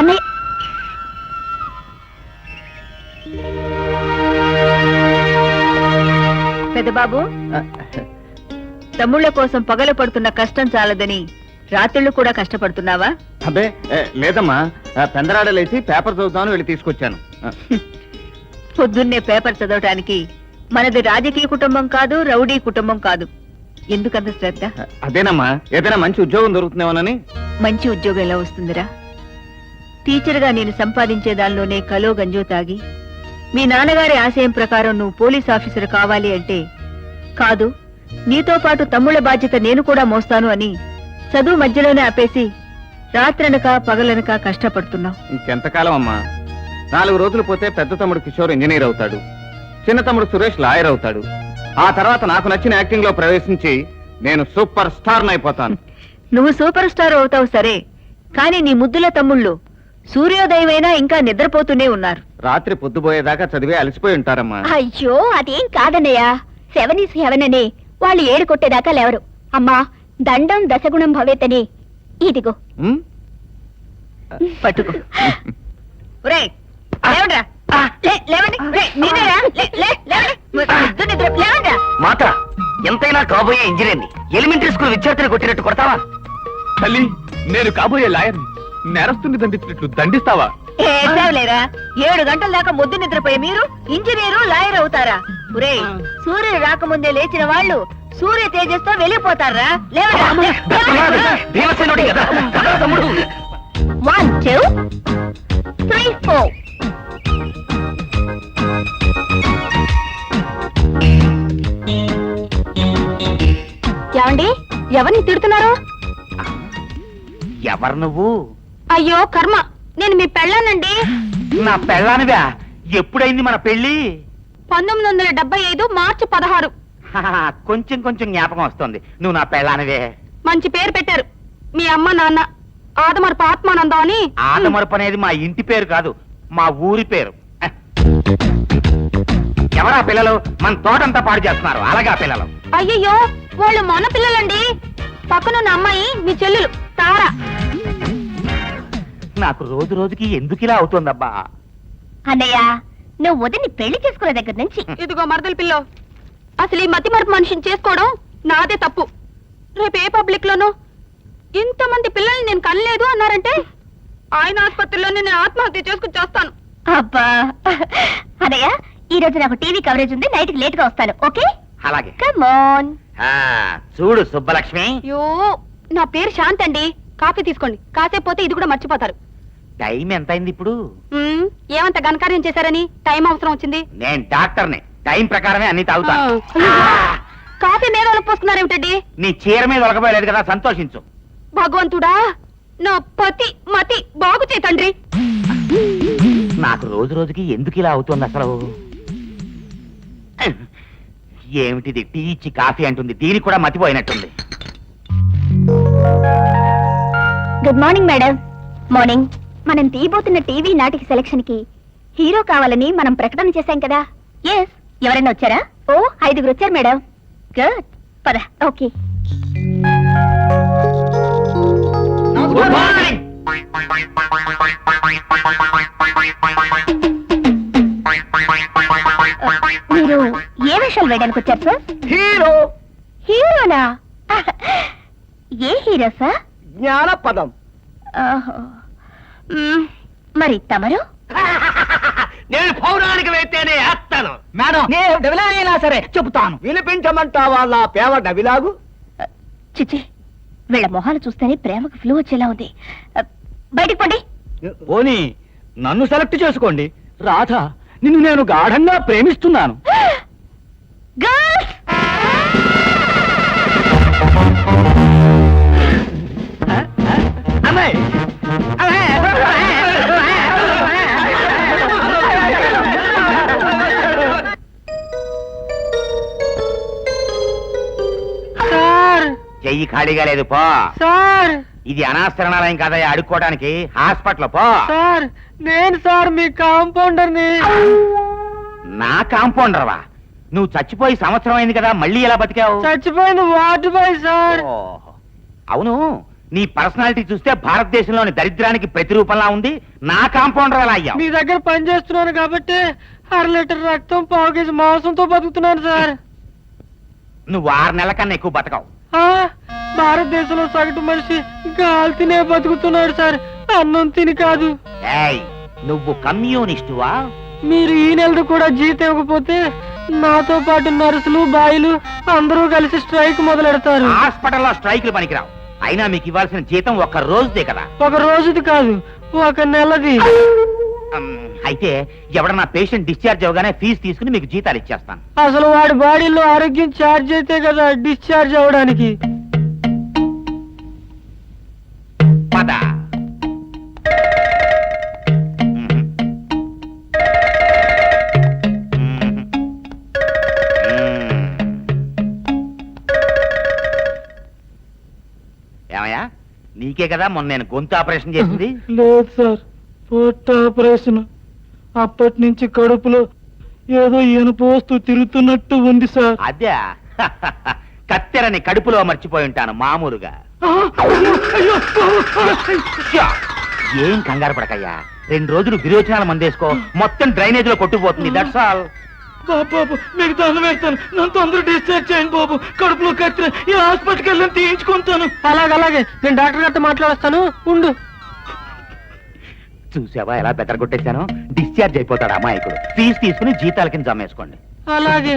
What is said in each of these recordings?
అన్నయ్య పెద్దబాబు, తమ్ముళ్ళ కోసం పగలు పడుతున్న కష్టం చాలదని రాత్రిళ్ళు కూడా కష్టపడుతున్నావా? అబ్బే లేదమ్మా, పెందరాడలేసి పేపర్ చదువుతాను వెళ్ళి తీసుకొచ్చాను. పొద్దున్నే పేపర్ చదవటానికి మనది రాజకీయ కుటుంబం కాదు, రౌడీ కుటుంబం కాదు. ఎందుకంత శ్రద్ధ? అదేనమ్మా, ఏదైనా మంచి ఉద్యోగం దొరుకుతుందేమోనని. మంచి ఉద్యోగం ఎలా వస్తుందిరా? టీచర్గా నేను సంపాదించే దానిలోనే కలో గంజో తాగి మీ నాన్నగారి ఆశయం ప్రకారం నువ్వు పోలీస్ ఆఫీసర్ కావాలి అంటే కాదు, నీతో పాటు తమ్ముళ్ళ బాధ్యత నేను కూడా మోస్తాను అని చదువు మధ్యలోనే ఆపేసి రాత్రనక పగలనక కష్టపడుతున్నావు. ఇంకెంతకాలం అమ్మా? 4 రోజులు పోతే పెద్ద తమ్ముడు కిషోర్ ఇంజనీర్ అవుతాడు, చిన్న తమ్ముడు సురేష్ లాయర్ అవుతాడు. ఆ తర్వాత నాకు నచ్చిన యాక్టింగ్ లో ప్రవేశించి నేను సూపర్ స్టార్ అయిపోతాను. నువ్వు సూపర్ స్టార్ అవుతావు సరే, కానీ నీ ముద్దుల తమ్ముళ్ళు సూర్యోదయమైనా ఇంకా నిద్రపోతూనే ఉన్నారు. రాత్రి పొద్దుపోయేదాకా చదివే అలసిపోయి ఉంటారమ్మా. అయ్యో అదేం కాదన్నయ్య, 7 is heaven అని వాళ్ళు 7 కొట్టేదాకా లేవరు. అమ్మా దండం దశగుణం భవేతని ఇదిగో పట్టుకో. ఒరేయ్, లేవండ్రా. లేవండి. నేనేరా? లేవండి. ముద్దు నిద్ర. లేవండ్రా. మాత ఎంతైనా కాబోయే ఇంజనీర్ని ఎలిమెంటరీ స్కూల్ విద్యార్థిని కొట్టినట్టు కొడతావా? తల్లి, నేను కాబోయే లాయర్ని నేరస్తుని దండించినట్లు దండిస్తావా? లేరా, 7 గంటల దాకా ముద్దు నిద్రపోయే మీరు ఇంజనీరు లాయర్ అవుతారా? ఒరేయ్, సూర్యుడు రాకముందే లేచిన వాళ్ళు సూర్య తేజస్తో వెళ్ళిపోతారా? భీమసేనుడి కదా తమ్ముడు. 1 2 3 4 ఏమండి, ఎవరిని తిడుతున్నారు? ఎవరు నువ్వు? అయ్యో కర్మ, నేను మీ పెళ్ళానండి. నా పెళ్ళానివా? ఎప్పుడైంది మన పెళ్లి? 1975 మార్చి 16. కొంచెం కొంచెం జ్ఞాపకం వస్తుంది. నువ్వు నా పెళ్ళానివే. మంచి పేరు పెట్టారు మీ అమ్మ నాన్న, ఆదమరపు ఆత్మానందం అని. ఆదమరపు అనేది మా ఇంటి పేరు కాదు, మా ఊరి పేరు. ఎవరా పిల్లలు? మన తోటంతా పాడు చేస్తున్నారు. అలాగా పిల్లలు? అయ్యయ్యో, వాళ్ళు మన పిల్లలండి. పక్కనున్న అమ్మాయి మీ చెల్లెలు తారా. నాకు రోజు రోజుకి ఎందుకు ఇలా అవుతుందబ్బా? అన్నయ్య, నువ్వు వదిని పెళ్లి చేసుకునే దగ్గర నుంచి ఇదిగో మరదల పిల్ల, అసలు ఈ మతి మరపు మనిషిని చేసుకోవడం నాదే తప్పు. రేపు ఏ పబ్లిక్ లోనూ ఇంతమంది పిల్లల్ని నేను కనలేదు అన్నారంటే ఆయన ఆసుపత్రిలోనే నేను ఆత్మహత్య చేసుకుని చేస్తాను. అబ్బా అన్నయ్య, ఈ రోజు నాకు టీవీ కవరేజ్ ఉంది, నైట్ కి లేట్ గా వస్తాను. ఓకే? అలాగే. Come on. చూడు సుబ్బలక్ష్మి, యో, నా పేరు శాంత్ అండి. కాఫీ తీసుకోండి, కాసేపు పోతే ఇది కూడా మర్చిపోతారు. టైం ఎంతైంది ఇప్పుడు? ఏమంత ఘనకార్యం చేశారని టైం అవసరం వచ్చింది? నేను డాక్టర్ని, టైం ప్రకారమే అన్ని తాగుతాను. కాఫీ మీద ఒలపోసుకున్నారేమిటండి? నీ చీర మీద ఒలకపోయలేదు కదా, సంతోషించు. భగవంతుడా, నా పతి మతి బాగు చే తండ్రి. నాకు రోజు రోజుకి ఎందుకు ఇలా అవుతుంది అసలు? ఏమిటిది? టీ ఇచ్చి కాఫీ అంటుంది, దీనికి కూడా మతిపోయినట్టుంది. Good morning madam. మార్నింగ్. మనం తీయబోతున్న టీవీ నాటిక సెలక్షన్ కి హీరో కావాలని మనం ప్రకటన చేశాం కదా. ఎస్. ఎవరైనా వచ్చారా? ఓ 5 వచ్చారు మేడం. గుడ్. పద. ఓకే. Good morning. మీరు ఏ వేషాలు వేయడానికి వచ్చారు సార్? హీరో. హీరోనా? ఏ హీరో సార్? జ్ఞానపదం. మరి తమరు? నేను పౌరాణిక వేస్తేనే వేస్తాను మేడం. నేను డవిలాయినా సరే చెబుతాను. వినిపించమంటావా నా పేవ డవిలాగు? చిచి, వీళ్ళ మొహాలు చూస్తేనే ప్రేమకు ఫ్లూ వచ్చేలా ఉంది. బయటికి పండి. పోనీ నన్ను సెలెక్ట్ చేసుకోండి. రాధ, నిన్ను నేను గాఢంగా ప్రేమిస్తున్నాను. గర్ల్స్! అమ్మాయి, చెయ్యి ఖాళీగా లేదు పో. సార్, ఇది అనాశరణాలయం కాదా అడుక్కోవడానికి? హాస్పిటల్ పో. సార్, నేను సార్ మీ కాంపౌండర్ని. నా కాంపౌండర్వా? నువ్వు చచ్చిపోయి సంవత్సరం అయింది కదా, మళ్ళీ ఎలా బతికావు? చచ్చిపోయిన వార్డు బాయ్ సార్. ఓహో. అవును, నీ పర్సనాలిటీ చూస్తే భారతదేశంలోని దరిద్రానికి ప్రతిరూపంలా ఉంది. నా కాంపౌండర్ అలా అయ్యావు. మీ దగ్గర పని చేస్తున్నాను కాబట్టి 1/2 లీటర్ రక్తం 1/2 కేజీ మాంసంతో బతుకుతున్నాను సార్. నువ్వు 6 నెలల కన్నా ఎక్కువ బతకవు. ఆ, భారతదేశంలో సగటు మనిషి గాలి తినే బతుకుతున్నాడు సార్, అన్నం తిని కాదు. ఏయ్, నువ్వు కమ్యూనిస్టువా? మీరు ఈ నెలది కూడా జీతం ఇవ్వకపోతే నాతో పాటు నర్సులు బాయిలు అందరూ కలిసి స్ట్రైక్ మొదలెడతారు. హాస్పిటల్లో స్ట్రైకులు పనికిరావు. అయినా మీకు ఇవ్వాల్సిన జీతం 1 రోజుదే కదా. 1 రోజుది కాదు, 1 నెలది. అయితే ఎవడన్నా పేషెంట్ డిశ్చార్జ్ అవగానే ఫీజు తీసుకుని మీకు జీతాలు ఇచ్చేస్తాను. అసలు వాడి బాడీలో ఆరోగ్యం ఛార్జ్ అయితే కదా డిశ్చార్జ్ అవడానికి. పద. ఏమయ్యా, నీకే కదా మొన్న నేను గొంతు ఆపరేషన్ చేసింది. లేదు సార్, పొట్ట ఆపరేషన్. అప్పటి నుంచి కడుపులో ఏదో ఇనుప వస్తువు తిరుగుతున్నట్టు ఉంది సార్. అదే కత్తెరని కడుపులో మర్చిపోయి ఉంటాను మామూలుగా. ష్యా! ఏం కంగారు పడకయ్యా, 2 రోజులు విరోచనాల మందేసుకో, మొత్తం డ్రైనేజ్ లో కొట్టుకుపోతుంది. That's all. బాబు మీకు దండం వేస్తాను, నన్ను తొందరగా డిశ్చార్జ్ చేయండి బాబు. కడుపులో కత్తిర ఈ హాస్పిటల్కి వెళ్ళి తీయించుకుంటాను. అలాగే నేను డాక్టర్ గారితో మాట్లాడేస్తాను, ఉండు. చూసావా ఎలా బెటర్ కొట్టేశాను? డిశ్చార్జ్ అయిపోతాడు అమాయకుడు. ఫీజు తీసుకుని జీతాల కింద జమేసుకోండి. అలాగే.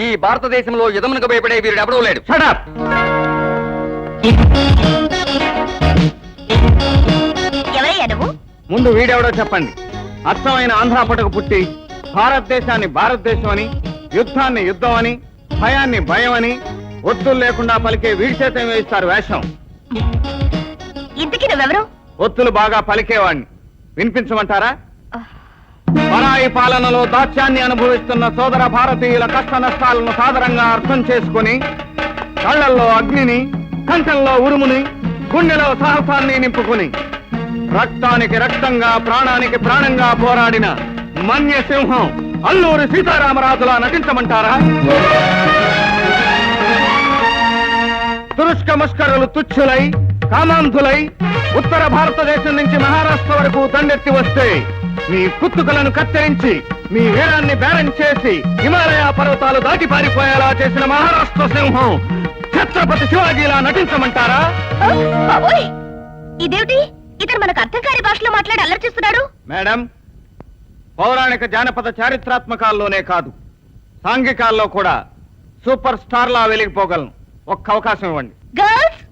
ఈ భారతదేశంలో యుధమునకు భయపడే వీరుడు ఎవడూ లేడు. Shut up! ఎవరయ్యా నువ్వు? ముందు వీడెవడో చెప్పండి. అచ్చమైన ఆంధ్రాపటకు పుట్టి భారతదేశాన్ని భారతదేశం అని, యుద్ధాన్ని యుద్ధం అని, భయాన్ని భయం అని, ఒత్తులు లేకుండా పలికే వీడి చేత వేయిస్తారు వేషం. ఇంతకీ నువ్వెవరు? ఒత్తులు బాగా పలికేవాణ్ణి. వినిపించమంటారా? పరాయి పాలనలో దాస్యాన్ని అనుభవిస్తున్న సోదర భారతీయుల కష్ట నష్టాలను సాదరంగా అర్థం చేసుకుని కళ్ళల్లో అగ్నిని, కంఠంలో ఉరుముని, గుండెలో సాహసాన్ని నింపుకుని రక్తానికి రక్తంగా ప్రాణానికి ప్రాణంగా పోరాడిన మన్య సింహం అల్లూరి సీతారామరాజులా నటించమంటారా? తురుష్క ముష్కరులు తుచ్చులై కామాంధులై ఉత్తర భారతదేశం నుంచి మహారాష్ట్ర వరకు దండెత్తి వస్తే మీ కుత్తుకలను కత్తిరించి మీ వీరాన్ని బేరం చేసి హిమాలయ పర్వతాలు దాటి పారిపోయేలా చేసిన మహారాష్ట్ర సింహం ఛత్రపతి శివాజీలా నటించమంటారా? బాబోయ్, ఇదేమిటి? ఇతను మనకు అర్థం కాని భాషలో మాట్లాడి అల్లరి చేస్తున్నాడు. మేడం, పౌరాణిక జానపద చారిత్రాత్మకాల్లోనే కాదు, సాంఘికాల్లో కూడా సూపర్ స్టార్ లా వెలిగిపోగలను. ఒక్క అవకాశం ఇవ్వండి. గర్ల్స్,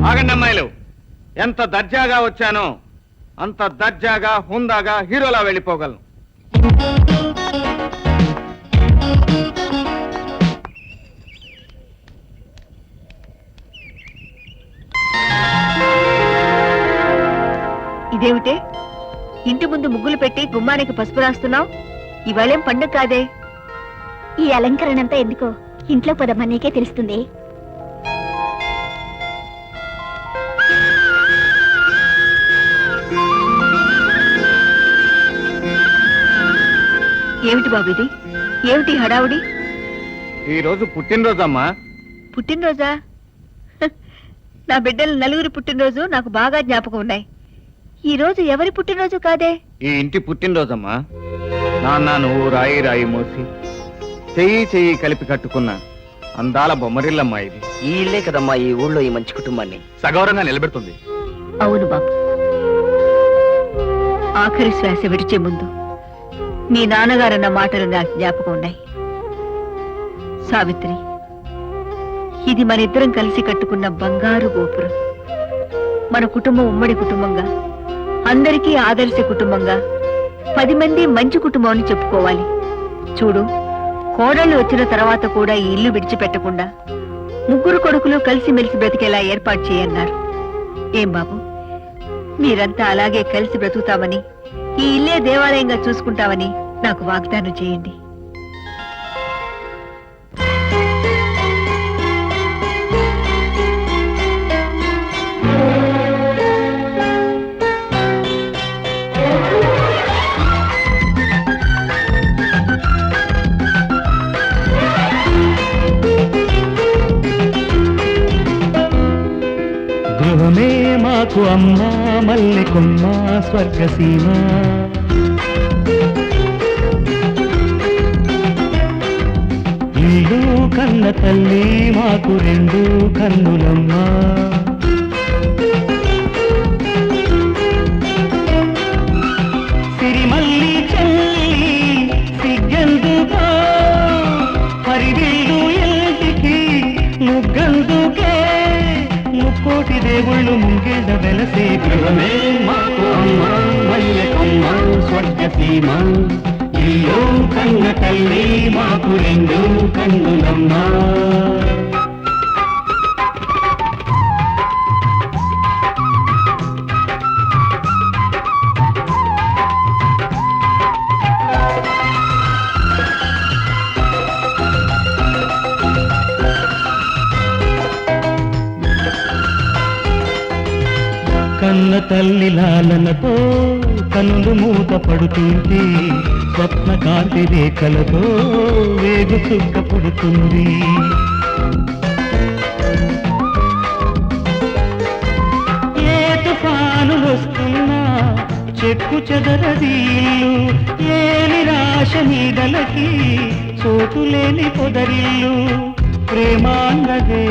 ఆగండి అమ్మాయిలు. ఎంత దర్జాగా వచ్చానో అంత దర్జాగా హుందాగా హీరోలా వెళ్ళిపోగలను. ఇదేమిటే, ఇంటి ముందు ముగ్గులు పెట్టి గుమ్మానికి పసుపు రాస్తున్నావు? ఇవాళేం పండుగ కాదే. ఈ అలంకరణ అంతా ఎందుకో ఇంట్లో పదమ్మా, నీకే తెలుస్తుంది. ఏమిటి బాబు ఇది? ఏమిటి హడావుడి? ఈ రోజు పుట్టినరోజమ్మా. పుట్టినరోజా? నా బిడ్డల 4 పుట్టినరోజు నాకు బాగా జ్ఞాపకం ఉన్నాయి. ఈ రోజు ఎవరి పుట్టినరోజు కాదే? ఈ ఇంటి పుట్టినరోజమ్మా. నాన్న నువ్వు రాయి రాయి మోసి చెయ్యి చెయ్యి కలిపి కట్టుకున్న అందాల బొమ్మరిల్లమ్మా ఇది. ఈ ఇల్లే కదమ్మా ఈ ఊళ్ళో ఈ మంచి కుటుంబాన్ని సగౌరవంగా నిలబెడుతుంది. అవును బాబు. ఆఖరి శ్వాస విడిచే ముందు మీ నాన్నగారన్న మాటలు నాకు జ్ఞాపకం ఉన్నాయి. సావిత్రి, ఇది మన ఇద్దరం కలిసి కట్టుకున్న బంగారు గోపురం. మన కుటుంబం ఉమ్మడి కుటుంబంగా, అందరికీ ఆదర్శ కుటుంబంగా, 10 మంది మంచి కుటుంబం అని చెప్పుకోవాలి. చూడు, కోడళ్ళు వచ్చిన తర్వాత కూడా ఈ ఇల్లు విడిచిపెట్టకుండా 3 కొడుకులు కలిసిమెలిసి బ్రతికేలా ఏర్పాటు చేయన్నారు. ఏం బాబు, మీరంతా అలాగే కలిసి బ్రతుకుతామని, ఈ ఇల్లే దేవాలయంగా చూసుకుంటామని నాకు వాగ్దానం చేయండి. గృహమే మాకు అమ్మ మల్లె కొమ్మ స్వర్గసీమ ఇల్లు కన్న తల్లి మాకు రెండు కన్నులమ్మ సిరిమల్లి చల్లి సిగ్గందుకో పరివిల్లు ఎల్టికి ముగ్గందుకే ముక్కోటి దేవుళ్ళు ముంగేద వెలసే గృహమే మాకు అమ్మ మల్లె కొమ్మ స్వర్గసీమ ఇల్లు కన్న తల్లి మాకు రెండు కన్నులమ్మ కన్న తల్లి లాలనతో కనులు మూత పడుతుంది స్వప్న కాంతి రేఖలతో వేగు చుక్క పుడుతుంది ఏ తుఫాను వస్తున్నా చెక్కు చెదరది ఇల్లు ఏ నిరాశ నీడలకి చోటు లేని పొదరిల్లు ప్రేమాన్నదే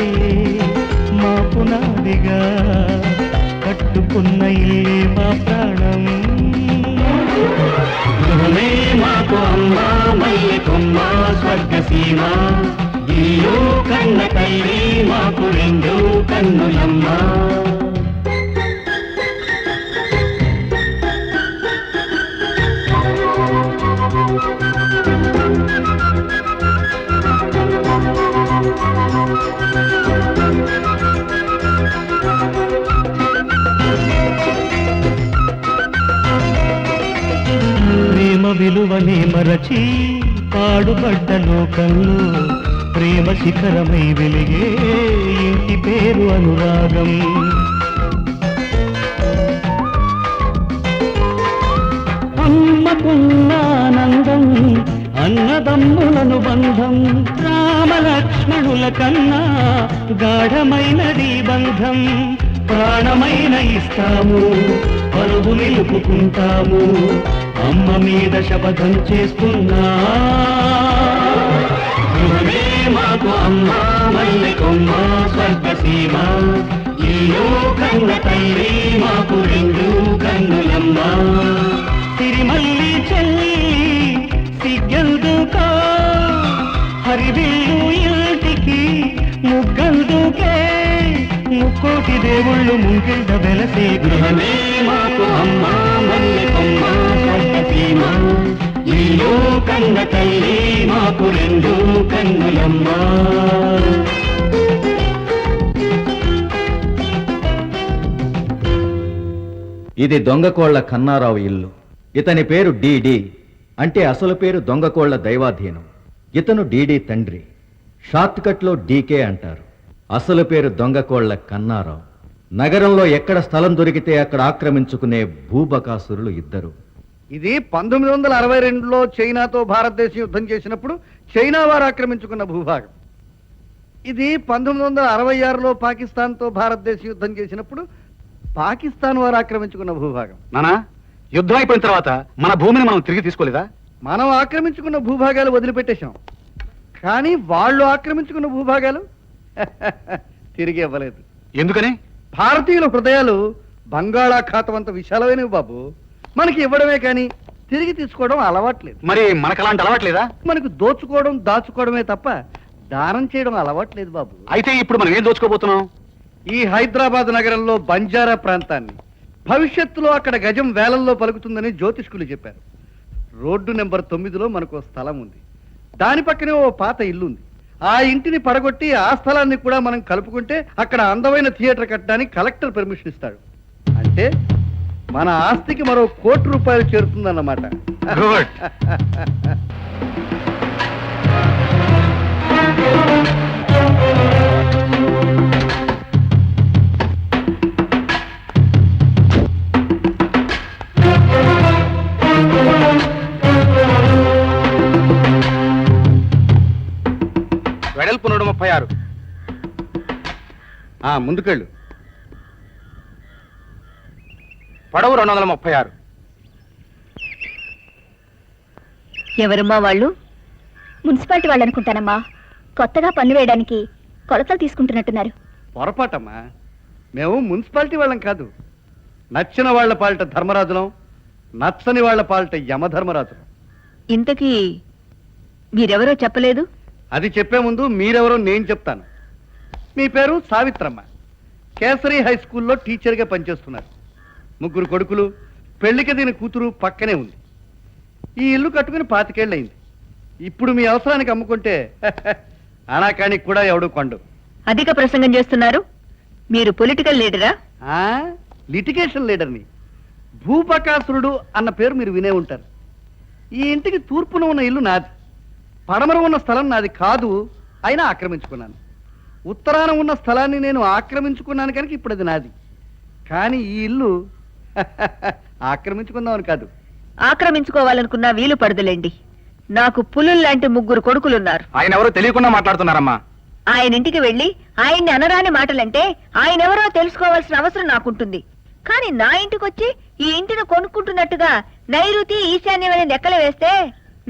మా పునాదిగా కట్టుకున్న ఇల్లే మా ప్రాణం గృహమే మాకు అమ్మ మల్లె కొమ్మ స్వర్గసీమ ఇల్లు కన్న తల్లి మాకు రెండు కన్నులమ్మ ప్రేమ విలువనే మరచి పాడుబడ్డ లోకంలో ప్రేమ శిఖరమై వెలిగే ఇంటి పేరు అనురాగం అమ్మకున్న ఆనందం అన్నదమ్ములను బంధం రామలక్ష్మణుల కన్నా గాఢమైనది బంధం ప్రాణమైన ఇస్తాము పరుగు నిలుపుకుంటాము అమ్మ మీద శపథం చేసుకున్నా గృహమే మాకు అమ్మ మల్లె కొమ్మ స్వర్గసీమ ఇల్లు కన్న తల్లి మాకు రెండు కన్నులమ్మ సిరిమల్లి చెల్లి సిగ్గందుకో హరివిల్లు ఇంటికి ముగ్గందుకే ముక్కోటి దేవుళ్ళు ముంగిళ్ళ వెలసే గృహమే మాకు అమ్మ మల్లె కొమ్మ స్వర్గసీమ ఇల్లు కన్న తల్లి మాకు రెండు కన్నులమ్మ ఇది దొంగకోళ్ల కన్నారావు ఇల్లు. ఇతని పేరు డిడి, అంటే అసలు పేరు దొంగకోళ్ల దైవాధీనం. ఇతను డిడి తండ్రి, షార్ట్ కట్ లో డీకే అంటారు. అసలు పేరు దొంగకోళ్ల కన్నారావు. నగరంలో ఎక్కడ స్థలం దొరికితే అక్కడ ఆక్రమించుకునే భూబకాసురులు ఇద్దరు. ఇది 1962లో చైనాతో భారతదేశం యుద్ధం చేసినప్పుడు చైనా వారు ఆక్రమించుకున్న భూభాగం. ఇది 1966లో పాకిస్తాన్తో భారతదేశం యుద్ధం చేసినప్పుడు పాకిస్తాన్ వారు ఆక్రమించుకున్న భూభాగం. నానా, యుద్ధం అయిపోయిన తర్వాత మన భూమిని మనం తిరిగి తీసుకోలేదా? మనం ఆక్రమించుకున్న భూభాగాలు వదిలిపెట్టేశాం, కానీ వాళ్ళు ఆక్రమించుకున్న భూభాగాలు తిరిగి ఇవ్వలేదు. ఎందుకని? భారతీయుల హృదయాలు బంగాళాఖాతం అంత విశాలమైనవి బాబు. మనకి ఇవ్వడమే కానీ తిరిగి తీసుకోవడం అలవాట్లేదు. మరి మనకు అలాంటి అలవాట్లేదా? మనకు దోచుకోవడం దాచుకోవడమే తప్ప దానం చేయడం అలవాట్లేదు బాబు. అయితే ఇప్పుడు మనం ఏం దోచుకోబోతున్నాం? ఈ హైదరాబాద్ నగరంలో బంజారా ప్రాంతాన్ని భవిష్యత్తులో అక్కడ గజం వేలల్లో పలుకుతుందని జ్యోతిష్కులు చెప్పారు. రోడ్డు నెంబర్ 9లో మనకు స్థలం ఉంది. దాని పక్కనే ఓ పాత ఇల్లుంది. ఆ ఇంటిని పడగొట్టి ఆ స్థలాన్ని కూడా మనం కలుపుకుంటే అక్కడ అందమైన థియేటర్ కట్టడానికి కలెక్టర్ పర్మిషన్ ఇస్తాడు. అంటే మన ఆస్తికి మరో ₹1,00,00,000 చేరుతుందన్నమాట. గుడ్. వెడల్పు 136. ముందుకెళ్ళు. పొడవు 236. ఎవరమ్మా వాళ్ళు? మున్సిపాలిటీ వాళ్ళు అనుకుంటానమ్మా. కొత్తగా పన్ను వేయడానికి కొలతలు తీసుకుంటున్నట్టున్నారు. పొరపాటమ్మా, మేము మున్సిపాలిటీ వాళ్ళం కాదు. నచ్చిన వాళ్ళ పాలిట ధర్మరాజులం, నచ్చని వాళ్ళ పాలిట యమధర్మరాజులం. ఇంతకీ మీరెవరో చెప్పలేదు. అది చెప్పే ముందు మీరెవరో నేను చెప్తాను. మీ పేరు సావిత్రమ్మ. కేసరి హై స్కూల్లో టీచర్గా పనిచేస్తున్నారు. 3 కొడుకులు, పెళ్లికి దీని కూతురు పక్కనే ఉంది. ఈ ఇల్లు కట్టుకుని 25 ఏళ్ళయింది. ఇప్పుడు మీ అవసరానికి అమ్ముకుంటే అనాకానికి కూడా ఎవడు కొండు. అధిక ప్రసంగం చేస్తున్నారు. మీరు పొలిటికల్ లీడరా? లిటిగేషన్ లీడర్ని. భూపకాసురుడు అన్న పేరు మీరు వినే ఉంటారు. ఈ ఇంటికి తూర్పున ఉన్న ఇల్లు నాది, పడమర ఉన్న స్థలం నాది కాదు, అయినా ఆక్రమించుకున్నాను. ఉత్తరాన ఉన్న స్థలాన్ని నేను ఆక్రమించుకున్నాను కనుక ఇప్పుడు అది నాది. కానీ ఈ ఇల్లు ఆక్రమించుకుందామని కాదు. ఆక్రమించుకోవాలనుకున్నా వీలు పడదులేండి. నాకు పులుల్లాంటి 3 కొడుకులున్నారు. ఆయన ఎవరో తెలియకుండా మాట్లాడుతున్నారమ్మా. ఆయన ఇంటికి వెళ్ళి ఆయన్ని అనరాని మాటలంటే ఆయనెవరో తెలుసుకోవాల్సిన అవసరం నాకుంటుంది. కానీ నా ఇంటికొచ్చి ఈ ఇంటిని కొనుక్కుంటున్నట్టుగా నైరుతి ఈశాన్యం అనే లెక్కలు వేస్తే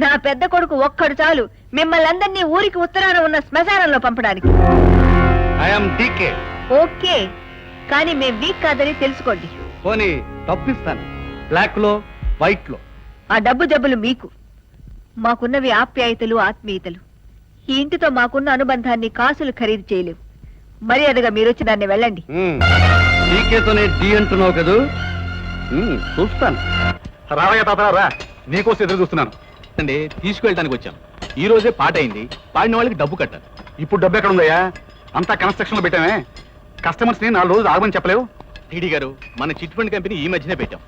నా పెద్ద కొడుకు ఒక్కడు చాలు మిమ్మల్ని అందరినీ ఊరికి ఉత్తరాన ఉన్న శ్మశానంలో పంపడానికి. I'm DK. ఓకే, కానీ మేం వీక్ కాదని తెలుసుకోండి. పోనీ తప్పిస్తాను, బ్లాక్ లో వైట్ లో. ఆ డబ్బు జబ్బులు మీకు, మాకున్నవి ఆప్యాయతలు ఆత్మీయతలు. ఈ ఇంటితో మాకున్న అనుబంధాన్ని కాసులు ఖరీదు చేయలేవు. మర్యాదగా మీరొచ్చి దాన్ని వెళ్ళండి. డీకేతోనే డి అంటున్నావు కదూ, చూస్తాను. రావయ్య తాత రా, నీకోసం ఎదురు చూస్తున్నాను. అండి తీసుకువెళ్ళడానికి వచ్చాను. ఈ రోజే పాట అయింది, పాడిన వాళ్ళకి డబ్బు కట్టాలి. ఇప్పుడు డబ్బు ఎక్కడ ఉందయ్యా? అంతా కన్స్ట్రక్షన్ లో పెట్టామే. కస్టమర్స్ ని 4 రోజులు ఆగమని చెప్పలేవు. టీడీ గారు, మన చిట్ ఫండ్ కంపెనీ ఈ మధ్యనే పెట్టాం.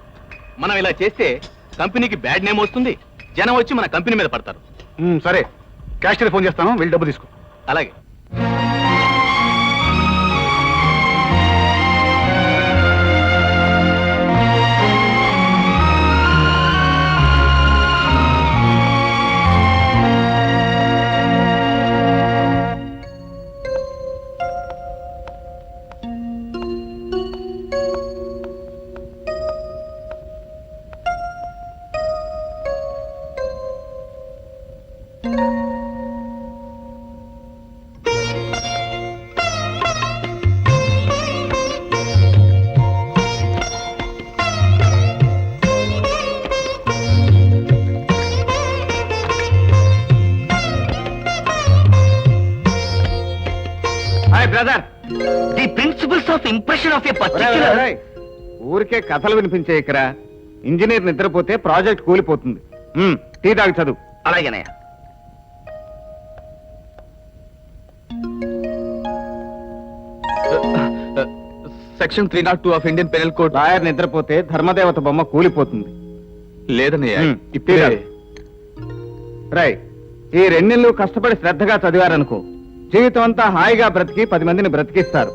మనం ఇలా చేస్తే కంపెనీకి బ్యాడ్ నేమ్ వస్తుంది, జనం వచ్చి మన కంపెనీ మీద పడతారు. సరే, క్యాష్ ఫోన్ చేస్తాను, వెళ్ళి డబ్బు తీసుకో. అలాగే. Brother, the principles of impression of ఊరికే కథలు వినిపించే ఇక్కడ ఇంజనీర్ నిద్రపోతే ప్రాజెక్ట్ కూలిపోతుంది. టీ తాగి చదువు. అలాగేనయ్య. Section 302 of Indian penal code. Lawyer నిద్రపోతే ధర్మదేవత బొమ్మ కూలిపోతుంది. లేదన్నయ్య, ఇప్పుడే రై. ఈ 2 నెలలు కష్టపడి శ్రద్ధగా చదివారనుకో, జీవితం అంతా హాయిగా బ్రతికి 10 మందిని బ్రతికిస్తారు.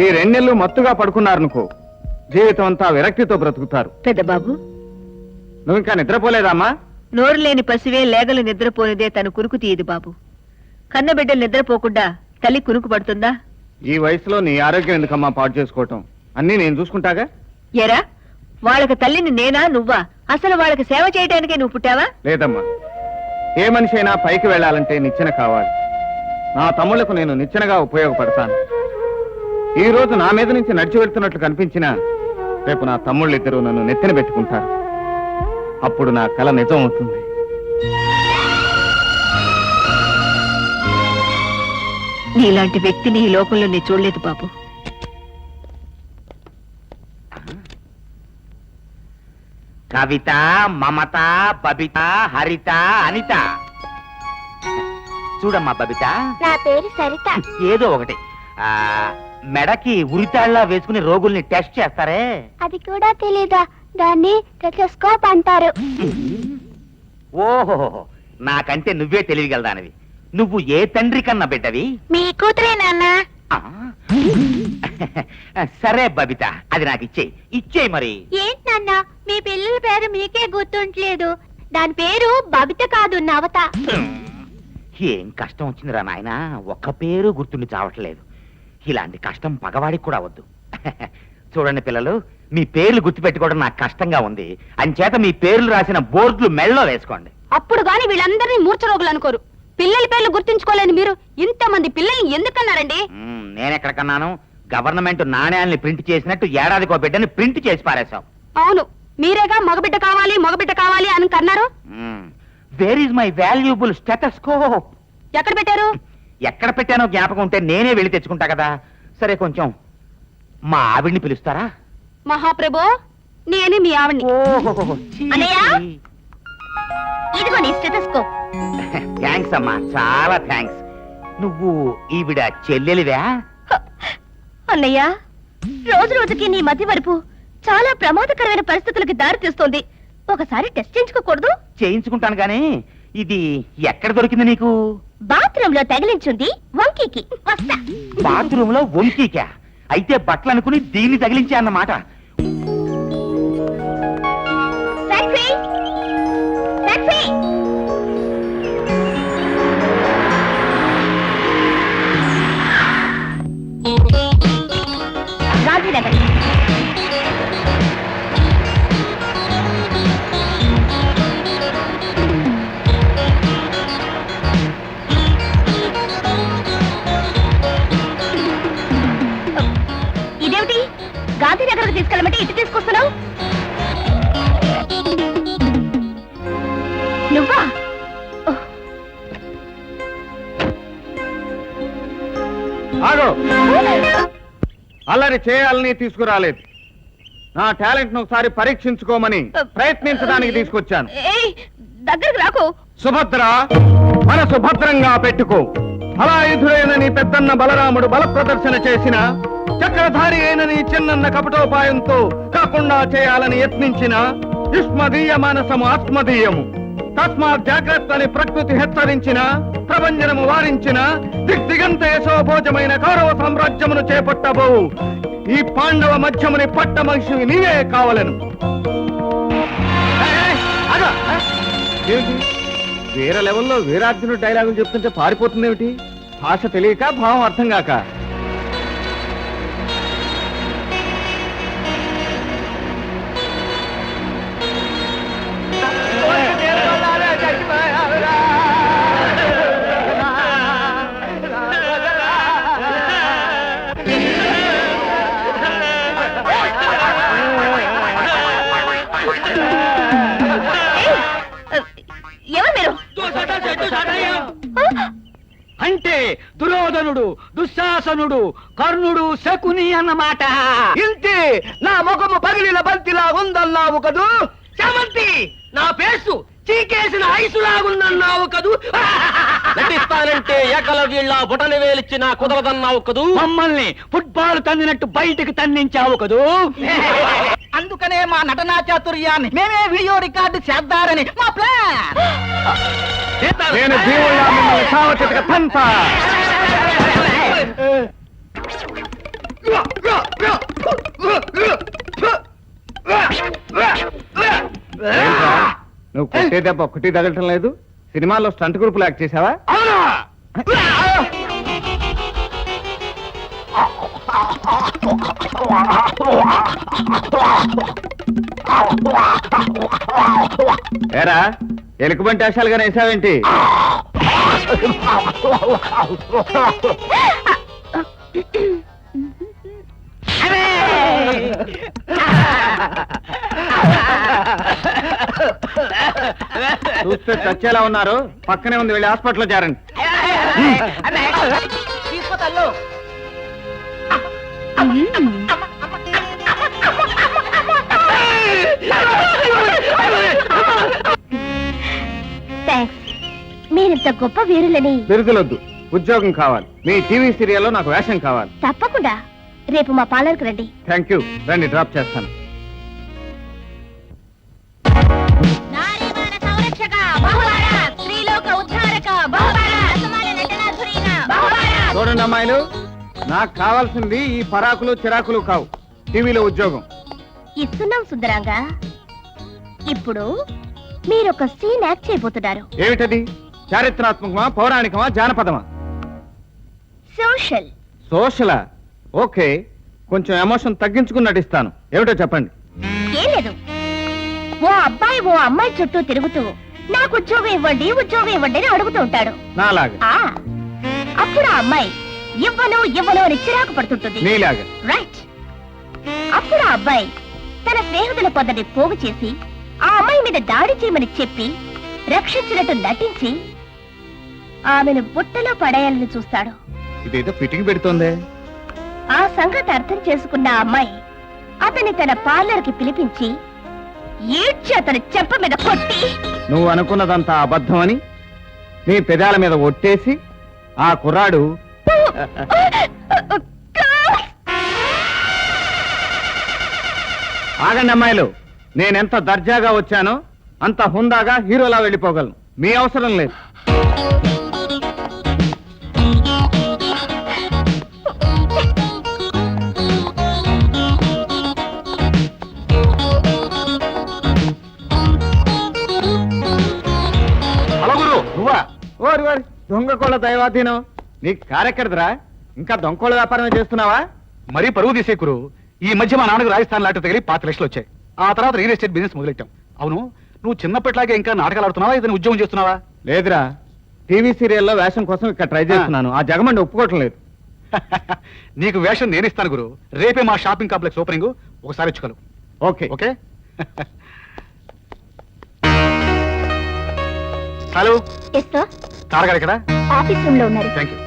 ఈ 2 నెలలు మత్తుగా పడుకున్నారనుకో, జీవితం అంతా విరక్తితో బ్రతుకుతారు. పెద్ద బాబు, నువ్వు ఇంకా నిద్రపోలేదామా? నోరు లేని పసివే లేగలు నిద్రపోనిదే తను కురుకు తీయదు బాబు. కన్నబిడ్డలు నిద్రపోకుండా తల్లి కురుకు పడుతుందా? ఈ వయసులో నీ ఆరోగ్యం ఎందుకమ్మా పాడు చేసుకోవటం? అన్నీ నేను చూసుకుంటాగా. ఎరా, వాళ్ళకి తల్లిని నేనా నువ్వా? అసలు వాళ్ళకి సేవ చేయడానికే నువ్వు పుట్టావా? లేదమ్మా, ఏ మనిషి అయినా పైకి వెళ్ళాలంటే నిచ్చెన కావాలి. నా తమ్ముళ్లకు నేను నిచ్చెనగా ఉపయోగపడతాను. ఈ రోజు నా మీద నుంచి నడిచి వెళ్తున్నట్లు కనిపించినా రేపు నా తమ్ముళ్ళిద్దరూ నన్ను నెత్తిన పెట్టుకుంటారు. అప్పుడు నా కల నిజం అవుతుంది. నీలాంటి వ్యక్తిని ఈ లోకంలో నేను చూడలేదు బాబు. కవిత, మమత, బబిత, హరిత, అనిత. చూడమ్మా బబిత, నా పేరు సరిత. ఏదో ఒకటి. మెడకి ఉరితాళ్లా వేసుకుని రోగుల్ని టెస్ట్ చేస్తారే, అది కూడా తెలీదా? దాన్ని టెలిస్కోప్ అంటారు. ఓహో, నాకంటే నువ్వే తెలియగలదానివి. నువ్వు ఏ తండ్రి కన్నా బిడ్డవి? మీ కూతురే నాన్న. ఆ? సరే బబిత, అది నాకు ఇచ్చేయి మరి. ఏంటి నాన్న, మీ పిల్లల పేరు మీకే గుర్తుంటలేదు? దాని పేరు బబిత కాదు, నవత. ఏం కష్టం వచ్చిందిరా నాయనా, ఒక్క పేరు గుర్తుండి చావట్లేదు. ఇలాంటి కష్టం పగవాడికి కూడా వద్దు. చూడండి పిల్లలు, మీ పేర్లు గుర్తుపెట్టుకోవడం నాకు కష్టంగా ఉంది అంచేత మీ పేర్లు రాసిన బోర్డులు మెళ్ళలో వేసుకోండి. అప్పుడు గాని వీళ్ళందరినీ మూర్ఛరోగులు అనుకోరు. పిల్లల పేర్లు గుర్తించుకోలేని మీరు ఇంతమంది పిల్లల్ని ఎందుకన్నారండి? నేనెక్కడికన్నాను? గవర్నమెంట్ నాణ్యాల్ని ప్రింట్ చేసినట్టు ఏడాదికో బిడ్డని ప్రింట్ చేసి పారేశాం. అవును, మీరేగా మగబిడ్డ కావాలి అని కన్నారు. Where is my valuable stethoscope? ఎక్కడ పెట్టారు? ఎక్కడ పెట్టానో జ్ఞాపకం ఉంటే నేనే వెళ్ళి తెచ్చుకుంటా కదా. సరే, కొంచెం మా ఆవిడ్ని పిలుస్తారా? మహాప్రభు, నేనే మీ ఆవిడ్ని. అన్నయ్య, ఇదిగో నీ స్టెథోస్కోప్. థ్యాంక్స్ అమ్మా, చాలా థ్యాంక్స్. నువ్వు ఈవిడ చెల్లెలివా? అన్నయ్య, రోజు రోజుకి నీ మధ్య వరపు చాలా ప్రమాదకరమైన పరిస్థితులకి దారి తీస్తోంది. ఒకసారి టెస్ట్ చేయించుకోకూడదు? చేయించుకుంటాను గానీ ఇది ఎక్కడ దొరికింది నీకు? బాత్రూమ్ లో తగిలించుంది వంకీకి. వస్తా. బాత్రూమ్ లో వంకీకా? అయితే బట్టలు అనుకుని దీన్ని తగిలించా అన్నమాట. టాక్సీ! టాక్సీ! గాంధీనగర్. ఇదేమిటి, గాంధీనగర్కి తీసుకెళ్ళమంటే ఇటు తీసుకొస్తున్నావు? నువ్వా? ఆగో, అల్లరి చేయాలని తీసుకురాలేదు. నా టాలెంట్ ను ఒకసారి పరీక్షించుకోమని ప్రయత్నించడానికి తీసుకొచ్చాను. ఏయ్, దగ్గరకు రాకు. సుభద్ర, మనసు భద్రంగా పెట్టుకో. హలాయుధుడైన నీ పెద్దన్న బలరాముడు బల ప్రదర్శన చేసిన, చక్రధారి అయిన నీ చిన్నన్న కపటోపాయంతో కాకుండా చేయాలని యత్నించిన యుష్మదీయ మానసము ఆత్మదీయము. తస్మాత్ జాగ్రత్త అని ప్రకృతి హెచ్చరించిన, ప్రభంజనము వారించిన, దిగ్దిగంత యశోభోజమైన కౌరవ సామ్రాజ్యమును చేపట్టబోవు ఈ పాండవ మధ్యముని పట్ట మనిషివి నీవే కావలను. ఏమిటి, వేరే లెవెల్లో వీరార్జునుడు డైలాగులు చెప్తుంటే పారిపోతుందేమిటి? భాష తెలియక, భావం అర్థం కాక. ఎవరు మీరు? అంటే దుర్యోధనుడు, దుశ్శాసనుడు, కర్ణుడు, శకుని అన్నమాట. ఇంటి నా ముఖము పగిలిన బంతిలా ఉందన్నావు కదూ? చామంతి, నా పేసు చీకేసిన ఐసులాగుందన్నావు కదూ? నటిస్తానంటే ఏకలవ్యుళ్ళ బుటని వేలిచ్చిన కుదరదన్నావు కదూ? మమ్మల్ని ఫుట్బాల్ తన్నినట్టు బయటికి తన్నించావు కదూ? అందుకనే మా నటనా చాతుర్యాన్ని మేమే వీడియో రికార్డు చేద్దారని మా ప్లాన్. నేను జీవుల్లా మిమ్మల్ని సావచితక తంతా. ఏంట్రా, నువ్వు కొట్టే దెబ్బ ఒక్కటి తగలటం లేదు? సినిమాలో స్టంట్ గ్రూపులు యాక్ట్ చేసావా? ఏరా, ఎలుకబంటి వేషాలుగానే వేసావేంటి? చూస్తే చచ్చేలా ఉన్నారు. పక్కనే ఉంది, వెళ్ళి హాస్పిటల్లో చేరండి. మీరింత గొప్ప వీరులని. బిరుదులొద్దు, ఉద్యోగం కావాలి. మీ టీవీ సీరియల్లో నాకు వేషం కావాలి. తప్పకుండా రేపు మా పార్లర్కి రండి. థ్యాంక్ యూ, రండి, డ్రాప్ చేస్తాను. చూడండి అమ్మాయిలు, నాకు కావాల్సింది ఈ పరాకులు చిరాకులు కావు, టీవీలో ఉద్యోగం. ఇస్తున్నాం సుందరంగా. ఇప్పుడు మీరొక సీన్ యాక్ట్ చేయబోతున్నారు. ఏమిటది? చారిత్రాత్మకమా, పౌరాణికమా, జానపదమా? సోషల్. సోషలా? ఓకే, కొంచెం ఎమోషన్ తగ్గించుకుని నటిస్తాను. ఏమిటో చెప్పండి. ఏం లేదు, ఓ అబ్బాయి ఓ అమ్మాయి చుట్టూ తిరుగుతూ నాకు ఉద్యోగం ఇవ్వండి అని అడుగుతూ ఉంటాడు. నాలాగా. ఆ అప్పుడు ఆ అమ్మాయి ఇవ్వను అని చిరాకు పడుతుంటుంది. నీలాగా. రైట్. అప్పుడు ఆ అబ్బాయి తన స్నేహితుల పొందని పోగు చేసి ఆ అమ్మాయి మీద దాడి చేయమని చెప్పి రక్షించినట్టు నటించి ఆమెను బుట్టలో పడేయాలని చూస్తాడు. ఇదేదో ఫిట్టింగ్ పెడుతోందే. ఆ సంగతి అర్థం చేసుకున్న ఆ అమ్మాయి అతన్ని తన పార్లర్ కి పిలిపించి ఈడ్చి అతని చెంప మీద కొట్టి, నువ్వు అనుకున్నదంతా అబద్ధం అని నీ పెదాల మీద ఒట్టేసి ఆ కుర్రాడు ఆగండి అమ్మాయిలు, నేనెంత దర్జాగా వచ్చానో అంత హుందాగా హీరోలా వెళ్ళిపోగలను. మీ అవసరం లేదు. హలో గురు, నువ్వా? ఓరి ఓరి, దొంగ కోళ్ళ దైవాధీనం. నీకు కారెక్కడదురా? ఇంకా దొంగకోళ్ళ వ్యాపారమే చేస్తున్నావా? మరీ పరువు తీసే గురు. ఈ మధ్య మా నాన్నకు రాజస్థాన్ లాటరీ తగిలి 5 లక్షలు వచ్చాయి. ఆ తర్వాత రియల్ ఎస్టేట్ బిజినెస్ మొదలెట్టాం. అవును, నువ్వు చిన్నప్పటిలాగే ఇంకా నాటకాలు ఆడుతున్నావా, ఏదైనా ఉద్యోగం చేస్తున్నావా? లేదురా, టీవీ సీరియల్లో వేషం కోసం ఇక్కడ ట్రై చేస్తున్నాను. ఆ జగమండి ఒప్పుకోవటం లేదు. నీకు వేషం నేను ఇస్తాను గురు. రేపే మా షాపింగ్ కాంప్లెక్స్ ఓపెనింగ్, ఒకసారి వచ్చుకోలు. Okay okay. హలో, తారగారు ఇక్కడ? ఆఫీస్ రూమ్ లో ఉన్నారు. Thank you.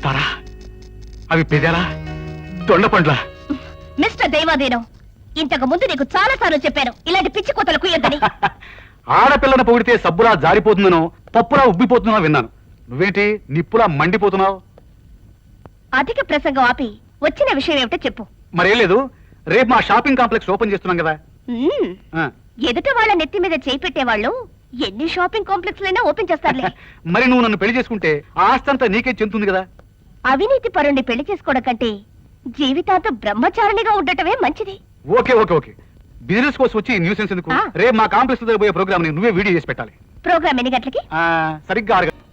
తారా, అవి పెదాలా దొండ పండ్ల? మిస్టర్ దైవాధీనం, ఇంతకు ముందు నీకు చాలా సార్లు చెప్పాను ఇలాంటి పిచ్చి కోతలు కుయ్యొద్దని. ఆడపిల్లను పొగిడితే సబ్బులా జారిపోతుందనో పప్పులా ఉబ్బిపోతుందనో విన్నాను. నువ్వేంటి నిప్పులా మండిపోతున్నావు? అధిక ప్రసంగం ఆపి వచ్చిన విషయం ఏమిటో చెప్పు. మరేం లేదు, రేపు మా షాపింగ్ కాంప్లెక్స్ ఓపెన్ చేస్తున్నాం కదా. ఆ. ఎదుట వాళ్ళ నెత్తి మీద చేయి పెట్టేవాళ్ళు ఎన్ని షాపింగ్ కాంప్లెక్స్ లైనా ఓపెన్ చేస్తారులే. మరి నువ్వు నన్ను పెళ్లి చేసుకుంటే ఆ ఆస్తంతా నీకే చెందుతుంది కదా. అవినీతి పరుణ్ణి పెళ్లి చేసుకోవడం కంటే జీవితాంతం బ్రహ్మచారిణిగా ఉండటమే మంచిది. Okay okay okay. బిజినెస్ కోసం వచ్చి న్యూసెన్స్ ఎందుకు? ఆ. రేపు మా కాంప్లెక్స్ దగ్గర పోయే ప్రోగ్రామ్ ని నువ్వే వీడియో చేసి పెట్టాలి. ప్రోగ్రామ్ ఎన్ని గంటలకి? సరిగ్గా 6 గంటలకు.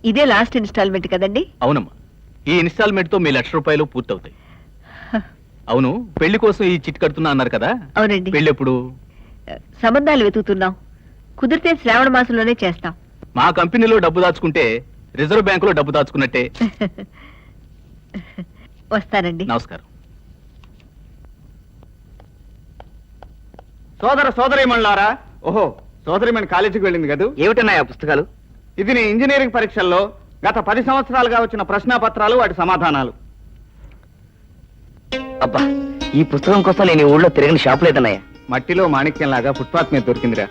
ఇదే లాస్ట్ ఇన్స్టాల్మెంట్ కదండి? అవునమ్మా, ఈ ఇన్స్టాల్మెంట్ తో మీ ₹1,00,000 పూర్తవుతాయి. అవును, పెళ్లి కోసం ఈ చిట్ కడుతున్నా అన్నారు కదా. అవునండి. పెళ్లి ఎప్పుడు? సంబంధాలు వెతుకుతున్నాం. కుదిరితే శ్రావణ మాసంలోనే చేస్తాం. మా కంపెనీలో డబ్బు దాచుకుంటే రిజర్వ్ బ్యాంకులో డబ్బు దాచుకున్నట్టే. వస్తానండి. నమస్కారం. సోదరీమణులారా, ఓహో, సోదరిమణి కాలేజీకి వెళ్ళింది కదా. ఏమిటన్నాయా పుస్తకాలు? ఇది నీ ఇంజనీరింగ్ పరీక్షల్లో గత 10 సంవత్సరాలుగా వచ్చిన ప్రశ్నాపత్రాలు, వాటి సమాధానాలు. అబ్బా, ఈ పుస్తకం కోసం నేను ఈ ఊళ్ళో తిరిగిన షాప్ లేదన్నాయా. మట్టిలో మాణిక్యంలాగా ఫుట్పాత్ మీద దొరికిందిరా.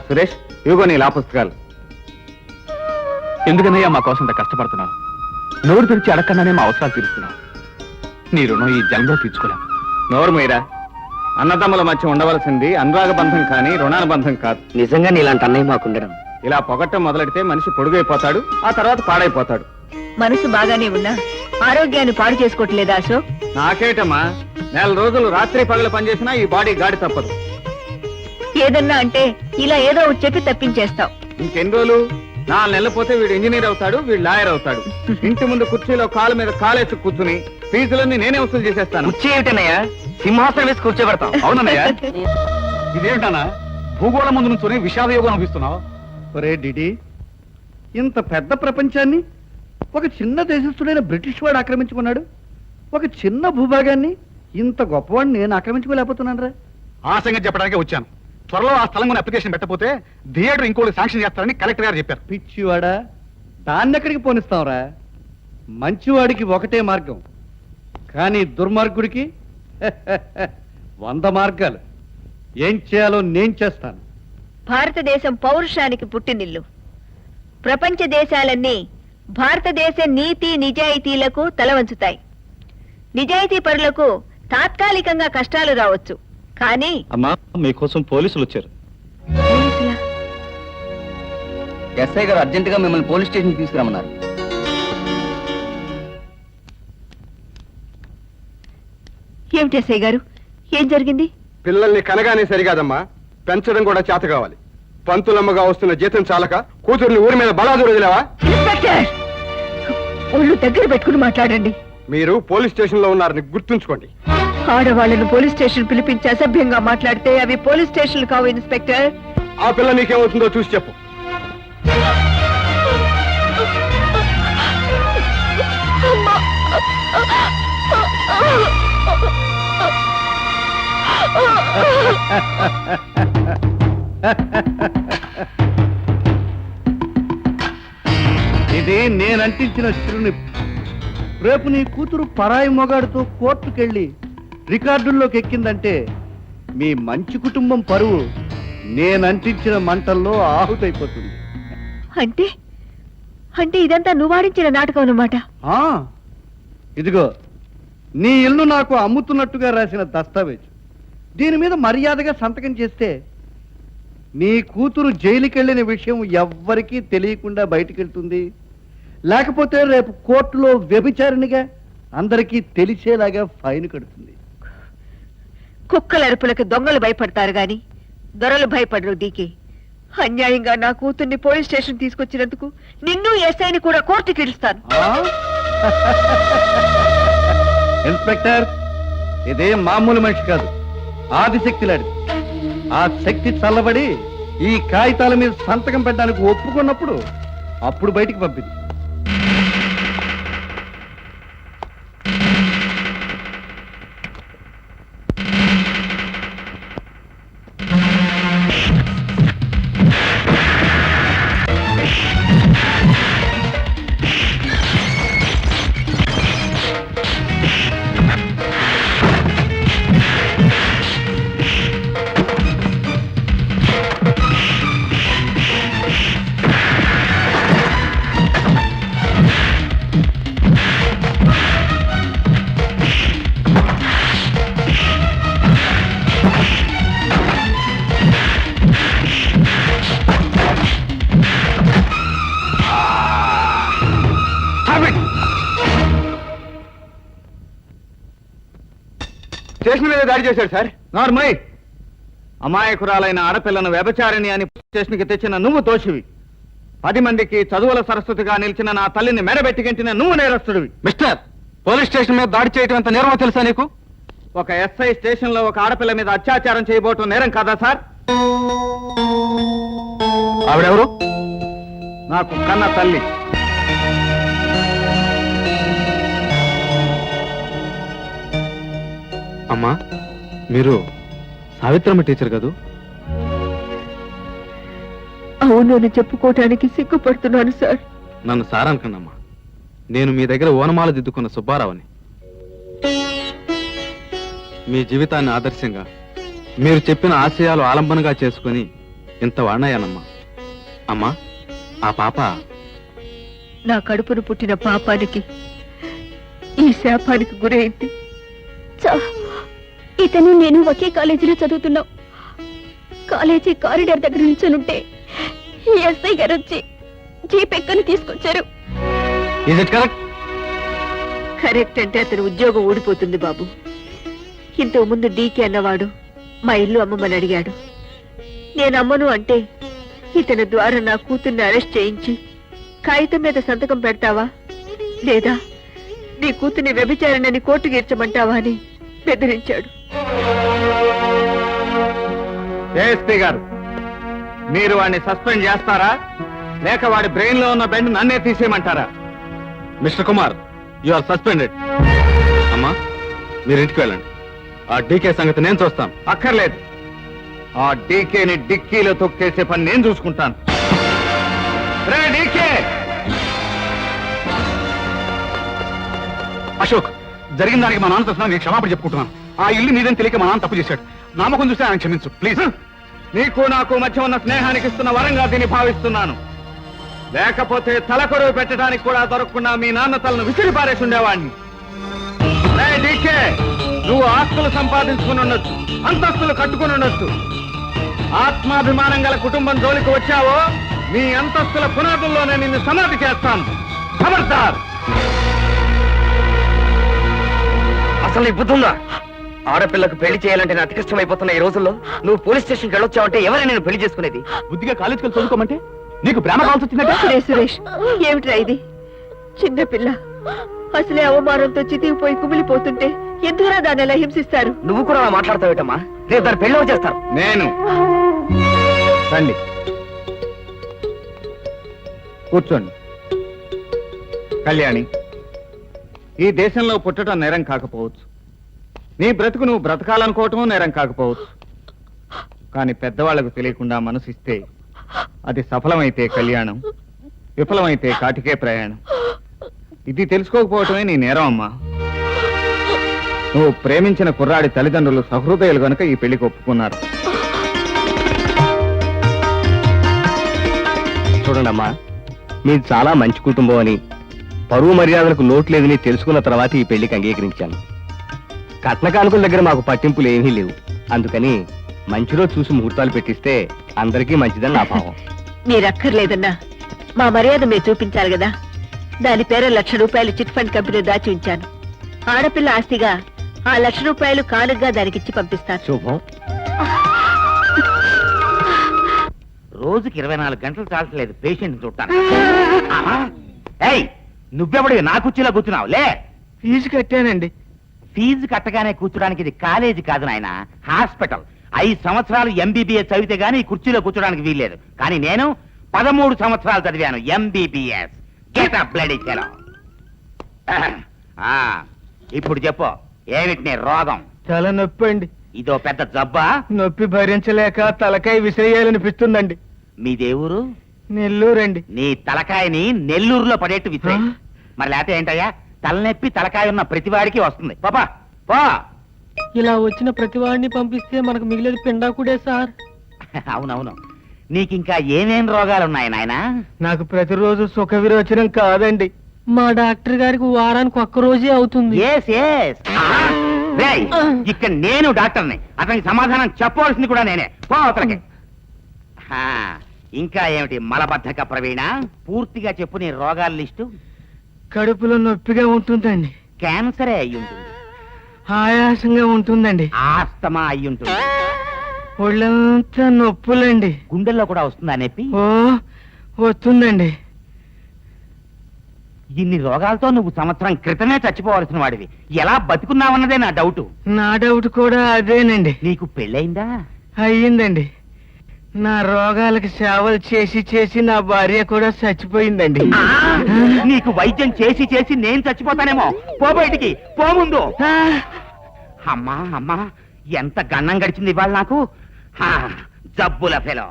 సురేష్, ఇవిగో నీ లా పుస్తకాలు. ఎందుకన్నయ్యా మా కోసం ఇంత కష్టపడుతున్నావు? నోరు తెరిచి అడగకుండానే మా అవసరాలు తీరుస్తున్నావు. నీ రుణం ఈ జన్మలో తీర్చుకోలేం. నోరు మీరా. అన్నదమ్ముల మధ్య ఉండవలసింది అనురాగ బంధం కానీ రుణానుబంధం కాదు. నిజంగా నీలాంటి అన్నయ్య మాకుండడం. ఇలా పొగట్టం మొదలెడితే మనిషి పొడుగైపోతాడు, ఆ తర్వాత పాడైపోతాడు. మనసు బాగానే ఉన్నా ఆరోగ్యాన్ని పాడు చేసుకోవట్లేదా అశోక్? నాకేటమ్మా, 4 రోజులు రాత్రి పగలు పనిచేసినా ఈ బాడీ గాడి తప్పదు. ఏదన్నా అంటే ఇలా ఏదో ఒకటి చెప్పి తప్పించేస్తావు. ఇంకెన్ని రోజులు? 4 నెలలు పోతే వీడు ఇంజనీర్ అవుతాడు, వీడు లాయర్ అవుతాడు. ఇంటి ముందు కుర్చీలో కాలు మీద కాలేసి కూర్చుని ఫీజులన్నీ నేనే వసూలు చేసేస్తాను. కుర్చీ ఏమిటన్నయ్యా? సింహాసనం వేసి కూర్చోబెడతాం. అవునన్నయ్యా. ఇదేమిటన్నా భూగోళం ముందు నుంచి విషాద యోగం అనిపిస్తున్నావు? ఒరే డిడి, ఇంత పెద్ద ప్రపంచాన్ని ఒక చిన్న దేశస్థుడైన బ్రిటిష్ వాడు ఆక్రమించుకున్నాడు. ఒక చిన్న భూభాగాన్ని ఇంత గొప్పవాడిని నేను ఆక్రమించుకోలేకపోతున్నాను రా. ఆ సంగతి చెప్పడానికే వచ్చాను. త్వరలో ఆ స్థలం కొని అప్లికేషన్ పెట్టకపోతే థియేటర్ ఇంకోటి శాంక్షన్ చేస్తారని కలెక్టర్ గారు చెప్పారు. పిచ్చివాడా, దాన్ని ఎక్కడికి పోనిస్తాంరా? మంచివాడికి ఒకటే మార్గం, కానీ దుర్మార్గుడికి 100 మార్గాలు. ఏం చేయాలో నేను చేస్తాను. భారతదేశం పౌరుషానికి పుట్టినిల్లు. ప్రపంచ దేశాలన్నీ భారతదేశ నీతి నిజాయితీలకు తలవంచుతాయి. నిజాయితీ పరులకు తాత్కాలికంగా కష్టాలు రావచ్చు, కానీ అమ్మా, మీకోసం పోలీసులు వచ్చారు. పోలీసులా? ఎస్ఐ గారు అర్జెంటుగా మిమ్మల్ని పోలీస్ స్టేషన్ తీసుకురమ్మన్నారు. ఏమిటి ఎస్ఐ గారు, ఏం జరిగింది? పిల్లల్ని కనగానే సరికాదమ్మా, పెంచడం కూడా చేత కావాలి. పంతులమ్మగా వస్తున్న జీతం చాలక కూతుర్ని ఊరి మీద బలాదు వదిలేవా? ఇన్స్పెక్టర్, ఒళ్ళు దగ్గర పెట్టుకుని మాట్లాడండి. మీరు పోలీస్ స్టేషన్ లో ఉన్నారని గుర్తుంచుకోండి. ఆడవాళ్లను పోలీస్ స్టేషన్ పిలిపించి అసభ్యంగా మాట్లాడితే అవి పోలీస్ స్టేషన్లు కావు ఇన్స్పెక్టర్. ఆ పిల్ల నీకేమవుతుందో చూసి చెప్పు. ఇది నేనంటించిన చిరుని. రేపు నీ కూతురు పరాయి మొగాడితో కోర్టుకెళ్ళి రికార్డుల్లోకి ఎక్కిందంటే మీ మంచి కుటుంబం పరువు నేనంటించిన మంటల్లో ఆహుతైపోతుంది. అంటే అంటే ఇదంతా నువ్వాడించిన నాటకం అన్నమాట. ఆ, ఇదిగో నీ ఇల్లు నాకు అమ్ముతున్నట్టుగా రాసిన దస్తావేజ్. దీని మీద మర్యాదగా సంతకం చేస్తే నీ కూతురు జైలుకెళ్ళిన విషయం ఎవ్వరికీ తెలియకుండా బయటికెళ్తుంది. లేకపోతే రేపు కోర్టులో వ్యభిచారిణిగా అందరికీ తెలిసేలాగా ఫైన్ కడుతుంది. కుక్కల అరుపులకు దొంగలు భయపడతారు గాని దొరలు భయపడరు. డీకే, అన్యాయంగా నా కూతుర్ని పోలీస్ స్టేషన్ తీసుకొచ్చినందుకు నిన్ను ఎస్ఐని కూడా కోర్టుకి ఇడుస్తాను. ఆ? ఇన్స్పెక్టర్, ఇదే మామూలు మనిషి కాదు, ఆదిశక్తి లాంటిది. ఆ శక్తి చల్లబడి ఈ కాగితాల మీద సంతకం పెట్టడానికి ఒప్పుకున్నప్పుడు అప్పుడు బయటికి పంపింది. స్టేషన్ మీద దాడి చేశాడు సార్. నార్మల్ అమాయకురాలైన ఆడపిల్లను వ్యభిచారిణి అని స్టేషన్కి తెచ్చిన నువ్వు దోషివి. 10 మందికి చదువుల సరస్వతిగా నిలిచిన నా తల్లిని మెడబెట్టి గెంటిన నువ్వు నేరస్తుడివి. మిస్టర్, పోలీస్ స్టేషన్ మీద దాడి చేయటం ఎంత నేరమో తెలుసా నీకు? ఒక ఎస్ఐ స్టేషన్ లో ఒక ఆడపిల్ల మీద అత్యాచారం చేయబోవటం నేరం కాదా సార్? ఆవిడెవరు? నాకు కన్న తల్లి. అమ్మా, మీరు సావిత్రమ్మ టీచర్ కదూ? అవును అని చెప్పుకోవటానికి సిగ్గుపడుతున్నాను సార్. నన్ను సార్ అనుకున్నమ్మా. నేను మీ దగ్గర ఓనమాల దిద్దుకున్న సుబ్బారావుని. మీ జీవితాన్ని ఆదర్శంగా, మీరు చెప్పిన ఆశయాలు ఆలంబనగా చేసుకుని ఇంత వాడినయ్యానమ్మా. అమ్మా, ఆ పాప నా కడుపును పుట్టిన పాపానికి ఈ శాపానికి గురైంది. ఇతను నేను ఒకే కాలేజీలో చదువుతున్నాం. కాలేజీ కారిడార్ దగ్గర నిల్చొనుంటే ఎస్ఐ గారు వచ్చి జీప్ ఎక్కని తీసుకొచ్చారు. Is it correct? కరెక్ట్ అంటే అతని ఉద్యోగం ఊడిపోతుంది బాబు. ఇంతకు ముందు డీకే అన్నవాడు మా ఇల్లు అమ్మమని అడిగాడు. నేను అమ్మను అంటే ఇతని ద్వారా నా కూతుర్ని అరెస్ట్ చేయించి కాగితం మీద సంతకం పెడతావా, లేదా నీ కూతుర్ని వ్యభిచారణని కోర్టుకి ఇర్చమంటావా అని బెదిరించాడు. ఏఎస్పీ గారు, మీరు వాడిని సస్పెండ్ చేస్తారా, లేక వాడి బ్రెయిన్ లో ఉన్న బెండ్ నన్నే తీసేయమంటారా? Mister Kumar, you are suspended. అమ్మా, మీరు ఇంటికి వెళ్ళండి. ఆ డీకే సంగతి నేను చూస్తాను. అక్కర్లేదు. ఆ డీకేని డిక్కీలో తొక్కేసే పని నేను చూసుకుంటాను. రే డీకే! అశోక్, జరిగిన దానికి మా నాన్న తరఫున నేను క్షమాపణ చెప్పుకుంటున్నాను. ఆ ఇల్లు నీదని తెలియక మా నాన్న తప్పు చేశాడు. నామకం చూస్తే ఆయన క్షమించు ప్లీజ్. నీకు నాకు మధ్య ఉన్న స్నేహానికి ఇస్తున్న వరంగా దీన్ని భావిస్తున్నాను. లేకపోతే తలకొరువు పెట్టడానికి కూడా దొరకకుండా మీ నాన్న తలను విసిరి పారేసి ఉండేవాడిని. డీకే, నువ్వు ఆస్తులు సంపాదించుకుని ఉండొచ్చు, అంతస్తులు కట్టుకుని ఉండొచ్చు. ఆత్మాభిమానం గల కుటుంబం జోలికి వచ్చావో నీ అంతస్తుల పునాదుల్లోనే నిన్ను సమాధి చేస్తాను. ఖబర్దార్! అసలు నీ బుద్ధుందా? ఆడపిల్లకు పెళ్లి చేయాలంటే అతి కష్టమైపోతున్న ఈ రోజుల్లో నువ్వు పోలీస్ స్టేషన్కి వెళ్ళొచ్చావంటే ఎవరైనా నేను పెళ్లి చేసుకునేది? బుద్ధిగా కాలేజీకి వెళ్ళి చదువుకోమంటే నీకు ప్రేమ కావాల్సి వచ్చిందంటే సురేష్ ఏమిట్రా ఇది? చిన్నపిల్ల అసలే అవమానంతో చితికిపోయి కుమిలిపోతుంటే ఎందుకురా దాన్ని అలా హింసిస్తారు? నువ్వు కూడా అలా మాట్లాడతావేటమ్మా? రేపు దాని పెళ్లి చేస్తారు. నేను రండి కూర్చోండి. కళ్యాణి, ఈ దేశంలో పుట్టడం నేరం కాకపోవచ్చు, నీ బ్రతుకు నువ్వు బ్రతకాలనుకోవటం నేరం కాకపోవచ్చు, కానీ పెద్దవాళ్లకు తెలియకుండా మనసిస్తే అది సఫలమైతే కళ్యాణం, విఫలమైతే కాటికే ప్రయాణం. ఇది తెలుసుకోకపోవటమే నీ నేరం అమ్మా. నువ్వు ప్రేమించిన కుర్రాడి తల్లిదండ్రులు సహృదయులు గనుక ఈ పెళ్లికి ఒప్పుకున్నారు. చూడండమ్మా, మీది చాలా మంచి కుటుంబం అని, పరువు మర్యాదలకు లోటు లేదని తెలుసుకున్న తర్వాత ఈ పెళ్లికి అంగీకరించాను. కట్న కానుకల దగ్గర మాకు పట్టింపులు ఏమీ లేవు. అందుకని మంచిలో చూసి ముహూర్తాలు పెట్టిస్తే అందరికీ మంచిదని నా భావం. మీరక్కర్లేదన్నా, మా మర్యాద మీరు చూపించాలి కదా. దాని పేరు ₹1,00,000 చిట్ ఫండ్ కంపెనీ దాచి ఉంచాను. ఆడపిల్ల ఆస్తిగా ఆ ₹1,00,000 కానుకగా దానికిచ్చి పంపిస్తాను. శుభం. రోజుకి 24 గంటలు చాలట్లేదు పేషెంట్ చూడటాను. నువ్వెవడి నా కుర్చీలో కూర్చున్నావు? లే. ఫీజు కట్టానండి. ఫీజు కట్టగానే కూర్చోడానికి ఇది కాలేజీ కాదు నాయన, హాస్పిటల్. 5 సంవత్సరాలు MBBS చదివితే గానీ ఈ కుర్చీలో కూర్చోడానికి వీల్లేదు. కానీ నేను 13 సంవత్సరాలు చదివాను MBBS. Get up bloody fellow. ఇప్పుడు చెప్పు, ఏమిటి నీ రోగం? చాలా నొప్పి అండి. ఇదో పెద్ద జబ్బా? నొప్పి భరించలేక తలకాయ విసిరేయాలనిపిస్తుందండి. మీ దేవురు? నెల్లూరండి. నీ తలకాయని నెల్లూరులో పడేట్టు విసిరే. మరి లేకపోతే ఏంటయ్యా, తలనొప్పి తలకాయ ఉన్న ప్రతివాడికి వస్తుంది. పాపా పో. ఇలా వచ్చిన ప్రతి వాడిని పంపిస్తే మనకు మిగిలేదు పిండాకుడే సార్. అవునవును. నీకింకా ఏమేం రోగాలున్నాయి నాయనా? నాకు ప్రతిరోజు సుఖ విరోచనం కాదండి. మా డాక్టర్ గారికి వారానికి ఒక్క రోజే అవుతుంది. ఇక్కడ నేను డాక్టర్ని, అతనికి సమాధానం చెప్పవలసింది కూడా నేనే. పో అతనికి. ఇంకా ఏమిటి మలబద్ధక ప్రవీణ? పూర్తిగా చెప్పు నీ రోగాల లిస్టు. కడుపులో నొప్పిగా ఉంటుందండి. క్యాన్సరే అయి ఉంటుంది. ఆయాసంగా ఉంటుందండి. ఆస్తమా అయి ఉంటుంది. ఒళ్ళంతా నొప్పులండి. గుండెల్లో కూడా వస్తుందా నొప్పి? ఓ వస్తుందండి. ఇన్ని రోగాలతో నువ్వు సంవత్సరం క్రితమే చచ్చిపోవలసిన వాడివి. ఎలా బతుకున్నావన్నదే నా డౌట్. నా డౌట్ కూడా అదేనండి. నీకు పెళ్ళయిందా? అయ్యిందండి. నా రోగాలకు సేవలు చేసి చేసి నా భార్య కూడా చచ్చిపోయిందండి. నీకు వైద్యం చేసి చేసి నేను చచ్చిపోతానేమో. పో బయటికి, పో ముందు. అమ్మా అమ్మా, ఎంత గన్నం గడిచింది ఇవాళ నాకు. జబ్బుల fellow.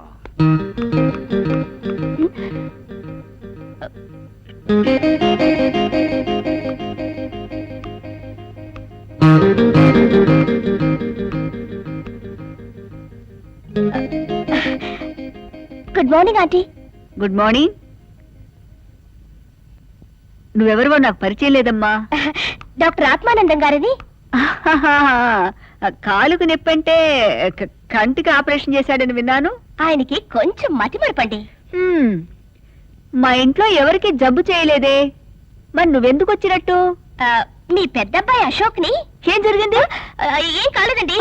Good morning aunty. Good morning. నువ్వెవరివో నాకు పరిచయం లేదమ్మా. డాక్టర్ ఆత్మానందం గారని. కాలుకు నొప్పంటే కంటికి ఆపరేషన్ చేశాడని విన్నాను. ఆయనకి కొంచెం మతిమరపండి. మా ఇంట్లో ఎవరికి జబ్బు చేయలేదే, మరి నువ్వెందుకు వచ్చినట్టు? మీ పెద్దబ్బాయి అశోక్ ని. ఏం జరిగింది? ఏం కాలేదండి,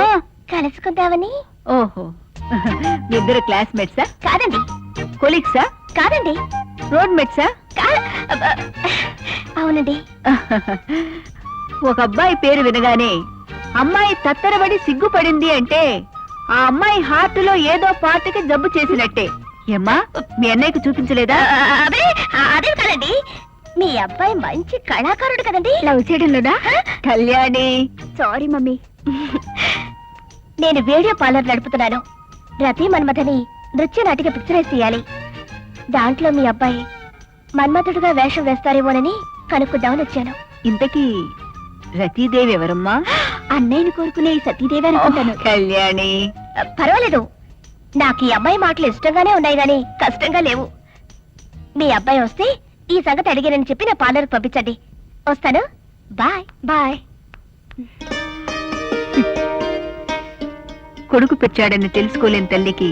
కలుసుకుందామని. ఓహో, మీ ఇద్దరు క్లాస్మేట్సా? కాదండి. కొలీగ్సా? కాదండి. రోడ్ మేట్సా? అవునండి. ఒక అబ్బాయి పేరు వినగానే అమ్మాయి తత్తరబడి సిగ్గుపడింది అంటే ఆ అమ్మాయి హార్ట్ లో ఏదో పార్టీకి జబ్బు చేసినట్టే. ఏమ్మా, మీ అన్నయ్యకు చూపించలేదా? అదే కాదండి, మీ అబ్బాయి మంచి కళాకారుడు కదండి. లవ్ చేయడంలోనా? కళ్యాణి. Sorry mummy. నేను వీడియో పార్లర్ నడుపుతున్నాను. రతి మన్మథని నృత్య నాటిక పిక్చరైజ్ చేయాలి. దాంట్లో మీ అబ్బాయి మన్మథుడుగా వేషం వేస్తారేమోనని కనుక్కుందామని వచ్చాను. ఇంతకీ రతీదేవి ఎవరమ్మా? అన్నయ్యని కోరుకునే ఈ సతీదేవి అనుకుంటాను. కళ్యాణి. పర్వాలేదు, నాకు ఈ అమ్మాయి మాటలు ఇష్టంగానే ఉన్నాయి గాని కష్టంగా లేవు. మీ అబ్బాయి వస్తే ఈ సంగతి అడిగానని చెప్పి నా పార్లర్ పంపించండి. వస్తాను. Bye bye. కొడుకు పెట్టాడని తెలుసుకోలేని తల్లికి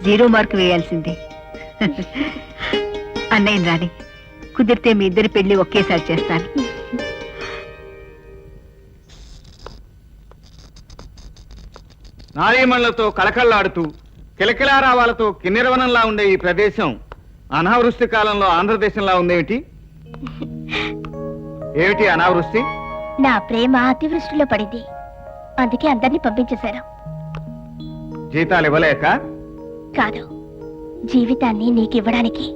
0 మార్కు వేయాల్సిందే. అన్నయ్య రాని కుదిరితే మీ ఇద్దరి పెళ్లి ఒకేసారి చేస్తాను. నారీమణులతో కళకళలాడుతూ కిలకిలారావాలతో కిన్నెరవనంలా ఉండే ఈ ప్రదేశం అనావృష్టి కాలంలో ఆంధ్రదేశంలా ఉందేమిటి? ఏమిటి అనావృష్టి? నా ప్రేమ అతివృష్టిలో పడింది, అందుకే అందరినీ పంపించేశారు. జీతాలు ఇవ్వలేక? కాదు, జీవితాన్ని నీకివ్వడానికి.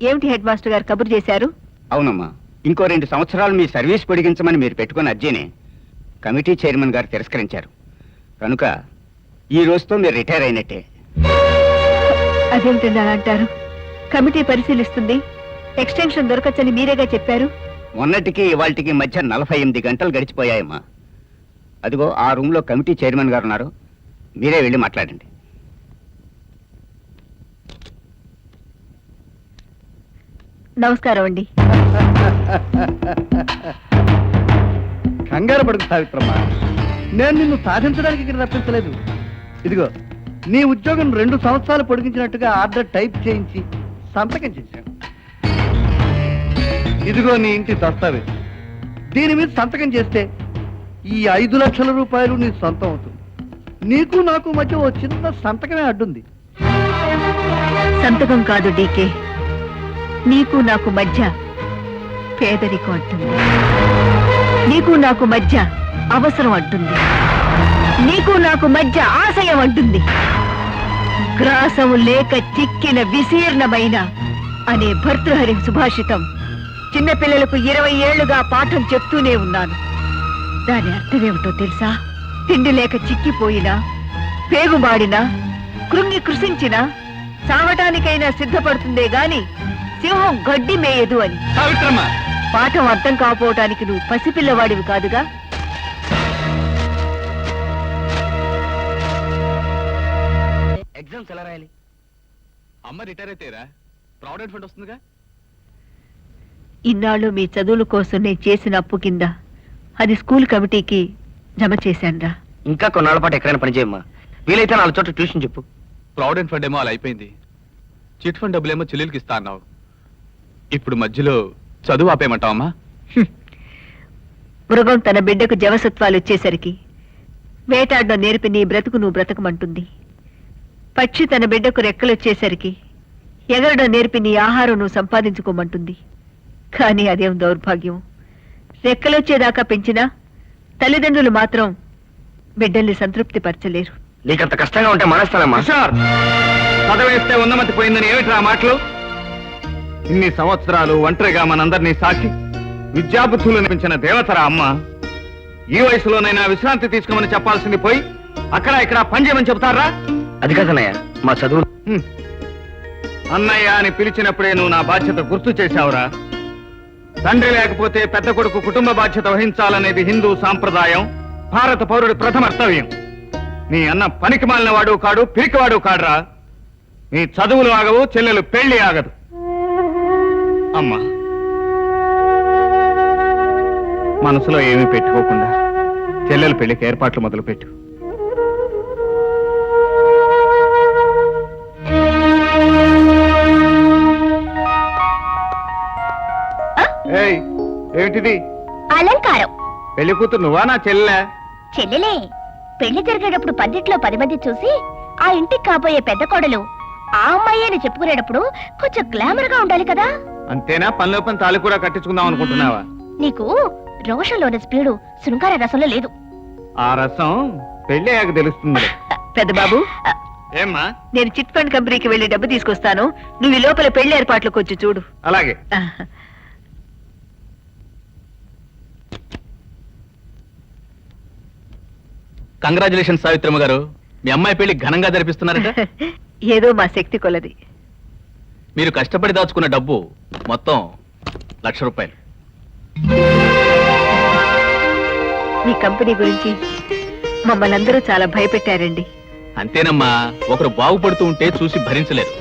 ఏమిటి హెడ్ మాస్టర్ గారు కబురు చేశారు? అవునమ్మా, ఇంకో 2 సంవత్సరాలు మీ సర్వీస్ పొడిగించమని మీరు పెట్టుకున్న అర్జీని కమిటీ చైర్మన్ గారు తిరస్కరించారు. కనుక ఈ రోజుతో మీరు రిటైర్ అయినట్టే. అదేమిటండి అలా అంటారు? కమిటీ పరిశీలిస్తుంది, ఎక్స్టెన్షన్ దొరకచ్చని మీరేగా చెప్పారు. మొన్నటికి ఇవాళకి మధ్య 48 గంటలు గడిచిపోయాయమ్మా. అదిగో ఆ రూమ్ లో కమిటీ చైర్మన్ గారు ఉన్నారు, మీరే వెళ్ళి మాట్లాడండి. నమస్కారం అండి. కంగారు పడుకు సావిత్రమ్మ, నేను నిన్ను సాధించడానికి ఇక్కడ రప్పించలేదు. ఇదిగో నీ ఉద్యోగం 2 సంవత్సరాలు పొడిగించినట్టుగా ఆర్డర్ టైప్ చేయించి సంతకం చేశాను. ఇదిగో నీ ఇంటి దస్తావేజ్. దీని మీద సంతకం చేస్తే ఈ 5 లక్షల రూపాయలు నీ సొంతం అవుతుంది. నీకు నాకు మధ్య ఓ చిన్న సంతకమే అడ్డుంది. సంతకం కాదు డీకే, నీకు నాకు మధ్య పేదరికం అంటుంది, నీకు నాకు మధ్య అవసరం అంటుంది, నీకు నాకు మధ్య ఆశయం అంటుంది. గ్రాసం లేక చిక్కిన విశీర్ణమైన అనే భర్తృహరి సుభాషితం చిన్నపిల్లలకు 20 ఏళ్లుగా పాఠం చెప్తూనే ఉన్నాను. దాని అర్థమేమిటో తెలుసా? తిండి లేక చిక్కిపోయినా, పేగుబాడినా, కృంగి కృషించినా చావటానికైనా సిద్ధపడుతుందే గాని సింహం గడ్డి మేయదు అని. సావిత్రమ్మ, పాఠం అర్థం కాకపోవటానికి నువ్వు పసిపిల్లవాడివి కాదుగా. ఎగ్జామ్స్ ఎలా రాయాలి? అమ్మ రిటైర్ అయితేరా ప్రావిడెంట్ ఫండ్ వస్తుందిగా. ఇన్నాళ్ళు మీ చదువుల కోసం నేను చేసిన అప్పు కింద అది స్కూల్ కమిటీకి జమ చేశానురా. ఇంకా కొన్నాళ్ళ పాటు ఎక్కడైనా పని చేయమ్మా. వీలైతే 4 చోట్ల ట్యూషన్ చెప్పు. ప్రావిడెంట్ ఫండ్ ఏమో అలా అయిపోయింది, చిట్ ఫండ్ డబ్బులేమో చెల్లెలకి ఇస్తా అన్నావు. ఇప్పుడు మధ్యలో చదువు ఆపేయమంటావమ్మా? మృగం తన బిడ్డకు జవసత్వాలు వచ్చేసరికి వేటాడడం నేర్పి నీ బ్రతుకు నువ్వు బ్రతకమంటుంది. పక్షి తన బిడ్డకు రెక్కలొచ్చేసరికి ఎగరడం నేర్పి నీ ఆహారం నువ్వు సంపాదించుకోమంటుంది. కానీ అదేం దౌర్భాగ్యం, రెక్కలొచ్చేదాకా పెంచినా తల్లిదండ్రులు మాత్రం బిడ్డల్ని సంతృప్తి పరచలేరు. నీకంత కష్టంగా ఉంటే మానేస్తానమ్మా. కిషోర్, చదవేస్తే ఉన్నమతి పోయిందని ఏమిట్రా మాటలు? ఇన్ని సంవత్సరాలు ఒంటరిగా మనందరినీ సాకి విద్యాబుద్ధులు నిర్మించిన దేవతరా అమ్మ. ఈ వయసులోనైనా విశ్రాంతి తీసుకోమని చెప్పాల్సింది పోయి అక్కడ ఇక్కడ పని చేయమని చెబుతారా? అది కాదన్నయ్య, మా చదువు. అన్నయ్య అని పిలిచినప్పుడే నువ్వు నా బాధ్యత గుర్తు చేశావురా. తండ్రి లేకపోతే పెద్ద కొడుకు కుటుంబ బాధ్యత వహించాలనేది హిందూ సాంప్రదాయం, భారత పౌరుడి ప్రథమ కర్తవ్యం. నీ అన్న పనికి మాలిన వాడు కాడు, పిరికివాడు కాడురా. నీ చదువులు ఆగవు, చెల్లెలు పెళ్లి ఆగదు. అమ్మా, మనసులో ఏమీ పెట్టుకోకుండా చెల్లెలు పెళ్లికి ఏర్పాట్లు మొదలుపెట్టు. ఏయ్, ఏమిటిది? అలంకారం. పెళ్లి కూతురు నువ్వా నా చెల్లె? చెల్లెలే. పెళ్లి జరిగేటప్పుడు పందిట్లో 10 మంది చూసి ఆ ఇంటికి కాబోయే పెద్ద కోడలు ఆ అమ్మాయి అని చెప్పుకునేటప్పుడు కొంచెం గ్లామర్ గా ఉండాలి కదా. అంతేనా? పనిలో పని తాళి కూడా కట్టించుకుందాం అనుకుంటున్నావా? నీకు రోషంలోని స్పీడు శృంగార రసంలో లేదు. ఆ రసం పెళ్లి అయ్యాక తెలుస్తుంది. పెద్ద బాబు, ఏమ్మా? నేను చిట్ ఫండ్ కంపెనీకి వెళ్లి డబ్బు తీసుకొస్తాను, నువ్వు ఈ లోపల పెళ్లి ఏర్పాట్లకు వచ్చి చూడు. అలాగే. కంగ్రాచులేషన్ సావిత్రమ్మ గారు, మీ అమ్మాయి పెళ్లి ఘనంగా జరిపిస్తున్నారట. ఏదో మా శక్తి కొలది. మీరు కష్టపడి దాచుకున్న డబ్బు మొత్తం 1,00,000 రూపాయలు. మీ కంపెనీ గురించి మమ్మల్ని అందరూ చాలా భయపెట్టారండి. అంతేనమ్మా, ఒకరు బాగుపడుతూ ఉంటే చూసి భరించలేరు.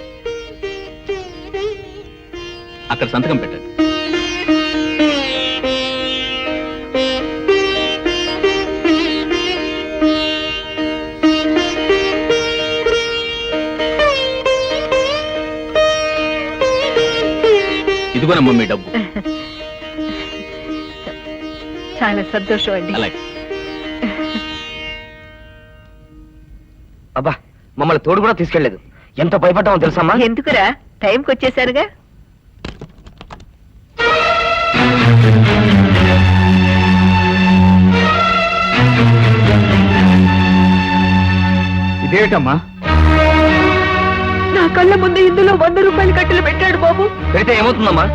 అక్కడ సంతకం పెట్టండి. ఇదిగోనమ్మా మీ డబ్బు. చాలా సంతోషం అండి. అలాగే. అబ్బా, మమ్మల్ని తోడు కూడా తీసుకెళ్లేదు. ఎంత భయపడ్డామో తెలుసమ్మా. ఎందుకురా, టైంకి వచ్చేసారుగా. ఇదేమిటమ్మా? నా కళ్ళ ముందు ఇందులో 100 రూపాయల కట్టలు పెట్టాడు బాబు. పెడితే ఏమవుతుందమ్మా?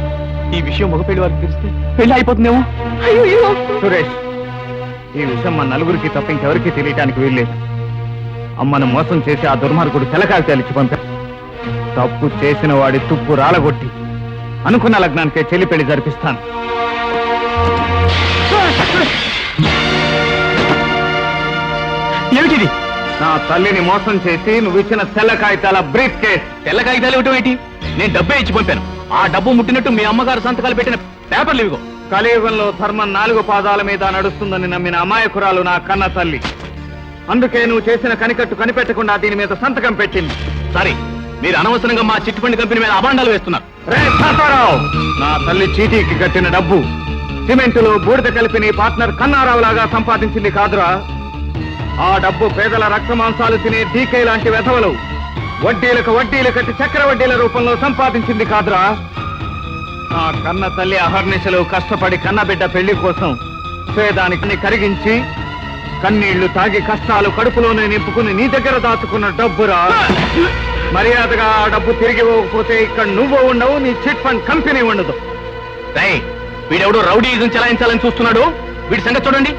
ఈ విషయం మగ పెళ్లి వారికి తెలిస్తే పెళ్లి అయిపోతుందేమో. అయ్యో, సురేష్, ఈ విషయం మా నలుగురికి తప్ప ఇంకెవరికి తెలియటానికి వీల్లేదు. అమ్మను మోసం చేసి ఆ దుర్మార్గుడు తెలకాలు తేలిచి పంపారు. తప్పు చేసిన వాడి తుప్పు రాలగొట్టి అనుకున్న లగ్నానికే చెల్లి పెళ్లి జరిపిస్తాను. ఏమిటిది? నా తల్లిని మోసం చేసి నువ్వు ఇచ్చిన తెల్ల కాగితాల బ్రీఫ్ కేస్. తెల్ల కాగితాలు ఇవ్వటం ఏంటి? నేను డబ్బే ఇచ్చి పంపాను. ఆ డబ్బు ముట్టినట్టు మీ అమ్మగారు సంతకాలు పెట్టిన పేపర్లు ఇవిగో. కలియుగంలో ధర్మం 4 పాదాల మీద నడుస్తుందని నమ్మిన అమాయకురాలు నా కన్న తల్లి. అందుకే నువ్వు చేసిన కనికట్టు కనిపెట్టకుండా దీని మీద సంతకం పెట్టింది. సరే, మీరు అనవసరంగా మా చిట్ ఫండ్ కంపెనీ మీద అభాండాలు వేస్తున్నారు. రే తాతారావు, నా తల్లి చీటీకి కట్టిన డబ్బు సిమెంటులో బూడిద కలిపి నీ పార్ట్నర్ కన్నారావు లాగా సంపాదించింది కాదురా. ఆ డబ్బు పేదల రక్త మాంసాలు తినే డీకే లాంటి వెధవలు వడ్డీలకు వడ్డీలు కట్టి చక్ర వడ్డీల రూపంలో సంపాదించింది కాదురా. నా కన్న తల్లి అహర్నిశలు కష్టపడి కన్నబిడ్డ పెళ్లి కోసం స్వేదానికి కరిగించి కన్నీళ్లు తాగి కష్టాలు కడుపులోనే నింపుకుని నీ దగ్గర దాచుకున్న డబ్బురా. మర్యాదగా ఆ డబ్బు తిరిగి ఇవ్వకపోతే ఇక్కడ నువ్వు ఉండవు, నీ చిట్ ఫండ్ కంపెనీ ఉండదు. వీడెవడో రౌడీజం చెలాయించాలని చూస్తున్నాడు. వీడి సంగతి చూడండి.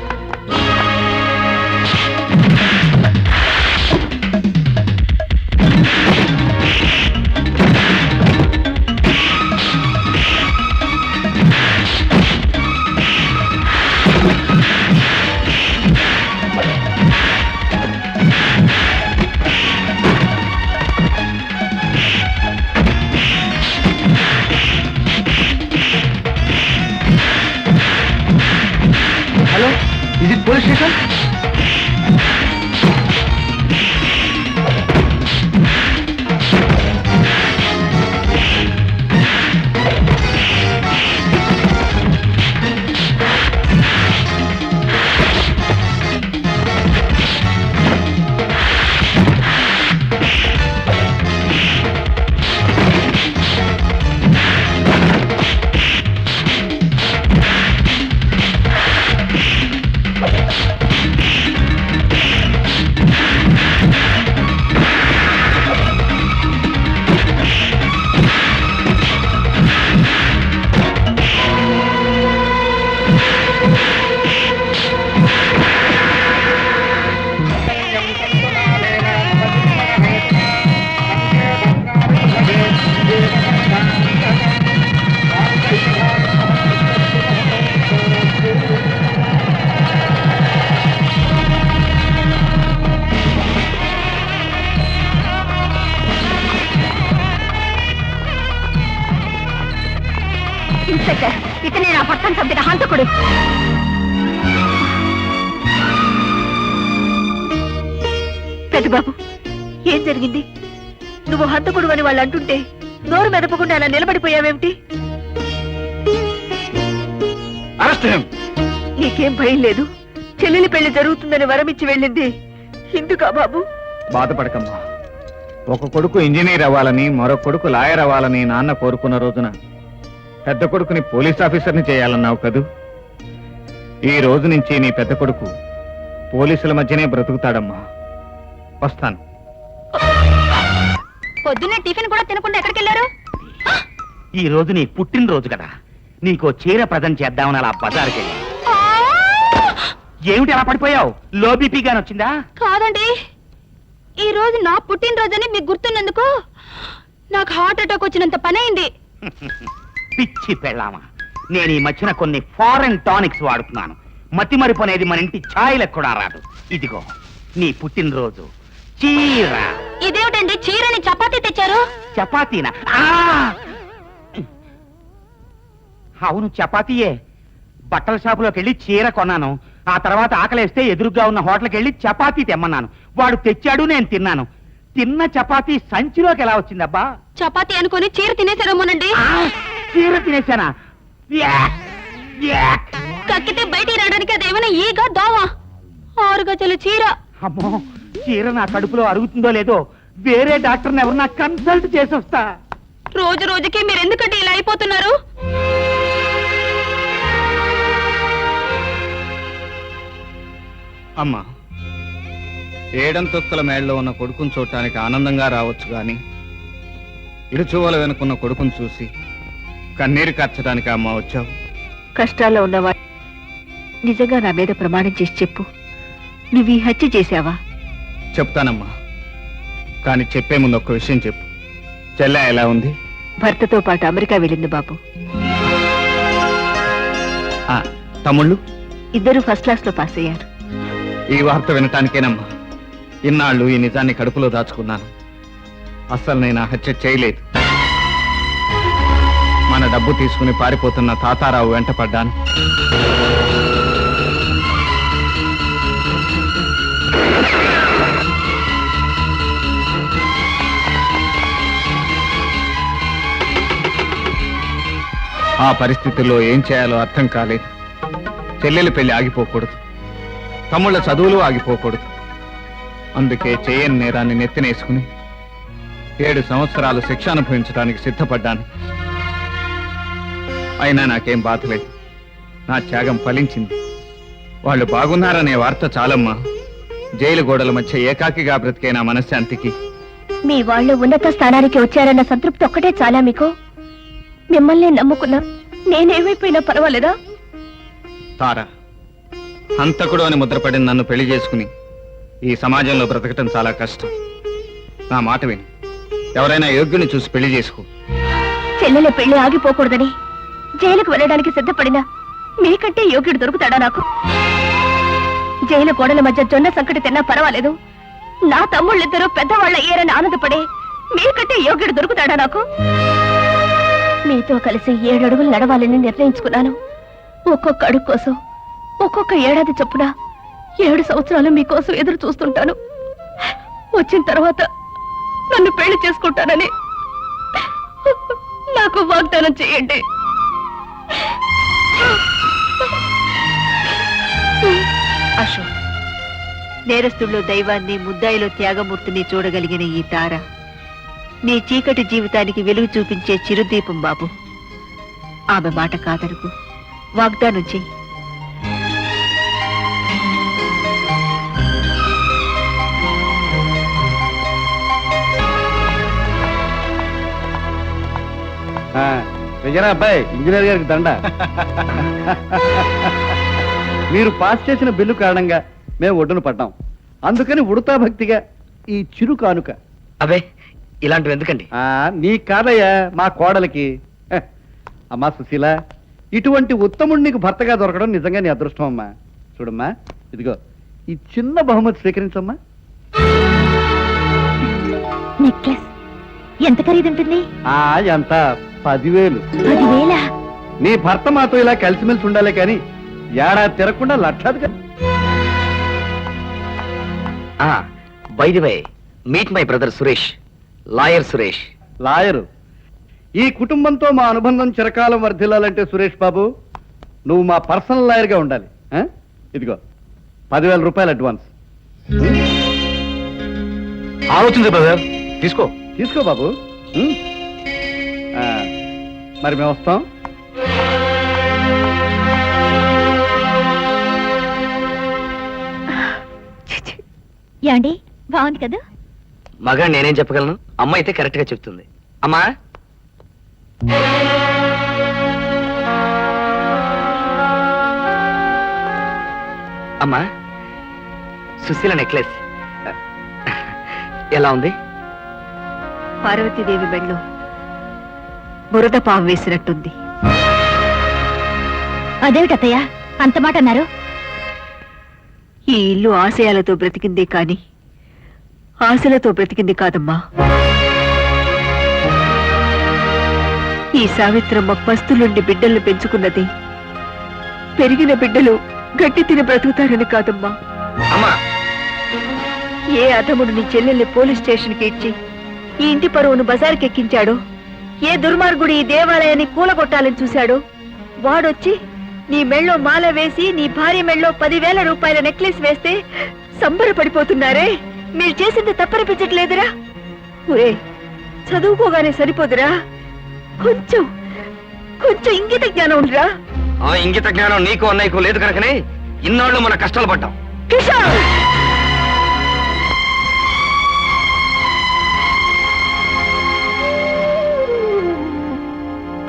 Hello, is it police station? Inspector, ఇతనే నా పట్టం చంపిన హంతకుడు. పెద్దబాబు, ఏం జరిగింది? నువ్వు హంతకుడు అని వాళ్ళు అంటుంటే నోరు మెదపకుండా అలా నిలబడిపోయావేమిటి? నీకేం భయం లేదు? చెల్లెలి పెళ్లి జరుగుతుందని వరమిచ్చి వెళ్ళింది ఇందుకా బాబు? బాధపడకమ్మా. ఒక కొడుకు ఇంజనీర్ అవ్వాలని, మరో కొడుకు లాయర్ అవ్వాలని నాన్న కోరుకున్న రోజున పెద్ద కొడుకుని పోలీస్ ఆఫీసర్ని చేయాలన్నావు కదూ. ఈ రోజు నుంచి నీ పెద్ద కొడుకు పోలీసుల మధ్యనే బ్రతుకుతాడమ్మా. వస్తాను. పొద్దున్నే టిఫిన్ కూడా తినకుండా ఎక్కడికి వెళ్ళారు? ఈ రోజు నీ పుట్టినరోజు కదా, నీకో చీర ప్రజెంట్ చేద్దామని అలా బజార్కి వెళ్ళి. ఏమిటి అలా పడిపోయావు? లో బీపీ గాని వచ్చిందా? కాదండి, ఈ రోజు నా పుట్టినరోజని మీకు గుర్తున్నందుకు నాకు హార్ట్ అటాక్ వచ్చినంత పని అయింది. పిచ్చి పెళ్ళామా, నేను ఈ మధ్యన కొన్ని ఫారెన్ టానిక్స్ వాడుతున్నాను. మతి మరిపు అనేది మన ఇంటి ఛాయలకు కూడా రాదు. ఇదిగో నీ పుట్టినరోజు చీర. ఇదేమిటండి, చీరని చపాతీ తెచ్చారు? చపాతీనా? అవును, చపాతీయే. బట్టల షాపులోకి వెళ్ళి చీర కొన్నాను. ఆ తర్వాత ఆకలేస్తే ఎదురుగా ఉన్న హోటల్కి వెళ్ళి చపాతీ తెమ్మన్నాను. వాడు తెచ్చాడు, నేను తిన్నాను. తిన్న చపాతీ సంచిలోకి ఎలా వచ్చిందబ్బా? చపాతీ అనుకుని చీర తినేసారేమోనండి. చీర తినేశానా? యాక్! యాక్! కక్కితే బయటికి రావడానికి అదేమైనా ఈగ దోవా 6 గజాల చీర. అమ్మో చీర నా కడుపులో అరుగుతుందో లేదో వేరే డాక్టర్ని ఎవరన్నా కన్సల్ట్ చేసి వస్తా. రోజు రోజుకి మీరు ఎందుకంటే ఇలా అయిపోతున్నారు? అమ్మా, 7 అంతస్తుల మేడలో ఉన్న కొడుకుని చూడటానికి ఆనందంగా రావచ్చు గాని ఇరుచువల వెనుకున్న కొడుకుని చూసి కన్నీరు కార్చడానికి అమ్మ వచ్చావు. కష్టాల్లో ఉన్నవా నిజంగా నా మీద ప్రమాణం చేసి చెప్పు, నువ్వు ఈ హత్య చేశావా? చెప్తానమ్మా, కానీ చెప్పే ముందు ఒక్క విషయం చెప్పు. చెల్లె ఎలా ఉంది? భర్తతో పాటు అమెరికా వెళ్ళింది బాబు. తమ్ముళ్ళు? ఇద్దరు ఫస్ట్ క్లాస్ లో పాస్ అయ్యారు. ఈ వార్త వినటానికేనమ్మా ఇన్నాళ్ళు ఈ నిజాన్ని కడుపులో దాచుకున్నాను. అస్సలు నేను ఆ హత్య చేయలేదు. మన డబ్బు తీసుకుని పారిపోతున్న తాతారావు వెంట పడ్డాను. ఆ పరిస్థితుల్లో ఏం చేయాలో అర్థం కాలేదు. చెల్లెల పెళ్లి ఆగిపోకూడదు, తమ్ముళ్ళ చదువులు ఆగిపోకూడదు. అందుకే చేయని నేరాన్ని నెత్తినేసుకుని 7 సంవత్సరాలు శిక్ష అనుభవించడానికి సిద్ధపడ్డాను. అయినా నాకేం బాధలేదు. నా త్యాగం ఫలించింది. వాళ్ళు బాగున్నారనే వార్త చాలమ్మా. జైలు గోడల మధ్య ఏకాకిగా బ్రతికే నా మనశ్శాంతికి. మీ వాళ్ళు ఉన్నత స్థానానికి వచ్చారన్న సంతృప్తి ఒక్కటే చాలా మీకు? మిమ్మల్ని నమ్ముకున్నా నేనేమైపోయినా పర్వాలేదా? తారా, హంతకుడు అని ముద్రపడిన నన్ను పెళ్లి చేసుకుని ఈ సమాజంలో బ్రతకటం చాలా కష్టం. నా మాట విని ఎవరైనా యోగ్యుని చూసి పెళ్లి చేసుకో. చెల్లెల పెళ్లి ఆగిపోకూడదని జైలుకు వెళ్ళడానికి సిద్ధపడినా మీకంటే యోగ్యుడు దొరుకుతాడా నాకు? జైలు గోడల మధ్య జొన్న సంకటి తిన్నా పర్వాలేదు, నా తమ్ముళ్ళిద్దరూ పెద్దవాళ్ళ అయ్యారని ఆనందపడే మీకంటే యోగ్యుడు దొరుకుతాడా నాకు? మీతో కలిసి 7 అడుగులు నడవాలని నిర్ణయించుకున్నాను. ఒక్కొక్క అడుగు కోసం ఒక్కొక్క ఏడాది చొప్పున 7 సంవత్సరాలు మీకోసం ఎదురు చూస్తుంటాను. వచ్చిన తర్వాత నన్ను పెళ్లి చేసుకుంటానని నాకు వాగ్దానం చేయండి. అశోక్, నేరస్తుల్లో దైవాన్ని, ముద్దాయిలో త్యాగమూర్తిని చూడగలిగిన ఈ తార నీ చీకటి జీవితానికి వెలుగు చూపించే చిరుదీపం బాబు. ఆమె మాట కాదనుకు, వాగ్దానం చెయ్యి. విజయరా అబ్బాయి, ఇంజనీర్ గారికి దండ. మీరు పాస్ చేసిన బిల్లు కారణంగా మేము ఒడ్డున పడ్డాం. అందుకని ఉడతా భక్తిగా ఈ చిరు కానుక. అబే, ఇలాంటివి ఎందుకండి? నీ కాదయ్యా, మా కోడలికి. అమ్మా సుశీల, ఇటువంటి ఉత్తముడు నీకు భర్తగా దొరకడం నిజంగా నీ అదృష్టం అమ్మా. చూడమ్మా, ఇదిగో ఈ చిన్న బహుమతి స్వీకరించమ్మా. నెక్లెస్ ఎంత ఖరీదుంటుంది? ఎంత? 10,000. 10,000? నీ భర్త మాతో ఇలా కలిసిమెలిసి ఉండాలి కానీ ఏడాది తిరగకుండా లక్షాది. By the way, meet my brother Suresh, lawyer Suresh. Lawyer. ఈ కుటుంబంతో మా అనుబంధం చిరకాలం వర్ధిల్లాలంటే సురేష్ బాబు, నువ్వు మా పర్సనల్ లాయర్ గా ఉండాలి. ఇదిగో 10,000 రూపాయలు అడ్వాన్స్. ఆలోచించు బ్రదర్, తీసుకో. తీసుకో బాబు. మరి మేము వస్తాం. యాండి, బాగుంది కదా? మగా నేనేం చెప్పగలను, అమ్మ అయితే కరెక్ట్ గా చెప్తుంది. అమ్మా, అమ్మా, సుశీల నెక్లెస్ ఎలా ఉంది? పార్వతీదేవి మెడలో బురద పాము వేసినట్టుంది. అదేమిటత్తయ్య అంత మాట అన్నారు? ఈ ఇల్లు ఆశయాలతో బ్రతికిందే కాని ఆశలతో బ్రతికింది కాదమ్మా. ఈ సావిత్రమ్మ పస్తులుండి బిడ్డల్ని పెంచుకున్నది పెరిగిన బిడ్డలు గట్టి తిని బ్రతుకుతారని కాదమ్మా. ఏ అధముడు నీ చెల్లెల్ని పోలీస్ స్టేషన్కి ఇచ్చి ఈ ఇంటి పరువును బజార్కి ఎక్కించాడో, ఏ దుర్మార్గుడు ఈ దేవాలయాన్ని కూలగొట్టాలని చూశాడో వాడొచ్చి నీ మెళ్ళో మాల వేసి నీ భార్య మెళ్ళో 10,000 రూపాయల నెక్లెస్ వేస్తే సంబరపడిపోతున్నారే. మీరు చేసింది తప్పనిపించట్లేదురా? ఒరే, చదువుకోగానే సరిపోదురా, కొంచెం కొంచెం ఇంగిత జ్ఞానం ఉందిరా. ఆ ఇంగిత జ్ఞానం నీకు అన్నయ్యకు లేదు కనుకనే ఇన్నాళ్ళు మన కష్టాలు పడ్డాం. కిషోర్,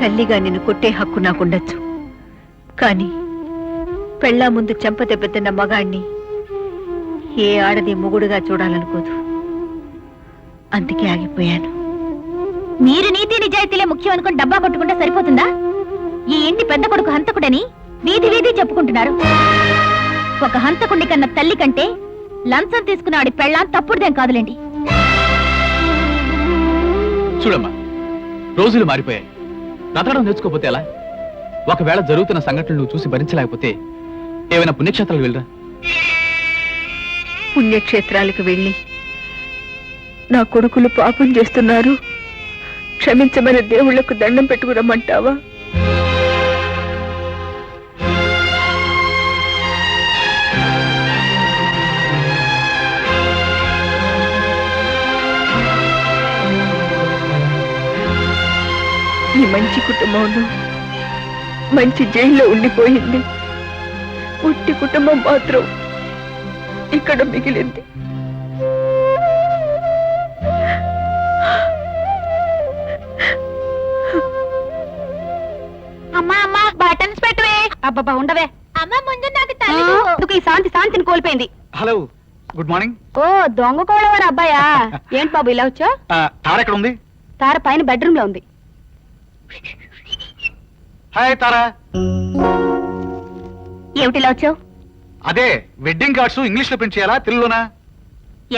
తల్లిగా నిన్ను కొట్టే హక్కు నాకుండొచ్చు, కానీ పెళ్ళా ముందు చెంప దెబ్బతిన్న మగాణ్ణి ఏ ఆడది మొగుడుగా చూడాలనుకోదు. అందుకే ఆగిపోయాను. మీరు నీతి నిజాయితీలే ముఖ్యం అనుకుని డబ్బా కొట్టుకుంటే సరిపోతుందా? ఈ ఇంటి పెద్ద కొడుకు హంతకుడని వీధి వీధి చెప్పుకుంటున్నారు. ఒక హంతకుడి కన్నా తల్లి కంటే లంచం తీసుకున్న ఆడి పెళ్ళాం తప్పుడుదేం కాదులేండి. చూడమ్మా, రోజులు మారిపోయాయి. బ్రతకడం నేర్చుకోపోతే ఎలా? ఒకవేళ జరుగుతున్న సంఘటనలు నువ్వు చూసి భరించలేకపోతే ఏమైనా పుణ్యక్షేత్రాలు వెళ్ళరా? పుణ్యక్షేత్రాలకు వెళ్ళి నా కొడుకులు పాపం చేస్తున్నారు, క్షమించమని దేవుళ్లకు దండం పెట్టుకురమ్మంటావా? ఈ మంచి కుటుంబంలో మంచి జైల్లో ఉండిపోయింది. ఉట్టి కుటుంబం మాత్రం ఇక్కడ మిగిలింది. అమ్మా అమ్మా బటన్స్ పెట్టవే. అబ్బబ్బా ఉండవే. అమ్మ ముందు నాకు ఈ శాంతిని కోల్పోయింది. Hello, good morning. ఓ దొంగ కోళ్ళవారు అబ్బాయా? ఏంటి బాబు ఇలా వచ్చా? తార ఎక్కడ ఉంది? తార పైన బెడ్రూమ్ లో ఉంది. హాయ్ తారా. ఏమిటిలా వచ్చావు? అదే వెడ్డింగ్ కార్డ్స్ ఇంగ్లీష్ లో ప్రింట్ చేయాలా, తెలుగులోనా?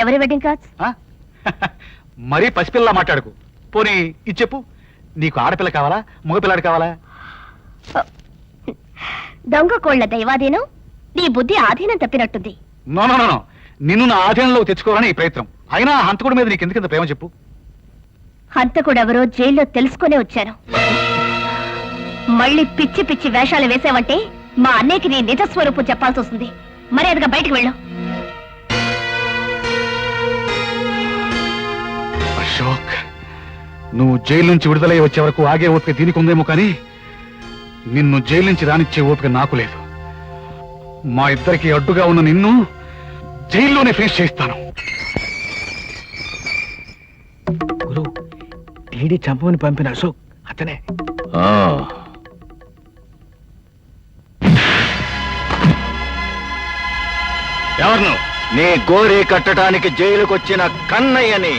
ఎవరి వెడ్డింగ్ కార్డ్స్? మరీ పసిపిల్ల మాట్లాడుకు. పోనీ ఇది చెప్పు, నీకు ఆడపిల్ల కావాలా, మగపిల్లాడు కావాలా? దొంగ కోళ్ల దైవాధీనం, నీ బుద్ధి ఆధీనం తప్పినట్టుంది. నో నో నో, నిన్ను నా ఆధీనంలో తెచ్చుకోవాలని ఈ ప్రయత్నం. అయినా ఆ హంతకుడి మీద నీకు ఎందుకంత ప్రేమ చెప్పు. హంతకుడెవరో జైల్లో తెలుసుకునే వచ్చాను. మళ్ళీ పిచ్చి పిచ్చి వేషాలు వేసావంటే మా అన్నయ్యకి నీ నిజ స్వరూపం చెప్పాల్సి వస్తుంది. మర్యాదగా బయటకు వెళ్ళు. అశోక్, నువ్వు జైలు నుంచి విడుదలై వచ్చే వరకు ఆగే ఓపిక దీనికి ఉందేమో కానీ నిన్ను జైలు నుంచి రానిచ్చే ఓపిక నాకు లేదు. మా ఇద్దరికి అడ్డుగా ఉన్న నిన్ను జైల్లోనే ఫినిష్ చేస్తాను. గురు, టీడీ చంపమని పంపిన అశోక్ అతనే. ఎవరు? నీ గోరీ కట్టడానికి జైలుకొచ్చిన కన్నయ్యని.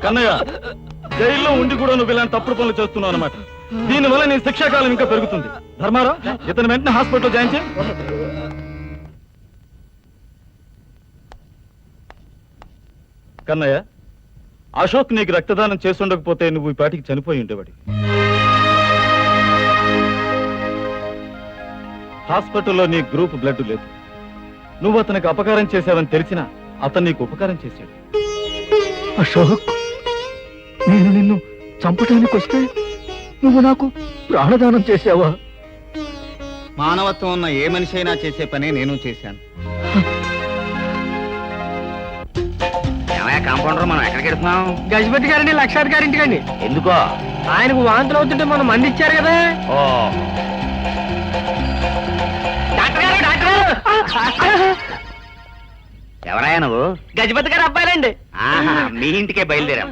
కన్నయ్య, జైల్లో ఉండి కూడా నువ్వు ఇలాంటి తప్పుడు పనులు చేస్తున్నావు అన్నమాట. దీనివల్ల నీ శిక్షాకాలం ఇంకా పెరుగుతుంది. ధర్మారావు, ఇతను వెంటనే హాస్పిటల్లో జాయిన్ చేయి. కన్నయ్య, అశోక్ నీకు రక్తదానం చేస్తుండకపోతే నువ్వు ఈ పాటికి చనిపోయి ఉండేవాడి. హాస్పిటల్లో నీ గ్రూప్ బ్లడ్ లేదు. నువ్వు అతనికి అపకారం చేశావని తెలిసినా అతను నీకు ఉపకారం చేశాడు. అశోక్, నేను నిన్ను చంపడానికి వస్తే నువ్వు నాకు ప్రాణదానం చేశావా? మానవత్వం ఉన్న ఏ మనిషి అయినా చేసే పనే నేను చేశాను. కాంపౌండర్, మనం ఎక్కడికి వెళ్తున్నాం? గజపతి గారిని లక్షాధికారింటికి అండి. ఎందుకో? ఆయనకు వాంతులు అవుతుంటే మనం మంది ఇచ్చారు కదా. ఓ ఎవరయ్యా నువ్వు? గజపతి గారు అబ్బాయిలండి. ఆహా, మీ ఇంటికే బయలుదేరాం.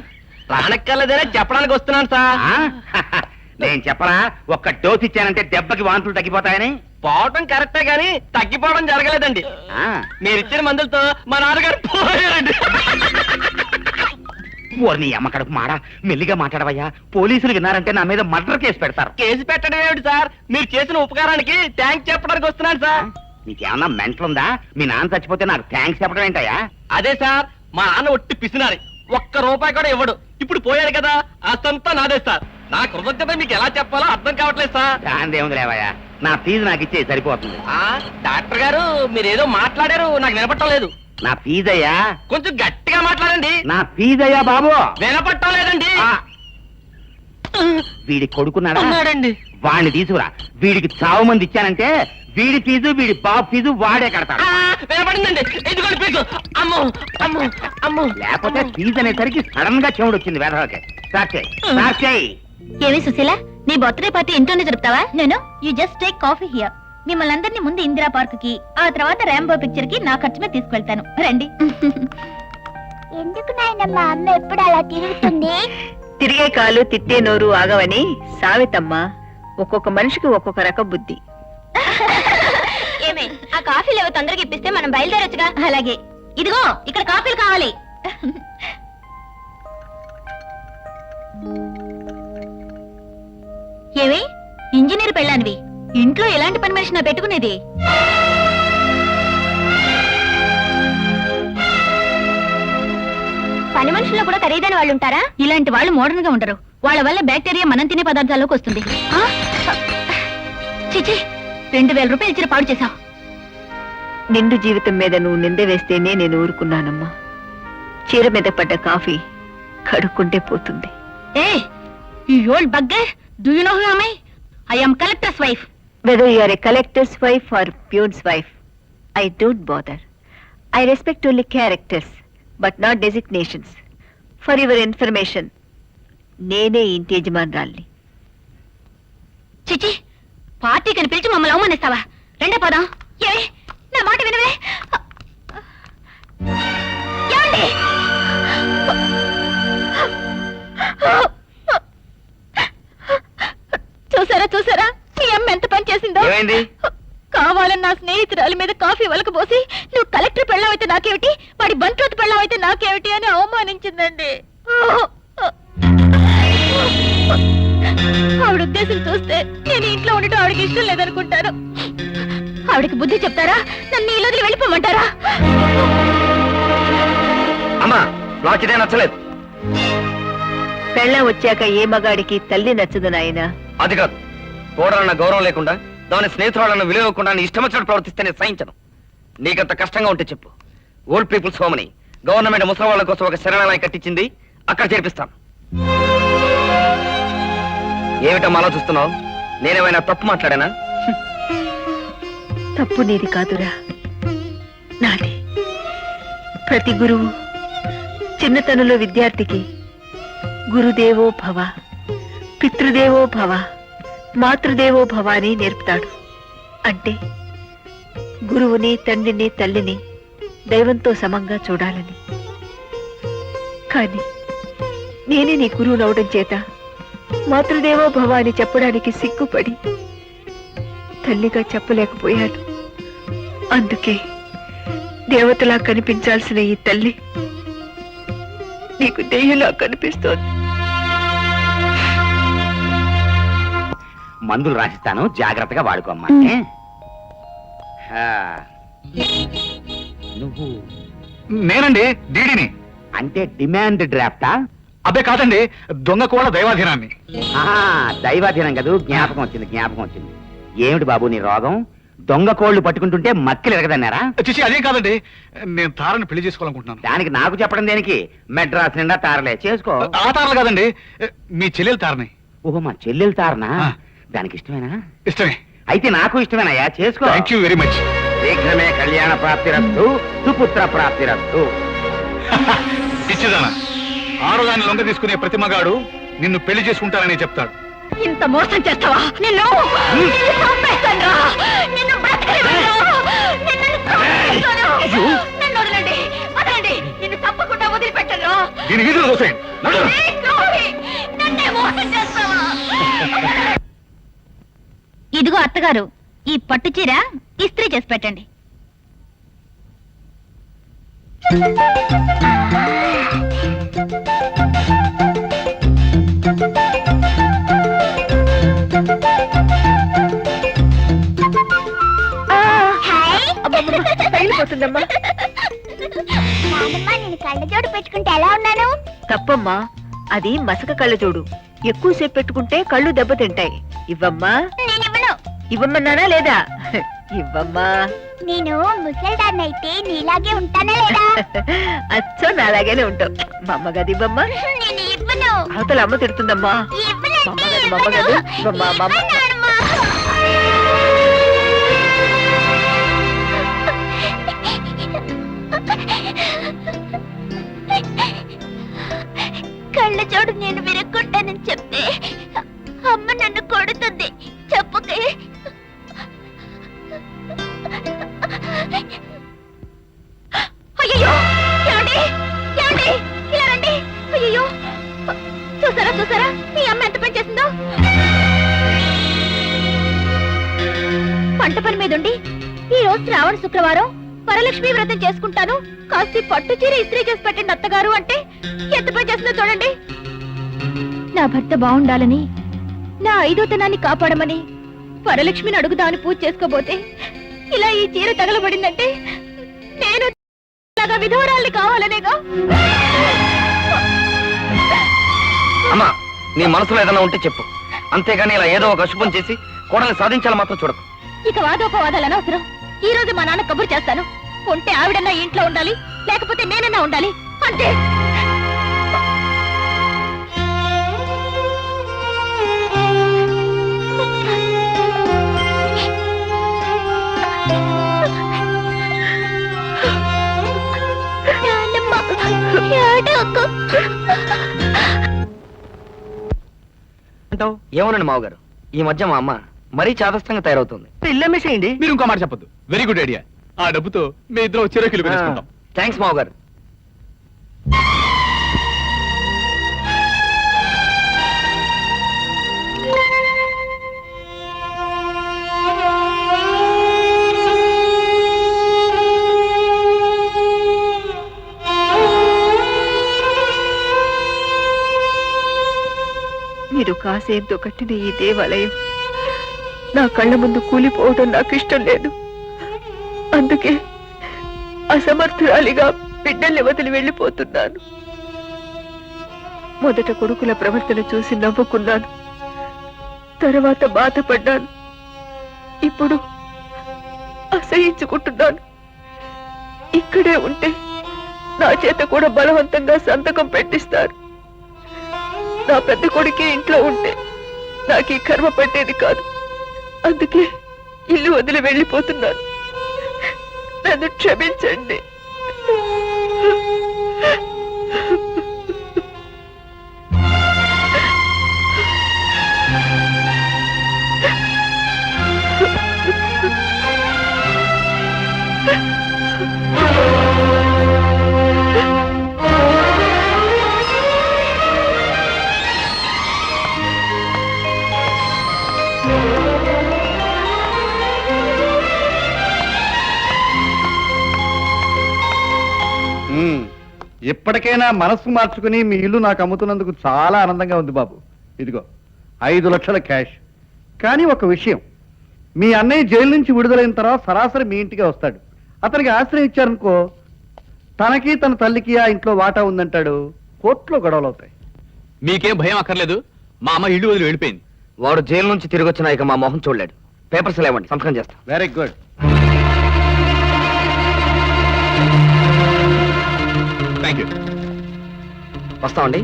ప్రాణక్కర్లేదే చెప్పడానికి వస్తున్నాను సార్. ఆ? నేను చెప్పరా, ఒక్క డోస్ ఇచ్చానంటే దెబ్బకి వాంతులు తగ్గిపోతాయని? పోవటం కరెక్టే గాని తగ్గిపోవడం జరగలేదండి. ఆ. మీరిచ్చిన మందులతో మా నాన్నగారు పోయారండి. ఓర్ని అమ్మ కడుపు మాడ, మెల్లిగా మాట్లాడవయ్యా. పోలీసులు విన్నారంటే నా మీద మర్డర్ కేసు పెడతారు. కేసు పెట్టడం ఏమిటి సార్, మీరు చేసిన ఉపకారానికి థ్యాంక్స్ చెప్పడానికి వస్తున్నాను సార్. నీకేమన్నా మెంటలుందా? మీ నాన్న చచ్చిపోతే నాకు థ్యాంక్స్ చెప్పడం ఏంటయ్యా? అదే సార్, మా నాన్న ఒట్టి పిసినారి, ఒక్క రూపాయి కూడా ఇవ్వడు. ఇప్పుడు పోయాడు కదా, అదంతా నాదే సార్. నా కృతజ్ఞత మీకు ఎలా చెప్పాలో అర్థం కావట్లేదు సార్. దాందేముంది లేవయ్యా, నా ఫీజు నాకు ఇచ్చే సరిపోతుంది. డాక్టర్ గారు మీరేదో మాట్లాడారు, నాకు వినపట్టం లేదు. నా ఫీజు అయ్యా. కొంచెం గట్టిగా మాట్లాడండి. నా ఫీజు అయ్యా బాబు. వినపట్టం లేదండి. వీడి కొడుకున్నాడా? ఉన్నాడండి. వాడిని తీసుకురా. వీడికి చావు మంది ఇచ్చానంటే వీడి ఫీజు, వీడి బాబు ఫీజు వాడే కడతాడు. వినపడిందండి. ఎందుకంటే ఫీజు అమ్మో అమ్మో అమ్మో. లేకపోతే ఫీజు అనేసరికి సడన్ గా చెవుడు వచ్చింది వేధవకి. స్టార్ట్ చేయి, స్టార్ట్ చేయి. ఏమి సుశీల, నీ బర్త్డే పార్టీ ఇంట్లోనే జరుపుతావా? నేను you just take coffee here. మిమ్మల్ని అందరినీ ముందు ఇందిరా పార్క్ కి, ఆ తర్వాత రాంబో పిక్చర్ కి నా ఖర్చు మీద తీసుకెళ్తాను. రండి. ఎందుకు నాయనమ్మా అమ్మ ఎప్పుడు అలా తిరుగుతుంది? తిరిగే కాలు తిట్టే నోరు ఆగవని సావితమ్మ. ఒక్కొక్క మనిషికి ఒక్కొక్క రకం బుద్ధి. ఏమే, ఆ కాఫీలు ఏవో తొందరగా ఇప్పిస్తే మనం బయలుదేరొచ్చుగా. అలాగే. ఇదిగో ఇక్కడ కాఫీలు కావాలి. ఏమి ఇంజనీర్ పెళ్ళానివి, ఇంట్లో ఎలాంటి పని మనిషి నా పెట్టుకునేది? పని మనుషుల్లో కూడా ఖరీదైన వాళ్ళు ఉంటారా? ఇలాంటి వాళ్ళు మోడర్న్ గా ఉండరు. వాళ్ళ వల్ల బ్యాక్టీరియా మనం తినే పదార్థాల్లోకి వస్తుంది. చిచి, 2000 రూపాయలు ఇచ్చిన పాడు చేశావు. నిండు జీవితం మీద నువ్వు నింద వేస్తేనే నేను ఊరుకున్నానమ్మా. చీర మీద పడ్డ కాఫీ కడుక్కుంటే పోతుంది. Hey you old bugger, do you know who am I? I am collector's wife. Whether you are a collector's wife or peon's wife, I don't bother. I respect only characters, but not designations. For your information, నేనే ఇంటి యజమానురాల్ని. చిచి, పార్టీకి పిలిచి మమ్మల్ని అవమానిస్తావా? రెండే పోదాం. ఏవే, నా మాట వినవే. ఏమండి? చూసారా చూసారా, మీ అమ్మ ఎంత పని చేసిందో. ఏమైంది? కావాలని నా స్నేహితురాలి మీద కాఫీ వలకబోసి, నువ్వు కలెక్టర్ పెళ్ళం అయితే నాకేమిటి, వాడి బంట్రోతు పెళ్ళం అయితే నాకేమిటి అని అవమానించిందండి. ఆవిడ ఉద్దేశం చూస్తే నేను ఇంట్లో ఉండటం ఆవిడకి ఇష్టం లేదనుకుంటాను. ఆవిడకి బుద్ధి చెప్తారా, నన్ను ఈ వదిలి వెళ్ళిపోమంటారా? అమ్మా, నాకు ఇదే నచ్చలేదు. పెళ్ళం వచ్చాక ఏ మగాడికి తల్లి నచ్చదు నాయనా. అది కాదు, కోడలన్న గౌరవం లేకుండా, దాని స్నేహితురాలన్న విలువ ఇవ్వకుండా నీ ఇష్టం వచ్చినట్టు ప్రవర్తిస్తే నేను సహించను. నీకంత కష్టంగా ఉంటే చెప్పు. ఓల్డ్ పీపుల్స్ హోమ్ అని గవర్నమెంట్ ముసలి వాళ్ళ కోసం ఒక శరణాలయం కట్టించింది, అక్కడ చేర్పిస్తాను. ఏమిటమ్మా ఆలోచిస్తున్నావు? నేనేమైనా తప్పు మాట్లాడానా? తప్పు నీది కాదురా, నాది. ప్రతి గురువు చిన్నతనంలో విద్యార్థికి గురుదేవో భవ, పితృదేవో భవ, మాతృదేవో భవ అని నేర్పుతాడు. అంటే గురువుని, తండ్రిని, తల్లిని దైవంతో సమంగా చూడాలని. కానీ నేనే నీ గురువును అవడం చేత మాతృదేవో భవ అని చెప్పడానికి సిగ్గుపడి తల్లిగా చెప్పలేకపోయాను. అందుకే దేవతలా కనిపించాల్సిన ఈ తల్లి నీకు దెయ్యంలా కనిపిస్తోంది. మందులు రాసిస్తాను, జాగ్రత్తగా వాడుకోమ్మా. నువ్వు నేనండి డీడీని. అంటే డిమాండ్ డ్రాఫ్టా? అబ్బే కాదండి, దొంగ కూడా దైవాధీనాన్ని. దైవాధీనం కదా, జ్ఞాపకం వచ్చింది, జ్ఞాపకం వచ్చింది. ఏమిటి బాబు నీ రోగం? దొంగ కోళ్లు పట్టుకుంటుంటే మక్కిలు ఎరగదన్నారా? చిచి అదేం కాదండి, నేను తారని పెళ్లి చేసుకోవాలనుకుంటున్నాను. దానికి నాకు చెప్పడం దేనికి? మెడ్రాస్ నిండా తారలే, చేసుకో. ఆ తారలు కాదండి, మీ చెల్లెలు తారని. ఓహో, మా చెల్లెలు తారనా? ఆ. దానికి ఇష్టమేనా? ఇష్టమే. అయితే నాకు ఇష్టమేనయ్యా, చేసుకో. Thank you very much. శీఘ్రమే కళ్యాణ ప్రాప్తిరస్తు, సుపుత్ర ప్రాప్తిరస్తు. పిచ్చిదానా, ఆరుదాన్ని లొంగ తీసుకునే ప్రతి మగాడు నిన్ను పెళ్లి చేసుకుంటానని చెప్తాడు. ఇంత మోసం చేస్తావా? నిన్ను చంపేస్తానురా. నిన్ను బ్రతకనివ్వను. నన్ను వదలండి, వదలండి. నిన్ను తప్పకుండా వదిలిపెట్టను. దీని వీధిలో దోసేయండి. నడు. నన్నే మోసం చేస్తావా? ఇదిగో అత్తగారు, ఈ పట్టు చీర ఇస్త్రీ చేసి పెట్టండి. తగిలిపోతుందమ్మా. నేను కళ్ళజోడు పెట్టుకుంటే ఎలా ఉన్నాను? తప్పమ్మా, అది మసక కళ్ళజోడు. ఎక్కువసేపు పెట్టుకుంటే కళ్ళు దెబ్బతింటాయి. ఇవ్వమ్మా. నేనివ్వను. ఇవ్వమన్నానా లేదా? ఇవ్వమ్మా. నేను ముసల్దాన్ని అయితే నీలాగే ఉంటానా లేదా? అచ్చో నాలాగేనే ఉంటావు. మా అమ్మగది ఇవ్వమ్మా. నేను ఇవ్వను. అవతల అమ్మ తిడుతుందమ్మా. ఇవ్వనంటే మా అమ్మగది, ఇవ్వను. మా అమ్మ. ఇవ్వనమ్మా. కళ్ళజోడు నేను విరక్కుంటానని చెప్తే అమ్మ నన్ను కొడుతుంది. చెప్పుకే. అయ్యో, ఏమండి? ఏమండి? ఇలా రండి. అయ్యో, చూసారా చూసారా మీ అమ్మ ఎంత పని చేసిందో? పంట పని మీద ఉండి ఈ రోజు శ్రావణ శుక్రవారం వరలక్ష్మి వ్రతం చేసుకుంటాను, కాస్త పట్టు చీర ఇస్త్రీ చేసి పెట్టండి అత్తగారు అంటే ఎంత పని చేస్తుందో చూడండి. నా భర్త బాగుండాలని, నా ఐదోతనాన్ని కాపాడమని వరలక్ష్మిని అడుగుదామని పూజ చేసుకోబోతే ఇలా ఈ చీర తగలబడిందంటే నేను విధవరాల్ని కావాలనేగా. అమ్మా, నీ మనసులో ఏదైనా ఉంటే చెప్పు, అంతేగాని ఇలా ఏదో ఒక అశుభం చేసి కోడల్ని సాధించాలి మాత్రం చూడకు. ఇక వాదోపవాదాలు అనవసరం. ఈ రోజు మా నాన్న కబురు చేస్తాను. ఉంటే ఆవిడన్నా ఇంట్లో ఉండాలి, లేకపోతే నేనన్నా ఉండాలి, అంతే. ఏమోనండి మావగారు, ఈ మధ్య మా అమ్మ మరీ చాదస్తంగా తయారవుతుంది. ఇల్లమ్మేసేయండి. మీరు ఇంకో మాట చెప్పొద్దు. Very good idea. ఆ డబ్బుతో మీ ఇద్దరు చిరకిలు పెట్టుకుంటాం. థ్యాంక్స్ మావగారు. మీరు కాసేంతో కట్టిన ఈ దేవాలయం నా కళ్ళ ముందు కూలిపోవడం నాకు ఇష్టం లేదు. అందుకే అసమర్థురాలిగా బిడ్డల్ని వదిలి వెళ్ళిపోతున్నాను. మొదట కొడుకుల ప్రవర్తన చూసి నవ్వుకున్నాను, తర్వాత బాధపడ్డాను, ఇప్పుడు అసహించుకుంటున్నాను. ఇక్కడే ఉంటే నా చేత కూడా బలవంతంగా సంతకం పెట్టిస్తారు. నా పెద్ద కొడుకే ఇంట్లో ఉంటే నాకు ఈ కర్మ పట్టేది కాదు. అందుకే ఇల్లు వదిలి వెళ్ళిపోతున్నాను. నన్ను క్షమించండి. ఇప్పటికైనా మనస్సు మార్చుకుని మీ ఇల్లు నాకు అమ్ముతున్నందుకు చాలా ఆనందంగా ఉంది బాబు. ఇదిగో 5 లక్షల క్యాష్. కానీ ఒక విషయం, మీ అన్నయ్య జైలు నుంచి విడుదలైన తర్వాత సరాసరి మీ ఇంటికి వస్తాడు. అతనికి ఆశ్రయం ఇచ్చారనుకో, తనకి తన తల్లికి ఆ ఇంట్లో వాటా ఉందంటాడు. కోర్టులో గొడవలు అవుతాయి. మీకేం భయం అక్కర్లేదు. మా అమ్మ ఇల్లు వదిలి వెళ్ళిపోయింది. వాడు జైలు నుంచి తిరిగి వచ్చినా ఇక మా మొహం చూడలేడు. పేపర్స్ లేవండి, సంతకం చేస్తా. Very good. Thank you. వస్తామండి.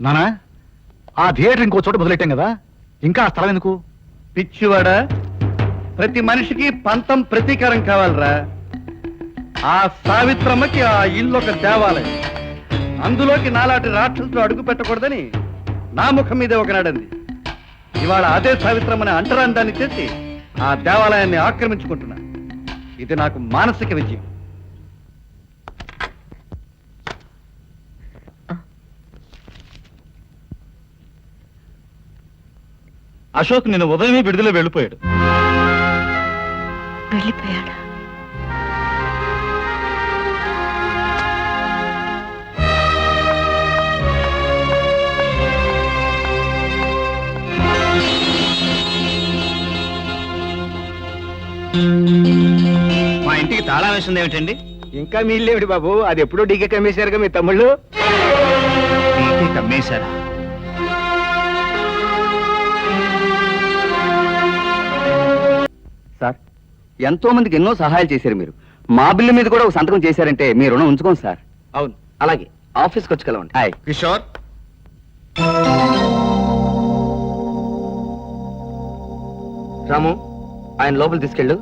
నానా ఆ థియేటర్ ఇంకో చోట మొదలెట్టాం కదా, ఇంకా ఆ స్థలం ఎందుకు? పిచ్చివాడా, ప్రతి మనిషికి పంతం ప్రతీకారం కావాలరా. ఆ సావిత్రమ్మకి ఆ ఇల్లు ఒక దేవాలయం. అందులోకి నాలాంటి రాక్షసులు అడుగు పెట్టకూడదని నా ముఖం మీదే ఒకనాడంది. ఇవాళ అదే సావిత్రమ్మని అంటరాందాన్ని చేసి ఆ దేవాలయాన్ని ఆక్రమించుకుంటున్నా. ఇది నాకు మానసిక విజయం. అశోక్ నిన్న ఉదయమే విడుదల వెళ్ళిపోయాడు. వెళ్ళిపోయాడా? మా ఇంటికి తాళం వేసింది ఏమిటండి? ఇంకా మీ ఇల్లేమిటి బాబు, అది ఎప్పుడో డీకే కమ్మేశారుగా మీ తమ్ముళ్ళు. ఇంటికి కమ్మేశారా? సార్, ఎంతో మందికి ఎన్నో సహాయాలు చేశారు మీరు. మా బిల్లు మీద కూడా ఒక సంతకం చేశారంటే మీ రుణం ఉంచుకోండి సార్. అవును. అలాగే ఆఫీస్కి వచ్చి కలవండి. హాయ్. కిషోర్, రాము, ఆయన లోపల తీసుకెళ్ళు.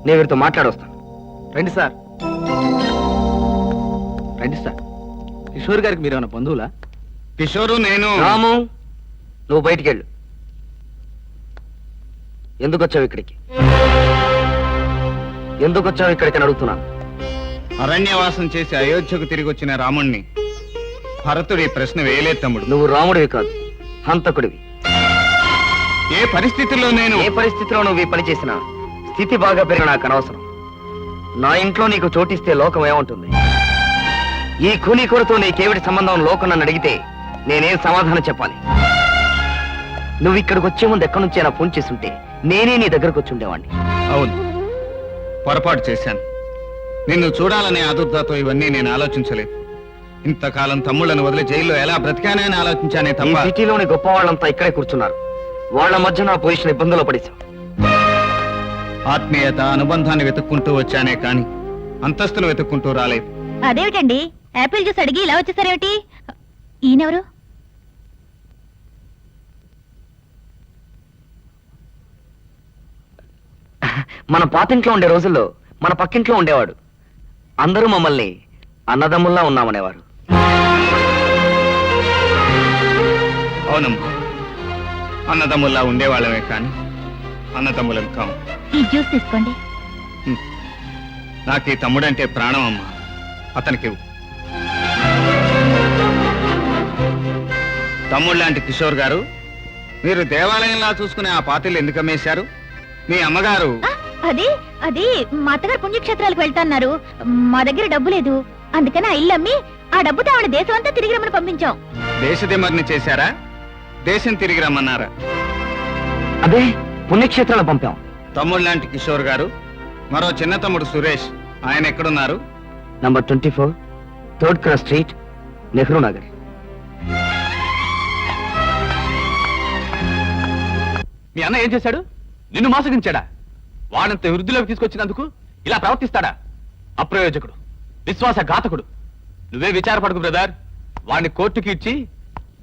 నేను వీరితో మాట్లాడొస్తాను. రండి సార్. రండి సార్. కిషోర్ గారికి మీరు ఏమైనా బంధువులా? కిషోరు నేను. రాము, నువ్వు బయటికి వెళ్ళు. ఎందుకు వచ్చావు ఇక్కడికి? ఎందుకు వచ్చావు ఇక్కడికి అని అడుగుతున్నాను. అరణ్యవాసం చేసి అయోధ్యకు తిరిగి వచ్చిన రాముణ్ణి భరతుడు ఈ ప్రశ్న వేయలేదు తమ్ముడు. నువ్వు రాముడివి కాదు, హంతకుడివి. ఏ పరిస్థితుల్లో నేను ఏ పరిస్థితిలో నువ్వు ఈ పని చేసినా స్థితి బాగా పెరిగిన నాకు అనవసరం. నా ఇంట్లో నీకు చోటిస్తే లోకం ఏమంటుంది? ఈ కూలీకొరతో నీకేమిటి సంబంధం లోకం నన్ను అడిగితే నేనేం సమాధానం చెప్పాలి? నువ్వు ఇక్కడికి వచ్చే ముందు ఎక్కడి నుంచి అయినా ఫోన్ చేసుంటే నేనే నీ దగ్గరకు వచ్చి ఉండేవాడిని. అవును, పొరపాటు చేశాను. నిన్ను చూడాలనే ఆదుర్దాతో ఇవన్నీ నేను ఆలోచించలేదు. ఇంతకాలం తమ్ముళ్ళను వదిలి జైల్లో ఎలా బ్రతికానే అని ఆలోచించానే ఈ తప్ప. సిటీలోని గొప్ప వాళ్ళంతా ఇక్కడే కూర్చున్నారు. వాళ్ళ మధ్య నా పొజిషన్ ఇబ్బందులు పడేశాం. ఆత్మీయత, అనుబంధాన్ని వెతుక్కుంటూ వచ్చానే కాని అంతస్తును వెతుక్కుంటూ రాలేదు. అదేమిటండి, యాపిల్ జ్యూస్ అడిగి ఇలా వచ్చేసారేమిటి? ఈయనెవరు? మన పాతింట్లో ఉండే రోజుల్లో మన పక్కింట్లో ఉండేవాడు. అందరూ మమ్మల్ని అన్నదమ్ముల్లా ఉన్నామనేవారు. అవునమ్మా, అన్నదమ్ముల్లా ఉండేవాళ్ళమే కాని అన్నదమ్ములం కాము. ఈ జ్యూస్ తీసుకోండి. నాకు ఈ తమ్ముడంటే ప్రాణం అమ్మా. అతనికి ఇవ్వు. తమ్ముడు లాంటి కిషోర్ గారు, మీరు దేవాలయంలా చూసుకునే ఆ పాత్రలు ఎందుకు అమ్మేశారు? మీ అమ్మగారు అది అది మా అత్తగారు పుణ్యక్షేత్రాలకు వెళ్తాన్నారు. మా దగ్గర డబ్బు లేదు. అందుకని ఆ ఇల్లు అమ్మి ఆ డబ్బుతో ఆవిడ దేశం అంతా తిరిగి రమ్మని పంపించాం. దేశదిమర్ని చేశారా? దేశం తిరిగి రమ్మన్నారా? అదే పుణ్యక్షేత్రాలు పంపాం. తమ్ముడు లాంటి కిషోర్ గారు, మరో చిన్న తమ్ముడు సురేష్, ఆయన ఎక్కడున్నారు? Number 24 3rd cross street, Nehru Nagar. మీ అన్న ఏం చేశాడు? నిన్ను మోసగించాడా? వాడంత వృద్ధిలోకి తీసుకొచ్చినందుకు ఇలా ప్రవర్తిస్తాడా? అప్రయోజకుడు, విశ్వాసఘాతకుడు. నువ్వే విచారపడకు బ్రదర్. వాడిని కోర్టుకి ఇచ్చి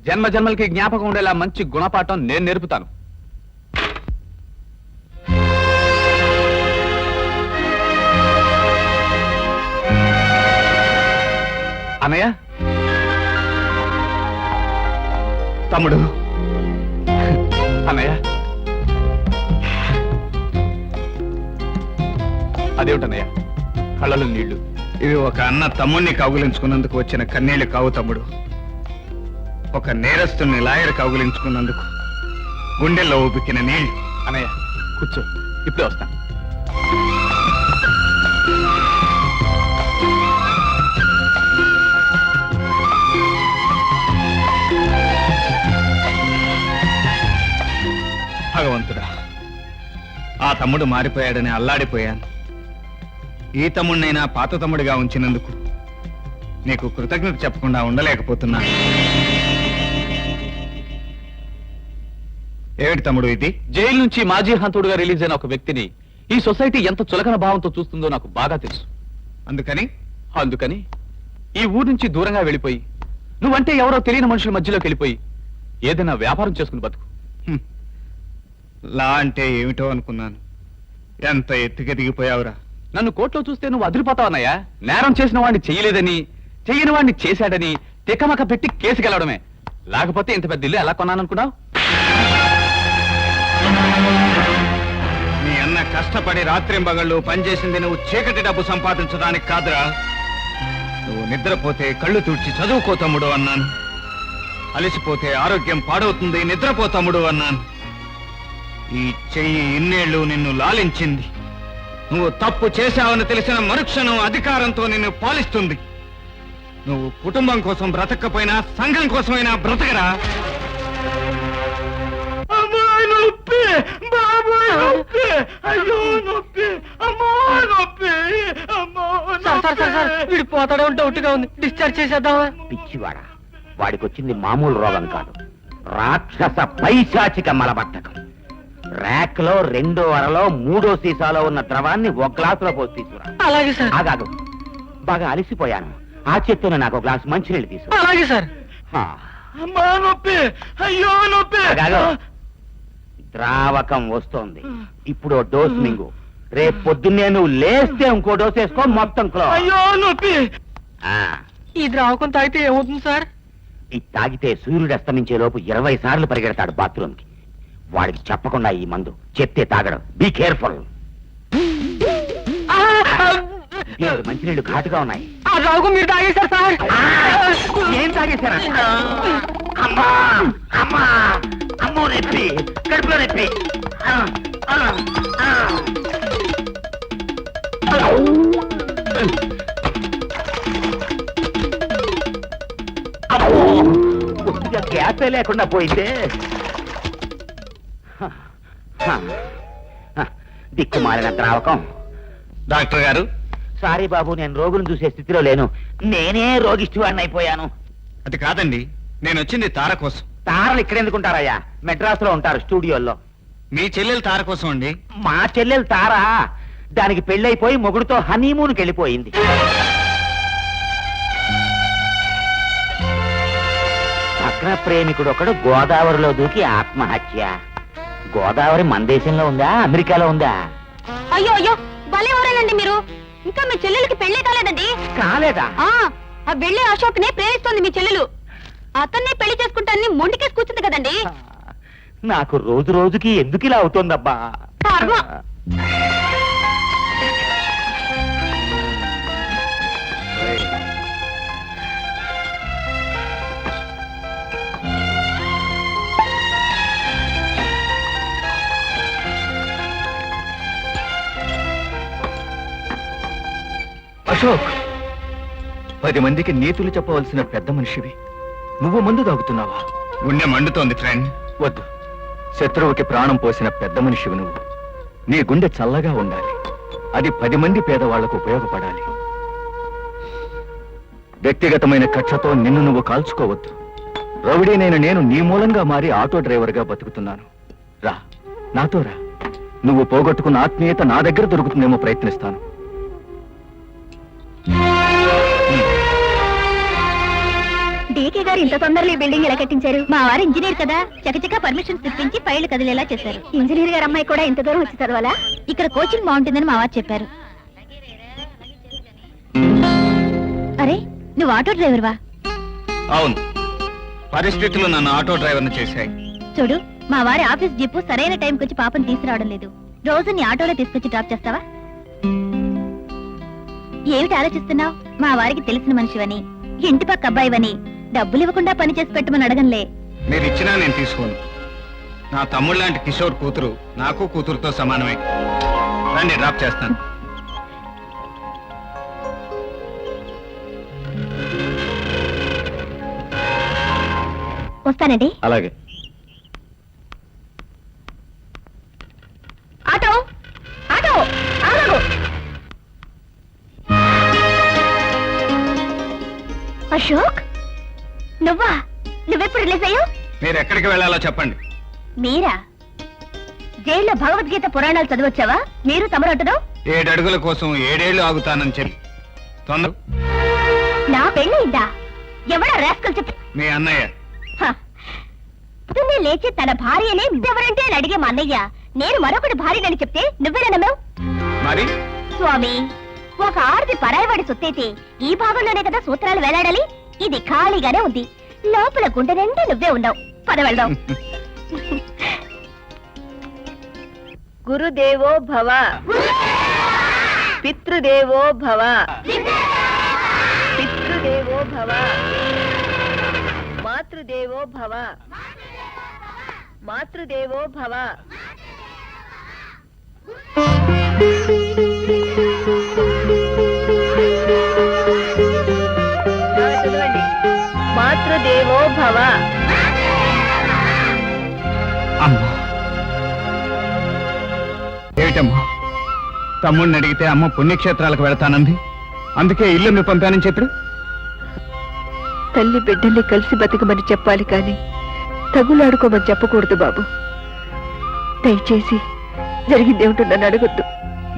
జన్మ జన్మలకి జ్ఞాపకం ఉండేలా మంచి గుణపాఠం నేను నేర్పుతాను. అన్నయ్య, తమ్ముడు. అన్నయ్య, అదేమిటన్నయ్య కళ్ళలో నీళ్లు? ఇది ఒక అన్న తమ్ముణ్ణి కౌగులించుకున్నందుకు వచ్చిన కన్నీళ్లు కావు తమ్ముడు. ఒక నేరస్తుని లాయర్ కౌగులించుకున్నందుకు గుండెల్లో ఊపికిన నీళ్లు. అన్నయ్య కూర్చో, ఇప్పుడే వస్తాను. భగవంతుడా, ఆ తమ్ముడు మారిపోయాడని అల్లాడిపోయాను. ఈ తమ్ముడినైనా పాత తమ్ముడిగా ఉంచినందుకు నీకు కృతజ్ఞత చెప్పకుండా ఉండలేకపోతున్నా. ఏమిటి తమ్ముడు ఇది? జైలు నుంచి మాజీ హంతుడుగా రిలీజ్ అయిన ఒక వ్యక్తిని ఈ సొసైటీ ఎంత చులకన భావంతో చూస్తుందో నాకు బాగా తెలుసు. అందుకని ఈ ఊరు నుంచి దూరంగా వెళ్ళిపోయి నువ్వంటే ఎవరో తెలియని మనుషుల మధ్యలోకి వెళ్ళిపోయి ఏదైనా వ్యాపారం చేసుకుని బతుకు. లా అంటే ఏమిటో అనుకున్నాను. ఎంత ఎత్తుకెదిగిపోయావురా. నన్ను కోర్టులో చూస్తే నువ్వు అదిరిపోతావన్నయ్యా. నేరం చేసిన వాడిని చెయ్యలేదని, చెయ్యని వాడిని చేశాడని తికమక పెట్టి కేసు గెలవడమే. లేకపోతే ఇంత పెద్ద ఇల్లు ఎలా కొన్నాననుకున్నావు? నీ అన్న కష్టపడి రాత్రింబగళ్ళు పనిచేసింది నువ్వు చీకటి డబ్బు సంపాదించడానికి కాదురా. నువ్వు నిద్రపోతే కళ్ళు తుడిచి చదువుకో తమ్ముడు అన్నాను. అలసిపోతే ఆరోగ్యం పాడవుతుంది, నిద్రపో తమ్ముడు అన్నాను. ఈ చెయ్యి ఇన్నేళ్లు నిన్ను లాలించింది. నువ్వు తప్పు చేశావని తెలిసిన మరుక్షణం అధికారంతో నిన్ను పాలిస్తుంది. నువ్వు కుటుంబం కోసం బ్రతకపోయినా సంఘం కోసమైనా బ్రతకరా. వీడు పోతాడే డౌట్ గా ఉంది. డిశ్చార్జ్ చేసేద్దామా? పిచ్చివాడా, వాడికి వచ్చింది మామూలు రోగం కాదు, రాక్షస పైశాచిక మలబద్ధకం. ర్యాక్ లో 2వ అరలో 3వ సీసాలో ఉన్న ద్రవాన్ని ఒక గ్లాసులో పోసి తీసుకురా. అలాగే సార్. ఆగాగు, బాగా అలసిపోయాను. ఆ చేత్తోనే నాకు ఒక గ్లాసు మంచినీళ్ళు తీసుకురా. అలాగే సార్. అమ్మా నొప్పి, అయ్యో నొప్పి. ద్రావకం వస్తోంది. ఇప్పుడు డోస్ మింగు. రేపు పొద్దున్నే నువ్వు లేస్తే ఇంకో డోస్ వేసుకో. మొత్తం క్లోజ్. అయ్యో నొప్పి. ఈ ద్రావకం తాగితే ఏమవుతుంది సార్? ఇది తాగితే సూర్యుడు అస్తమించే లోపు 20 సార్లు పరిగెడతాడు బాత్రూమ్ కి. వాడికి చెప్పకుండా ఈ మందు, చెప్తే తాగడం. Be careful. మంచినీళ్ళు ఘాటుగా ఉన్నాయి. ఆ ద్రావకం మీరు తాగేశారు సార్. ఏం తాగేశారా? అమ్మా అమ్మా అమ్మో నొప్పి, కడుపులో నొప్పి. కొద్దిగా గ్యాసే లేకుండా పోయిందే. దిక్కుమాలిన ద్రావకం. డాక్టర్ గారు, సారీ బాబు, నేను రోగులను చూసే స్థితిలో లేను. నేనే రోగిష్టివాడిని అయిపోయాను. అది కాదండి, నేను వచ్చింది తార కోసం. తారలు ఇక్కడ ఎందుకుంటారయ్యా? మెడ్రాస్ లో ఉంటారు, స్టూడియోల్లో. మీ చెల్లెలు తార కోసం అండి. మా చెల్లెలు తారా దానికి పెళ్ళైపోయి మొగుడుతో హనీమూన్కి వెళ్ళిపోయింది. భగ్న ప్రేమికుడు ఒకడు గోదావరిలో దూకి ఆత్మహత్య. గోదావరి మన దేశంలో ఉందా, అమెరికాలో ఉందా? అయ్యో అయ్యో, భలే ఊరేనండి మీరు. ఇంకా మీ చెల్లెలకి పెళ్లి కాలేదండి. కాలేదా? ఆ వెళ్ళే అశోక్ నే ప్రేమిస్తోంది మీ చెల్లెలు. అతన్నే పెళ్లి చేసుకుంటానని మొండికేసి కూర్చుంది కదండి. నాకు రోజు రోజుకి ఎందుకు ఇలా అవుతోందబ్బా? కర్మ. అశోక్, 10 మందికి నీతులు చెప్పవలసిన పెద్ద మనిషివి నువ్వు మందు తాగుతున్నావా? గుండె మండుతోంది ఫ్రెండ్. వద్దు, శత్రువుకి ప్రాణం పోసిన పెద్ద మనిషివి నువ్వు. నీ గుండె చల్లగా ఉండాలి. అది 10 మంది పేదవాళ్లకు ఉపయోగపడాలి. వ్యక్తిగతమైన కక్షతో నిన్ను నువ్వు కాల్చుకోవద్దు. రౌడీనైన నేను నీ మూలంగా మారి ఆటో డ్రైవర్గా బతుకుతున్నాను. రా, నాతో రా. నువ్వు పోగొట్టుకున్న ఆత్మీయత నా దగ్గర దొరుకుతుందేమో ప్రయత్నిస్తాను. డీకే గారు ఇంత తొందరలో ఈ బిల్డింగ్ ఎలా కట్టించారు? మా వారు ఇంజనీర్ కదా, చకచకా పర్మిషన్స్ తెప్పించి ఫైళ్లు కదిలేలా చేశారు. ఇంజనీర్ గారు అమ్మాయి కూడా ఇంత దూరం వచ్చి చదవాలా? ఇక్కడ కోచింగ్ బాగుంటుందని మా వారు చెప్పారు. అరే, నువ్వు ఆటో డ్రైవర్వా? అవును, పరిస్థితులు నన్ను ఆటో డ్రైవర్ని చేశాయి. చూడు, మా వారి ఆఫీస్ జీపు సరైన టైంకి వచ్చి పాపని తీసుకురావడం లేదు. రోజు నీ ఆటోలో తీసుకొచ్చి డ్రాప్ చేస్తావా? ఏమిటి ఆలోచిస్తున్నావు? మా వారికి తెలిసిన మనిషివని, ఇంటి పక్క అబ్బాయివని డబ్బులు ఇవ్వకుండా పని చేసి పెట్టమని అడగంలే. మీరు ఇచ్చినా నేను తీసుకోను. నా తమ్ముడు లాంటి కిషోర్ కూతురు నాకు కూతురుతో సమానమే. రండి, డ్రాప్ చేస్తాను. వస్తానండి. అలాగే. ఆటో ఆటో ఆగు. అశోక్, నువ్వా? నువ్వెప్పుడు రిలీజ్ అయ్యావు? మీరు ఎక్కడికి వెళ్ళాలో చెప్పండి. మీరా? జైల్లో భగవద్గీత పురాణాలు చదివొచ్చావా? మీరు తమరొట్టడం 7 అడుగుల కోసం 7 ఏళ్ళు ఆగుతానని చెప్పి తొందర నా పెళ్ళయిందా? ఎవడా రాస్కల్ చెప్పి? మీ అన్నయ్య. పొద్దున్నే లేచి తన భార్యనే ఎవరంటే అని అడిగే మా అన్నయ్య నేను మరొకటి భార్యనని చెప్తే నువ్వేనా నమ్మావు? మరి స్వామి, ఒక ఆడది పరాయవాడి సొత్తైతే ఈ భాగంలోనే కదా సూత్రాలు వేలాడాలి. ఇది ఖాళీగానే ఉంది. లోపల గుండె నిండా నువ్వే ఉన్నావు. పద వెళ్దాం. గురుదేవో భవ, పితృదేవో భవ, పితృదేవో భవ, మాతృదేవో భవ, మాతృదేవో భవ. చదవండి. మాతృదేవో భవ. అమ్మా, ఏమిటమ్మా, తమ్ముడిని అడిగితే అమ్మ పుణ్యక్షేత్రాలకు వెళతానంది, అందుకే ఇల్లు పంపానని చెప్పాడు. తల్లి బిడ్డల్ని కలిసి బతకమని చెప్పాలి కానీ తగులాడుకోమని చెప్పకూడదు బాబు. దయచేసి జరిగిందేమిటో నన్ను అడగొద్దు.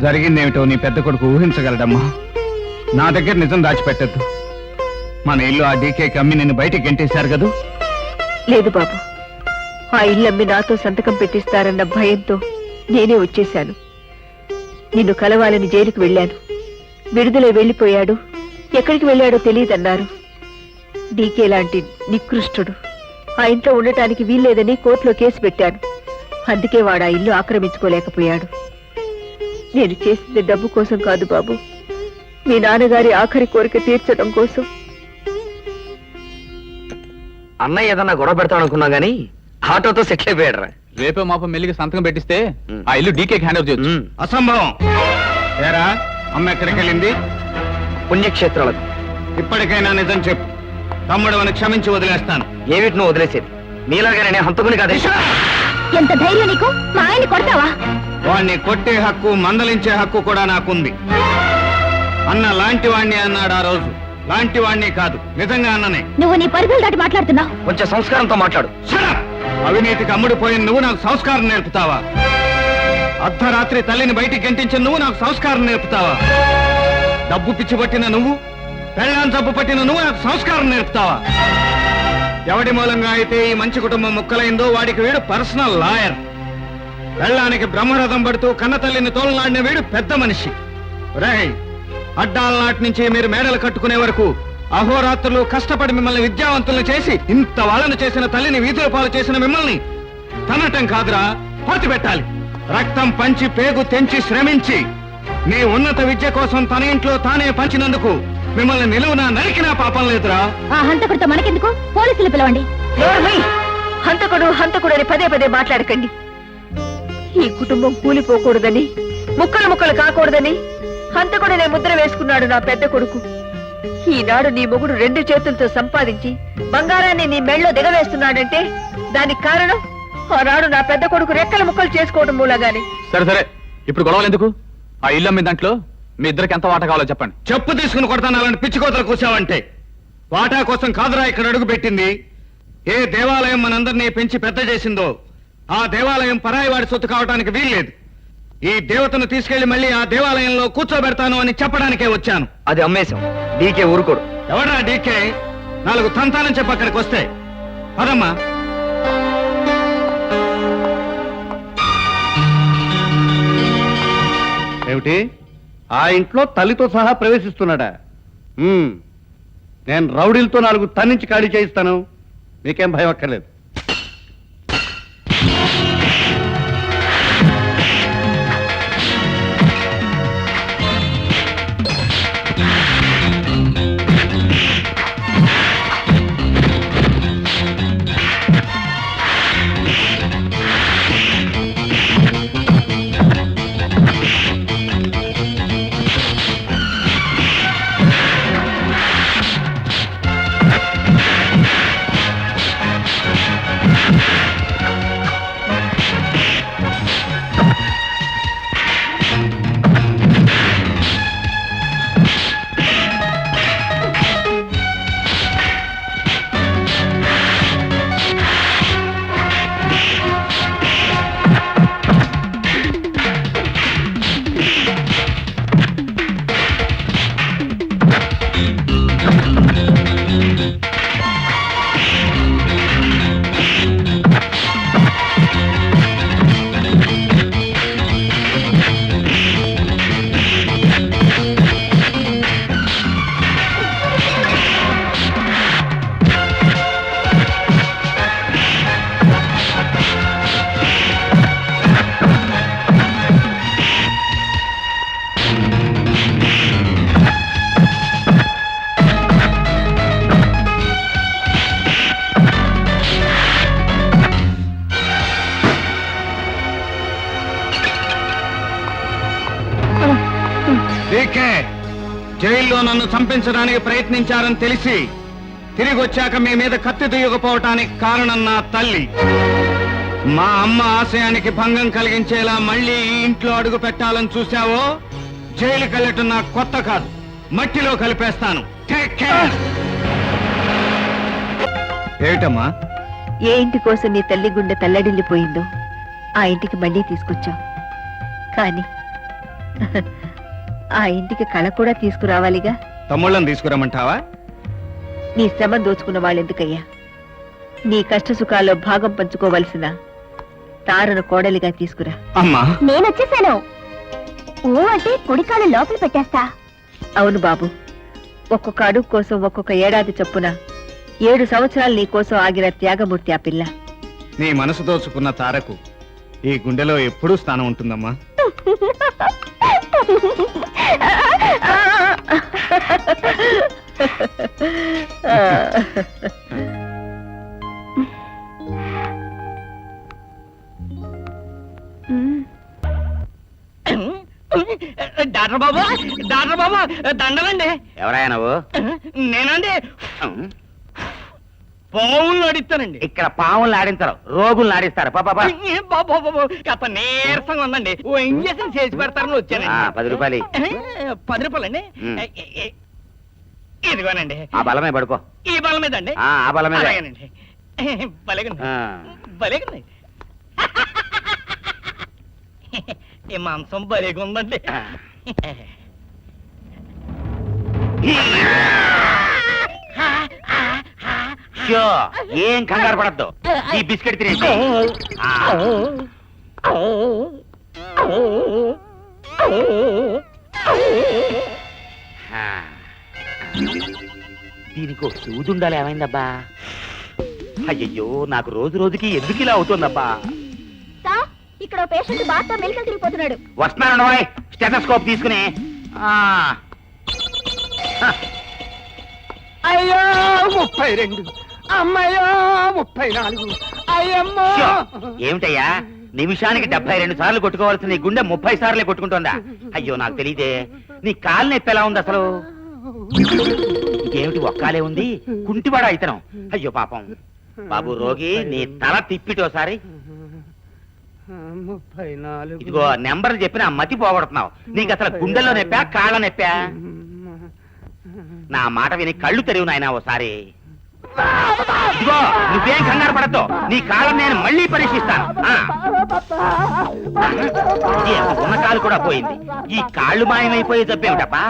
జరిగిందేమిటో నీ పెద్ద కొడుకు ఊహించగలడమ్మా. నా దగ్గర నిజం దాచిపెట్టద్దు. మన ఇల్లు ఆ డీకేకి అమ్మి నిన్ను బయటికి గెంటేశారు కదూ. లేదు బాబు, ఆ ఇల్లమ్మి నాతో సంతకం పెట్టిస్తారన్న భయంతో నేనే వచ్చేశాను. నిన్ను కలవాలని జైలుకు వెళ్ళాను. విడుదలై వెళ్ళిపోయాడు. ఎక్కడికి వెళ్ళాడో తెలియదన్నారు. డీకే లాంటి నికృష్టుడు ఆ ఇంట్లో ఉండటానికి వీల్లేదని కోర్టులో కేసు పెట్టాను. అందుకే వాడు ఆ ఇల్లు ఆక్రమించుకోలేకపోయాడు. నేను చేసింది డబ్బు కోసం కాదు బాబు, మీ నాన్నగారి ఆఖరి కోరిక తీర్చడం కోసం. అన్నయ్య ఏదన్నా గొడవ పెడతాడనుకున్నా గానీ ఆటోతో సెటిల్ అయిపోయాడు. రేపే మాప మెల్లిగా సంతకం పెట్టిస్తే ఆ ఇల్లు డీకేకి హ్యాండ్ ఓవర్ చేయొచ్చు. అసంభవం. ఏరా, అమ్మ ఎక్కడికి వెళ్ళింది? పుణ్యక్షేత్రాలకు. ఇప్పటికైనా నిజం చెప్పు. తమ్ముడు అని క్షమించి వదిలేస్తాను. ఏమిటి నువ్వు వదిలేసేది? నీలాగానే హంతకుని కాదే. ఎంత ధైర్యం నీకు? మా ఆయన్ని కొడతావా? వాణ్ణి కొట్టే హక్కు, మందలించే హక్కు కూడా నాకుంది. అన్న లాంటి వాణ్ణి అన్నాడు ఆ రోజు. లాంటి వాణ్ణి కాదు, నిజంగా అన్ననే. నువ్వు నీ పరిధులు దాటి మాట్లాడుతున్నావు. కొంచెం సంస్కారంతో మాట్లాడు. అవినీతికి అమ్ముడుపోయిన నువ్వు నాకు సంస్కారం నేర్పుతావా? అర్ధరాత్రి తల్లిని బయటికి గంటించిన నువ్వు నాకు సంస్కారం నేర్పుతావా? డబ్బు పిచ్చి పట్టిన నువ్వు, పెళ్ళాన్ని జబ్బు పట్టిన నువ్వు నాకు సంస్కారం నేర్పుతావా? ఎవడి మూలంగా అయితే ఈ మంచి కుటుంబం ముక్కలైందో వాడికి వీడు పర్సనల్ లాయర్. పెళ్ళానికి బ్రహ్మరథం పడుతూ కన్న తల్లిని తోలనాడిన వీడు పెద్ద మనిషి. రేయ్, అడ్డాల నాటి నుంచి మీరు మేడలు కట్టుకునే వరకు అహోరాత్రులు కష్టపడి మిమ్మల్ని విద్యావంతులను చేసి ఇంత వాళ్ళను చేసిన తల్లిని వీధుల పాలు చేసిన మిమ్మల్ని తనటం కాదురా, పాతి పెట్టాలి. రక్తం పంచి పేగు తెంచి శ్రమించి నీ ఉన్నత విద్య కోసం తన ఇంట్లో తానే పంచినందుకు మిమ్మల్ని నిలువునా నరికినా పాపం లేదురా. ఆ హంతకుడితో మనకెందుకు? పోలీసులు పిలవండి. హంతకుడు హంతకుడు అని పదే పదే మాట్లాడకండి. ఈ కుటుంబం కూలిపోకూడదని, ముక్కలు ముక్కలు కాకూడదని హంతకుడనే ముద్ర వేసుకున్నాడు నా పెద్ద కొడుకు. ఈనాడు నీ మొగుడు 2 చేతులతో సంపాదించి బంగారాన్ని నీ మెళ్ళో దిగవేస్తున్నాడంటే దానికి కారణం ఆనాడు నా పెద్ద కొడుకు రెక్కల ముక్కలు చేసుకోవడం మూలంగానే. సరే సరే, ఇప్పుడు గొడవలు ఎందుకు? ఆ ఇల్లు అమ్మిన దాంట్లో మీ ఇద్దరికి ఎంత వాటా కావాలో చెప్పండి. చెప్పు తీసుకుని కొడతాను అలాంటి పిచ్చి కోతలు కూర్చావంటే. వాటా కోసం కాదురా ఇక్కడ అడుగు పెట్టింది. ఏ దేవాలయం మనందరినీ పెంచి పెద్ద చేసిందో ఆ దేవాలయం పరాయి వాడి సొత్తు కావడానికి వీల్లేదు. ఈ దేవతను తీసుకెళ్లి మళ్ళీ ఆ దేవాలయంలో కూర్చోబెడతాను అని చెప్పడానికే వచ్చాను. అది అమ్మేశాం. డీకే ఊరుకోడు. ఎవడా డీకే? 4 తంతానని చెప్పి అక్కడికి వస్తే పదమ్మా. ఏమిటి, ఆ ఇంట్లో తల్లితో సహా ప్రవేశిస్తున్నాడా? నేను రౌడీలతో 4 తన్నించి ఖాళీ చేయిస్తాను. మీకేం భయం అక్కర్లేదు. నన్ను చంపించడానికి ప్రయత్నించారని తెలిసి తిరిగి వచ్చాక మీ మీద కత్తి దుయ్యకపోవటానికి కారణం నా తల్లి. మా అమ్మ ఆశయానికి భంగం కలిగించేలా మళ్ళీ ఈ ఇంట్లో అడుగు పెట్టాలని చూశావో జైలుకి వెళ్ళటం నాకు కొత్త కాదు, మట్టిలో కలిపేస్తాను. Take care. ఏమిటమ్మా? ఏ ఇంటి కోసం నీ తల్లి గుండె తల్లడిల్లిపోయిందో ఆ ఇంటికి మళ్ళీ తీసుకొచ్చావు. కానీ ఆ ఇంటికి కళ కూడా తీసుకురావాలిగా. తమ్ముళ్ళని తీసుకురమ్మంటావా? నీ శ్రమ దోచుకున్న వాళ్ళెందుకయ్యా? నీ కష్ట సుఖాల్లో భాగం పంచుకోవలసిన తారను కోడలిగా తీసుకురా. అమ్మా, నేనొచ్చేసాను. ఓ అంటే కుడికాలు లోపల పెట్టేస్తా. అవును బాబు, ఒక్కొక్క అడుగు కోసం ఒక్కొక్క ఏడాది చొప్పున 7 సంవత్సరాలు నీ కోసం ఆగిన త్యాగమూర్తి ఆ పిల్ల. నీ మనసు దోచుకున్న తారకు ఈ గుండెలో ఎప్పుడూ స్థానం ఉంటుందమ్మా. డాక్టర్ బాబు, డాక్టర్ బాబు, దండలండి. ఎవరాయా నువ్వు? నేనండి పావులు ఆడిస్తానండి. ఇక్కడ పావులు ఆడించరు, రోగులు ఆడిస్తారు. పాపా బాబు కాస్త నీరసంగా ఉందండి. ఓ ఇంజక్షన్ చేసి పెడతారని వచ్చానండి. 10 రూపాయలు. 10 రూపాయలండి. ఇదిగోనండి. ఆ బలమే పడుకో. ఈ బలం మీద అండి. ఆ బలం మీద. అలాగేనండి. బలేగండి, బలేగండి. ఈ మాంసం బలేగా ఉందండి. షో, ఏం కంగారు పడద్దు. ఈ బిస్కెట్ తినేసి. దీనికి సూదుండాలి. ఏమైందబ్బా? అయ్యయ్యో, నాకు రోజు రోజుకి ఎందుకు ఇలా అవుతుందబ్బా? ఇక్కడ పేషెంట్ బాగా మెలికలు తిరిగిపోతున్నాడు. వస్తున్నాను, స్టెథోస్కోప్ తీసుకుని. అయ్యో 32, అమ్మయ్యో 34, అయ్యమ్మో. షో, ఏమిటయ్యా నిమిషానికి 72 సార్లు కొట్టుకోవాల్సిన నీ గుండె 30 సార్లే కొట్టుకుంటోందా? అయ్యో, నాకు తెలియదే. నీ కాలు నొప్పి ఎలా ఉంది అసలు? ఇదేమిటి ఒక్కాలే ఉంది, కుంటివాడా ఇతనం? అయ్యో పాపం. బాబు రోగి, నీ తల తిప్పిటోసారి. 34. ఇదిగో నెంబర్లు చెప్పిన మతి పోగొడుతున్నావు. నీకు అసలు గుండెల్లో నొప్పా, కాళ్ళ నొప్పా? నా మాట విని కళ్ళు తెరివి నాయనా ఓసారి. ఇదిగో, నువ్వేం కంగారు పడద్దు. నీ కాళ్ళని నేను మళ్ళీ పరీక్షిస్తాను. ఉన్న కాలు కూడా పోయింది. ఈ కాళ్ళు మాయమైపోయి జబ్బేమిటబ్బా?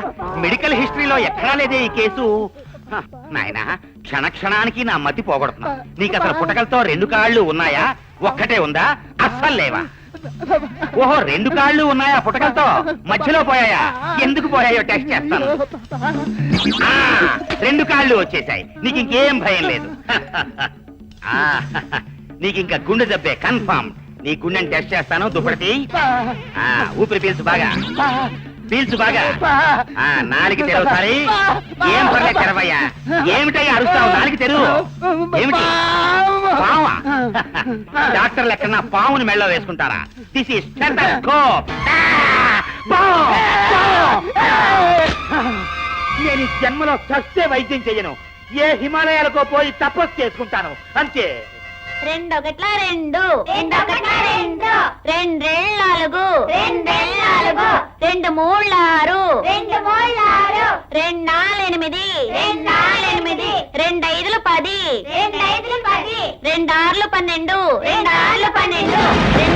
మెడికల్ హిస్టరీలో ఎక్కడా లేదే ఈ కేసు. నాయనా, క్షణక్షణానికి నా మతి పోగొడుతున్నావు. నీకు అసలు పుటకలతో 2 కాళ్ళు ఉన్నాయా, ఒక్కటే ఉందా, అస్సలు లేవా? ఓహో, 2 కాళ్ళు ఉన్నాయా పుటకలతో? మధ్యలో పోయాయా? ఎందుకు పోయాయో టెస్ట్ చేస్తాను. 2 కాళ్ళు వచ్చేసాయి. నీకు ఇంకేం భయం లేదు. నీకు ఇంకా గుండె జబ్బే కన్ఫర్మ్. నీ గుండెని టెస్ట్ చేస్తాను. దుప్పటి ఊపిరి పీల్చు బాగా, పీల్చు బాగా. నాలుగు తెరవసారి. ఏం పర్లేదు, తెరవయ్యా. ఏమిటయ్యా అరుస్తావు? నాలుగు తెరువు. ఏమిటి పావా? డాక్టర్లు ఎక్కడన్నా పావుని మెళ్ళో వేసుకుంటారా? This is stethoscope. నేను ఈ జన్మలో చస్తే వైద్యం చెయ్యను. ఏ హిమాలయాలకో పోయి తపస్సు చేసుకుంటాను, అంతే. 2 1 2, 2 1 2, 2 4, 2 4, 2 3 6, 2 3 6, 2 4 8, 2 4 8, 2 5 10, 2 5 10, 2 6 12, 2 6 12, 2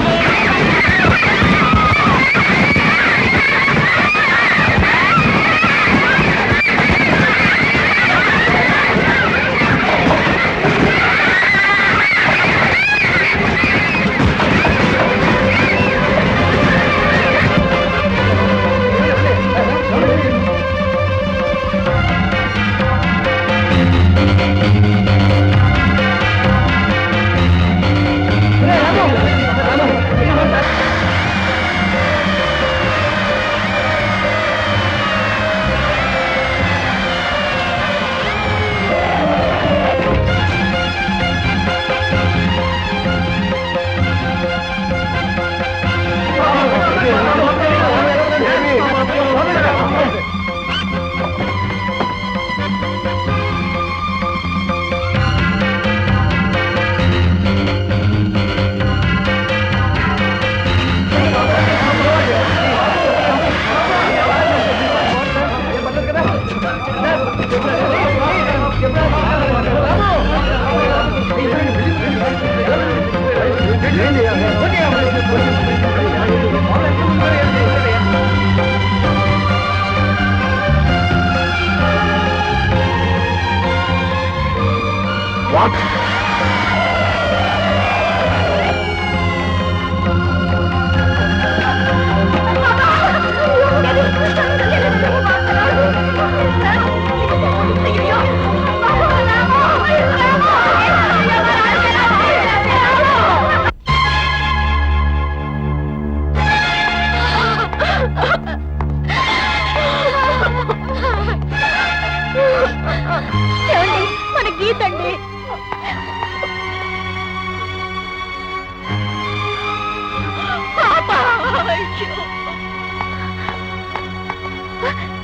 మన గీతండి.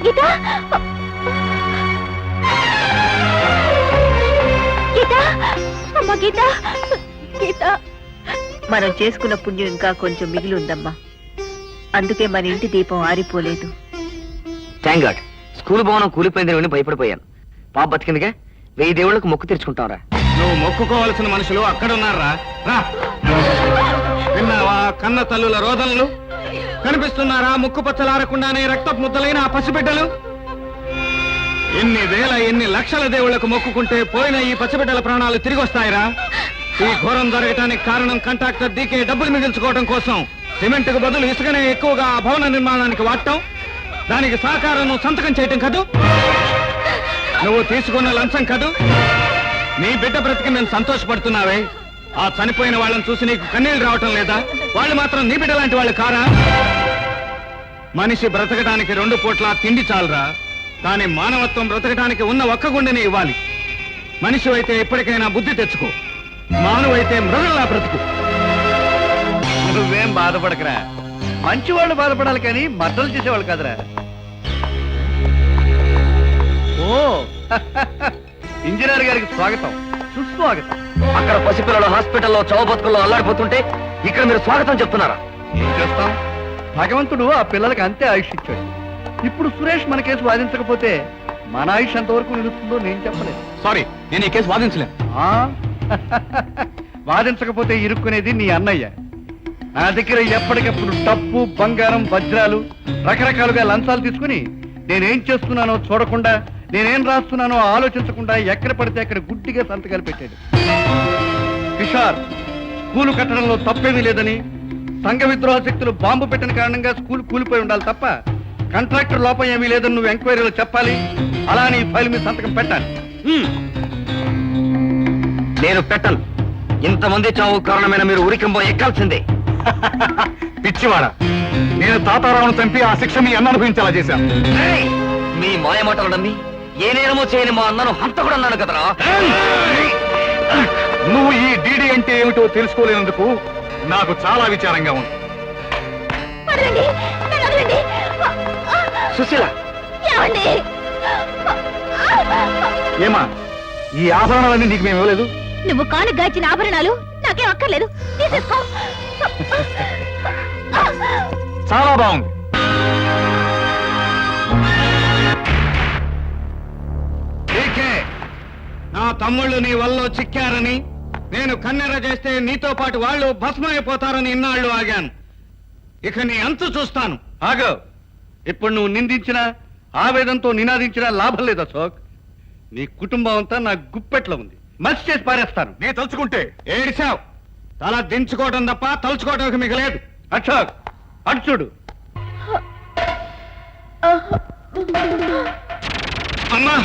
గీత గీత అమ్మ గీత గీత. మనం చేసుకున్న పుణ్యం ఇంకా కొంచెం మిగిలి ఉందమ్మా. అందుకే మన ఇంటి దీపం ఆరిపోలేదు. థ్యాంక్ గాడ్ స్కూల్ భవనం కూలిపోయిందని విని భయపడిపోయాను. పాప బతికిందిగా, 1000 దేవుళ్ళకు మొక్కు తెరుచుకుంటాంరా. నువ్వు మొక్కుకోవలసిన మనుషులు అక్కడున్నారా? రా. విన్నావా కన్న తల్లుల రోదనలు? కనిపిస్తున్నారా ముక్కు పచ్చలారకుండానే రక్తపు ముద్దలైన ఆ పసిబిడ్డలు? ఎన్ని వేల ఎన్ని లక్షల దేవుళ్లకు మొక్కుకుంటే పోయిన ఈ పసిబిడ్డల ప్రాణాలు తిరిగి వస్తాయిరా? ఈ ఘోరం జరగటానికి కారణం కాంట్రాక్టర్ డీకే డబ్బులు మిగిల్చుకోవడం కోసం సిమెంట్కు బదులు ఇసుకనే ఎక్కువగా ఆ భవన నిర్మాణానికి వాడటం, దానికి సహకారం నువ్వు సంతకం చేయటం కదూ? నువ్వు తీసుకున్న లంచం కదూ? నీ బిడ్డ బ్రతికి మేము సంతోషపడుతున్నావే, ఆ చనిపోయిన వాళ్ళని చూసి నీకు కన్నీళ్లు రావటం లేదా? వాళ్ళు మాత్రం నీ బిడ్డ లాంటి వాళ్ళు కారా? మనిషి బ్రతకడానికి 2 పూట్ల తిండి చాలరా, కానీ మానవత్వం బ్రతకడానికి ఉన్న ఒక్క గుండెని ఇవ్వాలి. మనిషి అయితే ఎప్పటికైనా బుద్ధి తెచ్చుకో, మానవైతే మృగంలా బ్రతుకు. నువ్వేం బాధపడకరా, మంచి వాళ్ళు బాధపడాలి కానీ మద్దలు చేసేవాళ్ళు కాదురా. ఓ ఇంజనీర్ గారికి స్వాగతం, సుస్వాగతం. అక్కడ పసిపిల్లలు హాస్పిటల్లో చావు బతుకుల్లో అల్లాడిపోతుంటే ఇక్కడ మీరు స్వాగతం చెప్తున్నారా? ఏం చేస్తాం, భగవంతుడు ఆ పిల్లలకి అంతే ఆయుష్ ఇచ్చాడు. ఇప్పుడు సురేష్ మన కేసు వాదించకపోతే మన ఆయుష్ ఎంతవరకు నిలుస్తుందో నేను చెప్పలేదు. సారీ, నేను ఈ కేసు వాదించలేను. ఆ? వాదించకపోతే ఇరుక్కునేది నీ అన్నయ్య. నా దగ్గర ఎప్పటికప్పుడు డబ్బు, బంగారం, వజ్రాలు, రకరకాలుగా లంచాలు తీసుకుని నేనేం చేస్తున్నానో చూడకుండా, నేనేం రాస్తున్నానో ఆలోచించకుండా ఎక్కడ పడితే అక్కడ గుడ్డిగా సంతకాలు పెట్టాడు. కిషోర్, స్కూలు కట్టడంలో తప్పేమీ లేదని, సంఘ విద్రోహ శక్తులు బాంబు పెట్టిన కారణంగా స్కూల్ కూలిపోయి ఉండాలి తప్ప కాంట్రాక్టర్ లోపం ఏమీ లేదని నువ్వు ఎంక్వైరీలో చెప్పాలి. అలా నీ ఫైల్ మీద సంతకం పెట్టాలి. నేను పెట్టను. ఇంతమంది చావు కారణమైన మీరు ఉరికంబం ఎక్కాల్సిందే. పిచ్చివాడా, నేను తాతారావును చంపి ఆ శిక్ష మీ అన్న అనుభవించేలా చేశాను. ఏయ్! మీ మాయమాటలు నమ్మి ఏ నేరమో చేయని మా అన్నను హంతకుడు అన్నాను కదరా. నువ్వు ఈ డీడీ అంటే ఏమిటో తెలుసుకోలేనందుకు నాకు చాలా విచారంగా ఉంది. వదలండి, నన్ను వదలండి. సుశీల, ఏమండి? ఏమా, ఈ ఆభరణాలన్నీ నీకు మేము ఇవ్వలేదు? నువ్వు కాను గాచిన ఆభరణాలు నాకేం అక్కర్లేదు, తీసేసుకో. చాలా బాగుంది. నా తమ్ముళ్ళు నీ వల్ల చిక్కారని, నేను కన్నెర చేస్తే నీతో పాటు వాళ్ళు భస్మైపోతారని ఇన్నాళ్ళు ఆగాను. ఇక నీ అంతు చూస్తాను. ఆగో, ఇప్పుడు నువ్వు నిందించినా ఆవేదంతో నినాదించినా లాభం లేదు అశోక్. నీ కుటుంబం అంతా నా గుప్పెట్లో ఉంది, మర్చి చేసి పారేస్తాను. నేను తలుచుకుంటే ఏడిశావు, తల దించుకోవడం తప్ప తలుచుకోవడం మిగలేదు. అశోక్, అటు చూడు. అమ్మా,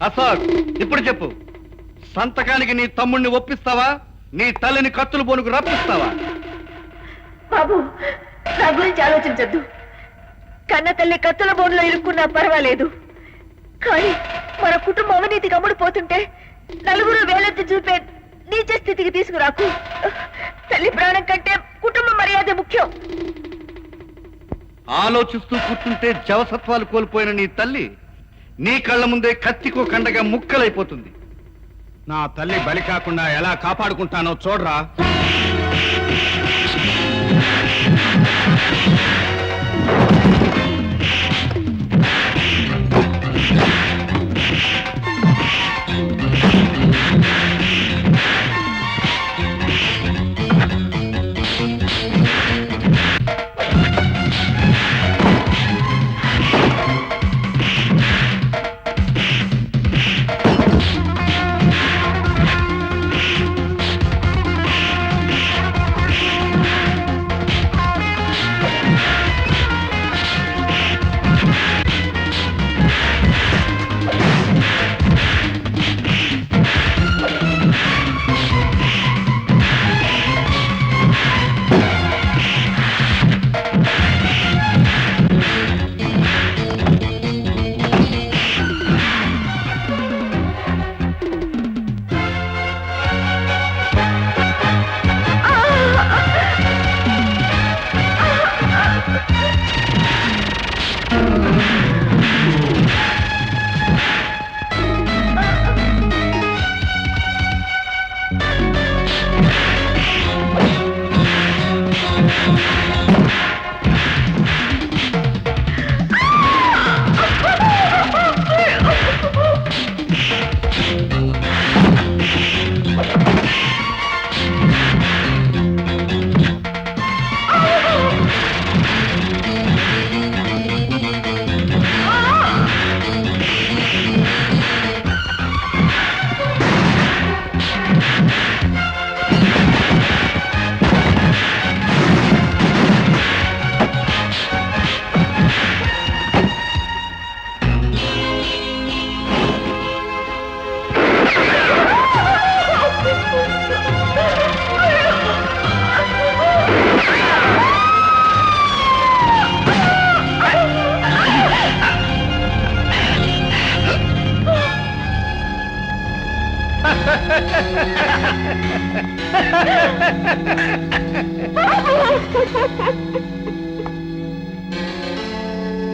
అశోక్, ఇప్పుడు చెప్పు, సంతకానికి నీ తమ్ముణ్ణి ఒప్పిస్తావా, నీ తల్లిని కత్తులు బోనుకు రప్పిస్తావా? బాబు, నా గురించి ఆలోచించద్దు. కన్న తల్లి కత్తుల బోన్లో ఇరుక్కున్నా పర్వాలేదు, కానీ మన కుటుంబం అవినీతికి అమ్ముడుపోతుంటే నలుగురు వేలెత్తి చూపే నీచ స్థితికి తీసుకురాకు. తల్లి ప్రాణం కంటే కుటుంబ మర్యాద ముఖ్యం. ఆలోచిస్తూ కూర్చుంటే జవసత్వాలు కోల్పోయిన నీ తల్లి నీ కళ్ళ ముందే కత్తికో కండగా ముక్కలైపోతుంది. నా తల్లి బలి కాకుండా ఎలా కాపాడుకుంటానో చూడరా.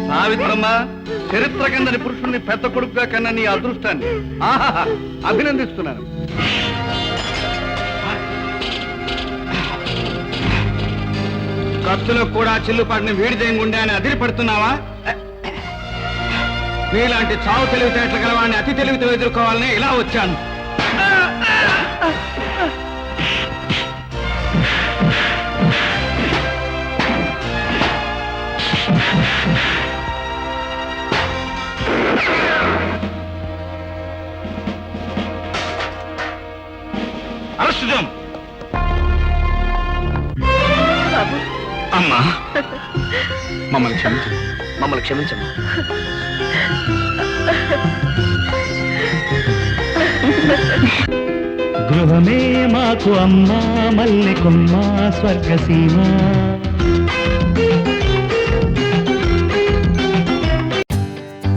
సావిత్రమ్మ, చరిత్ర కిందని పురుషుణ్ణి పెద్ద కొడుకుగా కన్నా నీ అదృష్టాన్ని ఆహాహా అభినందిస్తున్నాను. కత్తులో కూడా చిల్లుపాటిని వీడిదేం గుండె అని అదిరి పడుతున్నావా? నీలాంటి చావు తెలివితేటలు గలవాడిని అతి తెలివితో ఎదుర్కోవాలని ఇలా వచ్చాను. అరెస్టు అమ్మా, మమ్మల్ని క్షమించండి, మమ్మల్ని క్షమించమ్మా. గృహమే మాకు అమ్మా మల్లె కొమ్మ Swargaseema.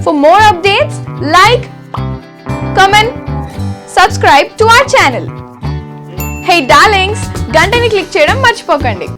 For more updates, like, comment, subscribe to our channel. Hey darlings, గంటని click చేయడం మర్చిపోకండి.